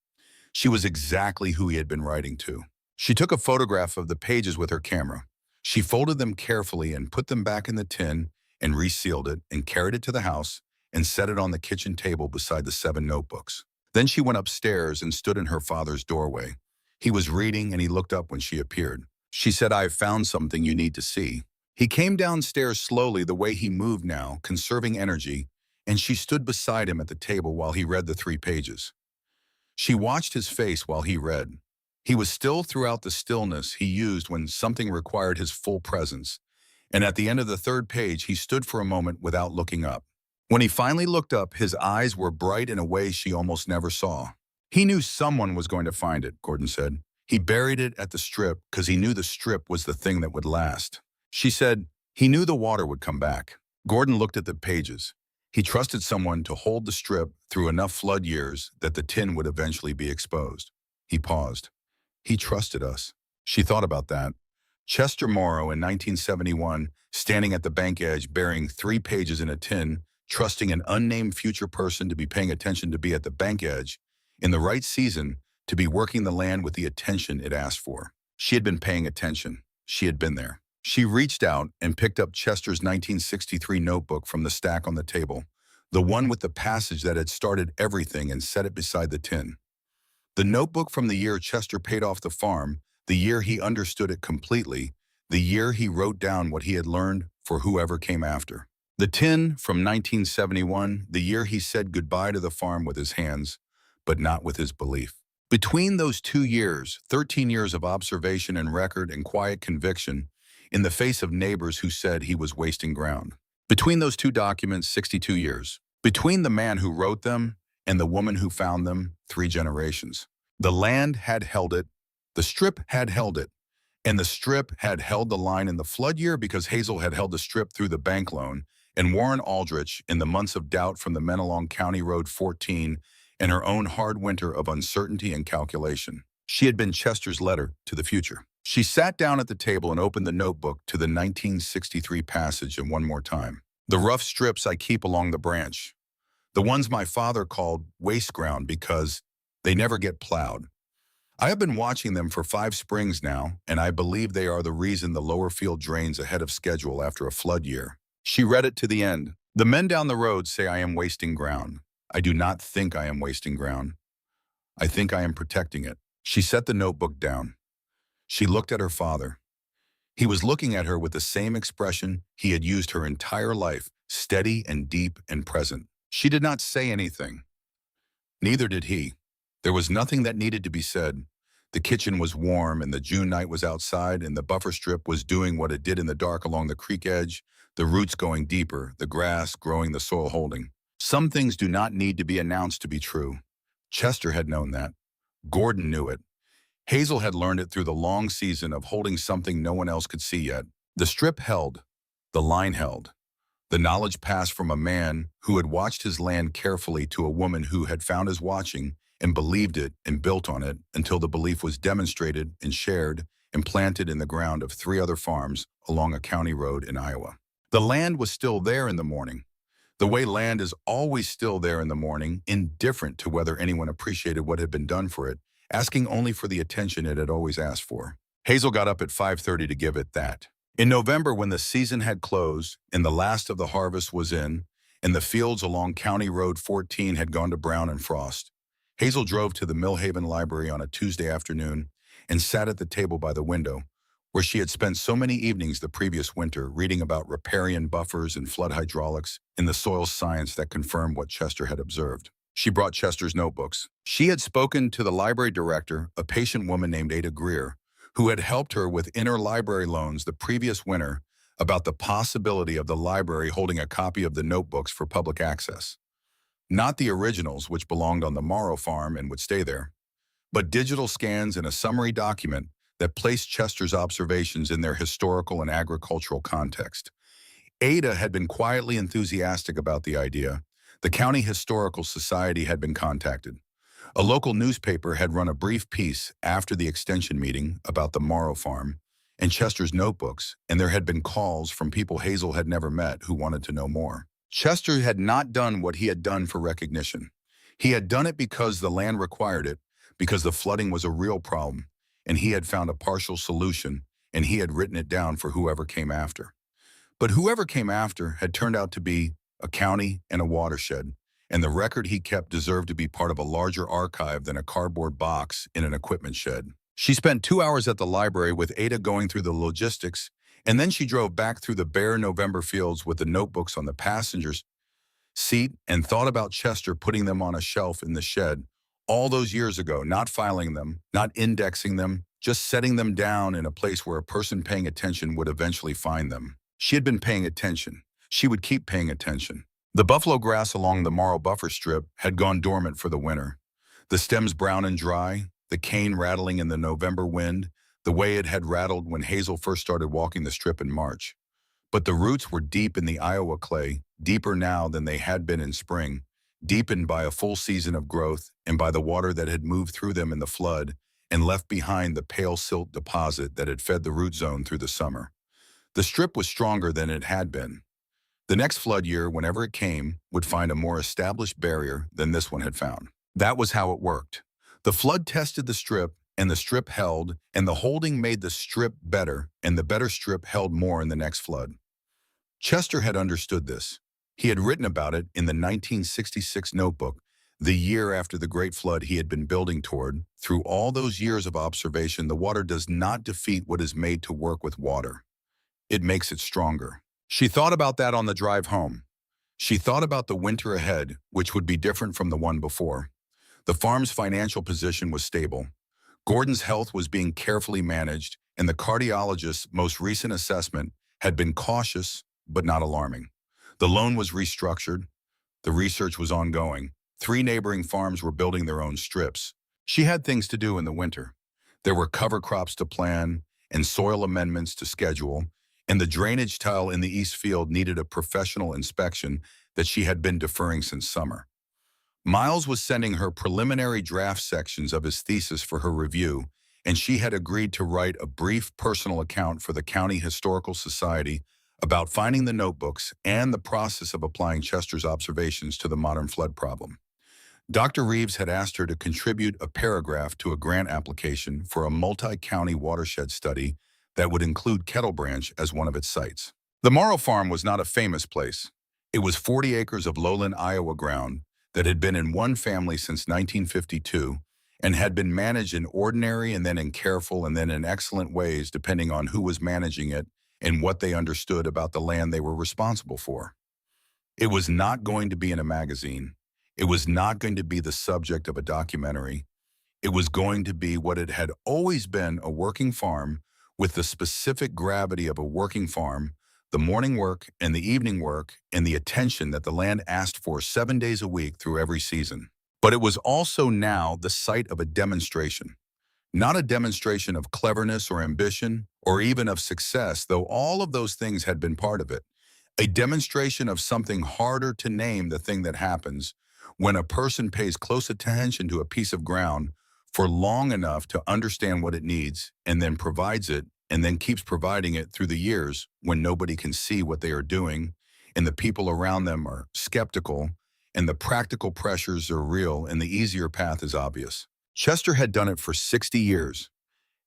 She was exactly who he had been writing to. She took a photograph of the pages with her camera. She folded them carefully and put them back in the tin and resealed it and carried it to the house and set it on the kitchen table beside the 7 notebooks. Then she went upstairs and stood in her father's doorway. He was reading and he looked up when she appeared. She said, "I have found something you need to see." He came downstairs slowly, the way he moved now, conserving energy, and she stood beside him at the table while he read the 3 pages. She watched his face while he read. He was still throughout the stillness he used when something required his full presence, and at the end of the 3rd page he stood for a moment without looking up. When he finally looked up, his eyes were bright in a way she almost never saw. He knew someone was going to find it, Gordon said. He buried it at the strip because he knew the strip was the thing that would last. She said, he knew the water would come back. Gordon looked at the pages. He trusted someone to hold the strip through enough flood years that the tin would eventually be exposed. He paused. He trusted us. She thought about that. Chester Morrow in 1971, standing at the bank edge, bearing 3 pages in a tin, trusting an unnamed future person to be paying attention, to be at the bank edge, in the right season, to be working the land with the attention it asked for. She had been paying attention. She had been there. She reached out and picked up Chester's 1963 notebook from the stack on the table, the one with the passage that had started everything, and set it beside the tin. The notebook from the year Chester paid off the farm, the year he understood it completely, the year he wrote down what he had learned for whoever came after. The tin from 1971, the year he said goodbye to the farm with his hands, but not with his belief. Between those 2 years, 13 years of observation and record and quiet conviction, in the face of neighbors who said he was wasting ground. Between those 2 documents, 62 years. Between the man who wrote them and the woman who found them, 3 generations. The land had held it, the strip had held it, and the strip had held the line in the flood year because Hazel had held the strip through the bank loan, and Warren Aldrich in the months of doubt from the men along County Road 14 and her own hard winter of uncertainty and calculation. She had been Chester's letter to the future. She sat down at the table and opened the notebook to the 1963 passage and one more time. The rough strips I keep along the branch. The ones my father called waste ground because they never get plowed. I have been watching them for 5 springs now, and I believe they are the reason the lower field drains ahead of schedule after a flood year. She read it to the end. The men down the road say I am wasting ground. I do not think I am wasting ground. I think I am protecting it. She set the notebook down. She looked at her father. He was looking at her with the same expression he had used her entire life, steady and deep and present. She did not say anything. Neither did he. There was nothing that needed to be said. The kitchen was warm and the June night was outside and the buffer strip was doing what it did in the dark along the creek edge, the roots going deeper, the grass growing, the soil holding. Some things do not need to be announced to be true. Chester had known that. Gordon knew it. Hazel had learned it through the long season of holding something no one else could see yet. The strip held. The line held. The knowledge passed from a man who had watched his land carefully to a woman who had found his watching and believed it and built on it until the belief was demonstrated and shared and planted in the ground of 3 other farms along a county road in Iowa. The land was still there in the morning. The way land is always still there in the morning, indifferent to whether anyone appreciated what had been done for it, asking only for the attention it had always asked for. Hazel got up at 5:30 to give it that. In November, when the season had closed and the last of the harvest was in, and the fields along County Road 14 had gone to brown and frost, Hazel drove to the Millhaven Library on a Tuesday afternoon and sat at the table by the window, where she had spent so many evenings the previous winter reading about riparian buffers and flood hydraulics and the soil science that confirmed what Chester had observed. She brought Chester's notebooks. She had spoken to the library director, a patient woman named Ada Greer, who had helped her with interlibrary loans the previous winter, about the possibility of the library holding a copy of the notebooks for public access. Not the originals, which belonged on the Morrow farm and would stay there, but digital scans and a summary document that placed Chester's observations in their historical and agricultural context. Ada had been quietly enthusiastic about the idea. The County Historical Society had been contacted. A local newspaper had run a brief piece after the extension meeting about the Morrow Farm and Chester's notebooks, and there had been calls from people Hazel had never met who wanted to know more. Chester had not done what he had done for recognition. He had done it because the land required it, because the flooding was a real problem, and he had found a partial solution, and he had written it down for whoever came after. But whoever came after had turned out to be a county and a watershed, and the record he kept deserved to be part of a larger archive than a cardboard box in an equipment shed. She spent 2 hours at the library with Ada going through the logistics, and then she drove back through the bare November fields with the notebooks on the passenger's seat and thought about Chester putting them on a shelf in the shed all those years ago, not filing them, not indexing them, just setting them down in a place where a person paying attention would eventually find them. She had been paying attention. She would keep paying attention. The buffalo grass along the Morrow buffer strip had gone dormant for the winter. The stems brown and dry, the cane rattling in the November wind, the way it had rattled when Hazel first started walking the strip in March. But the roots were deep in the Iowa clay, deeper now than they had been in spring, deepened by a full season of growth and by the water that had moved through them in the flood and left behind the pale silt deposit that had fed the root zone through the summer. The strip was stronger than it had been. The next flood year, whenever it came, would find a more established barrier than this one had found. That was how it worked. The flood tested the strip, and the strip held, and the holding made the strip better, and the better strip held more in the next flood. Chester had understood this. He had written about it in the 1966 notebook, the year after the Great Flood he had been building toward. Through all those years of observation, the water does not defeat what is made to work with water. It makes it stronger. She thought about that on the drive home. She thought about the winter ahead, which would be different from the one before. The farm's financial position was stable. Gordon's health was being carefully managed, and the cardiologist's most recent assessment had been cautious but not alarming. The loan was restructured. The research was ongoing. 3 neighboring farms were building their own strips. She had things to do in the winter. There were cover crops to plan and soil amendments to schedule, and the drainage tile in the east field needed a professional inspection that she had been deferring since summer. Miles was sending her preliminary draft sections of his thesis for her review, and she had agreed to write a brief personal account for the County Historical Society about finding the notebooks and the process of applying Chester's observations to the modern flood problem. Dr. Reeves had asked her to contribute a paragraph to a grant application for a multi-county watershed study that would include Kettle Branch as one of its sites. The Morrow Farm was not a famous place. It was 40 acres of lowland Iowa ground that had been in one family since 1952 and had been managed in ordinary and then in careful and then in excellent ways depending on who was managing it and what they understood about the land they were responsible for. It was not going to be in a magazine. It was not going to be the subject of a documentary. It was going to be what it had always been, a working farm with the specific gravity of a working farm, the morning work and the evening work and the attention that the land asked for 7 days a week through every season. But it was also now the site of a demonstration. Not a demonstration of cleverness or ambition or even of success, though all of those things had been part of it. A demonstration of something harder to name, the thing that happens when a person pays close attention to a piece of ground for long enough to understand what it needs and then provides it and then keeps providing it through the years when nobody can see what they are doing and the people around them are skeptical and the practical pressures are real and the easier path is obvious. Chester had done it for 60 years.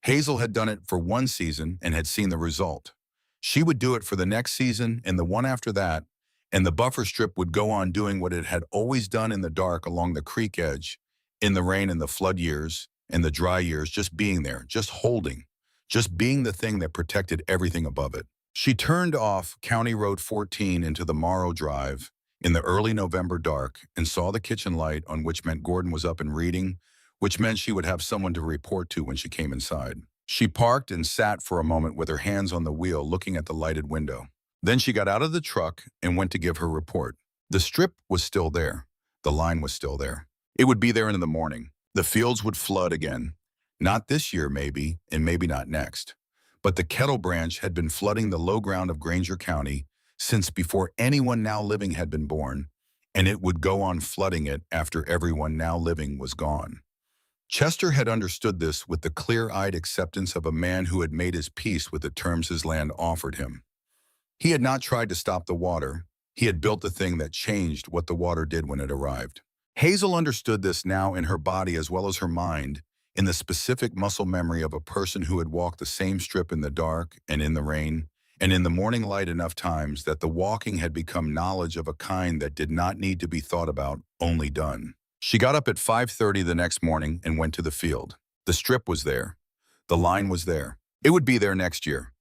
Hazel had done it for one season and had seen the result. She would do it for the next season and the one after that, and the buffer strip would go on doing what it had always done in the dark along the creek edge, in the rain and the flood years and the dry years, just being there, just holding, just being the thing that protected everything above it. She turned off County Road 14 into the Morrow Drive in the early November dark and saw the kitchen light on, which meant Gordon was up and reading, which meant she would have someone to report to when she came inside. She parked and sat for a moment with her hands on the wheel looking at the lighted window. Then she got out of the truck and went to give her report. The strip was still there. The line was still there. It would be there in the morning. The fields would flood again. Not this year, maybe, and maybe not next. But the Kettle Branch had been flooding the low ground of Granger County since before anyone now living had been born, and it would go on flooding it after everyone now living was gone. Chester had understood this with the clear-eyed acceptance of a man who had made his peace with the terms his land offered him. He had not tried to stop the water. He had built the thing that changed what the water did when it arrived. Hazel understood this now in her body as well as her mind, in the specific muscle memory of a person who had walked the same strip in the dark and in the rain, and in the morning light enough times that the walking had become knowledge of a kind that did not need to be thought about, only done. She got up at 5:30 the next morning and went to the field. The strip was there. The line was there. It would be there next year.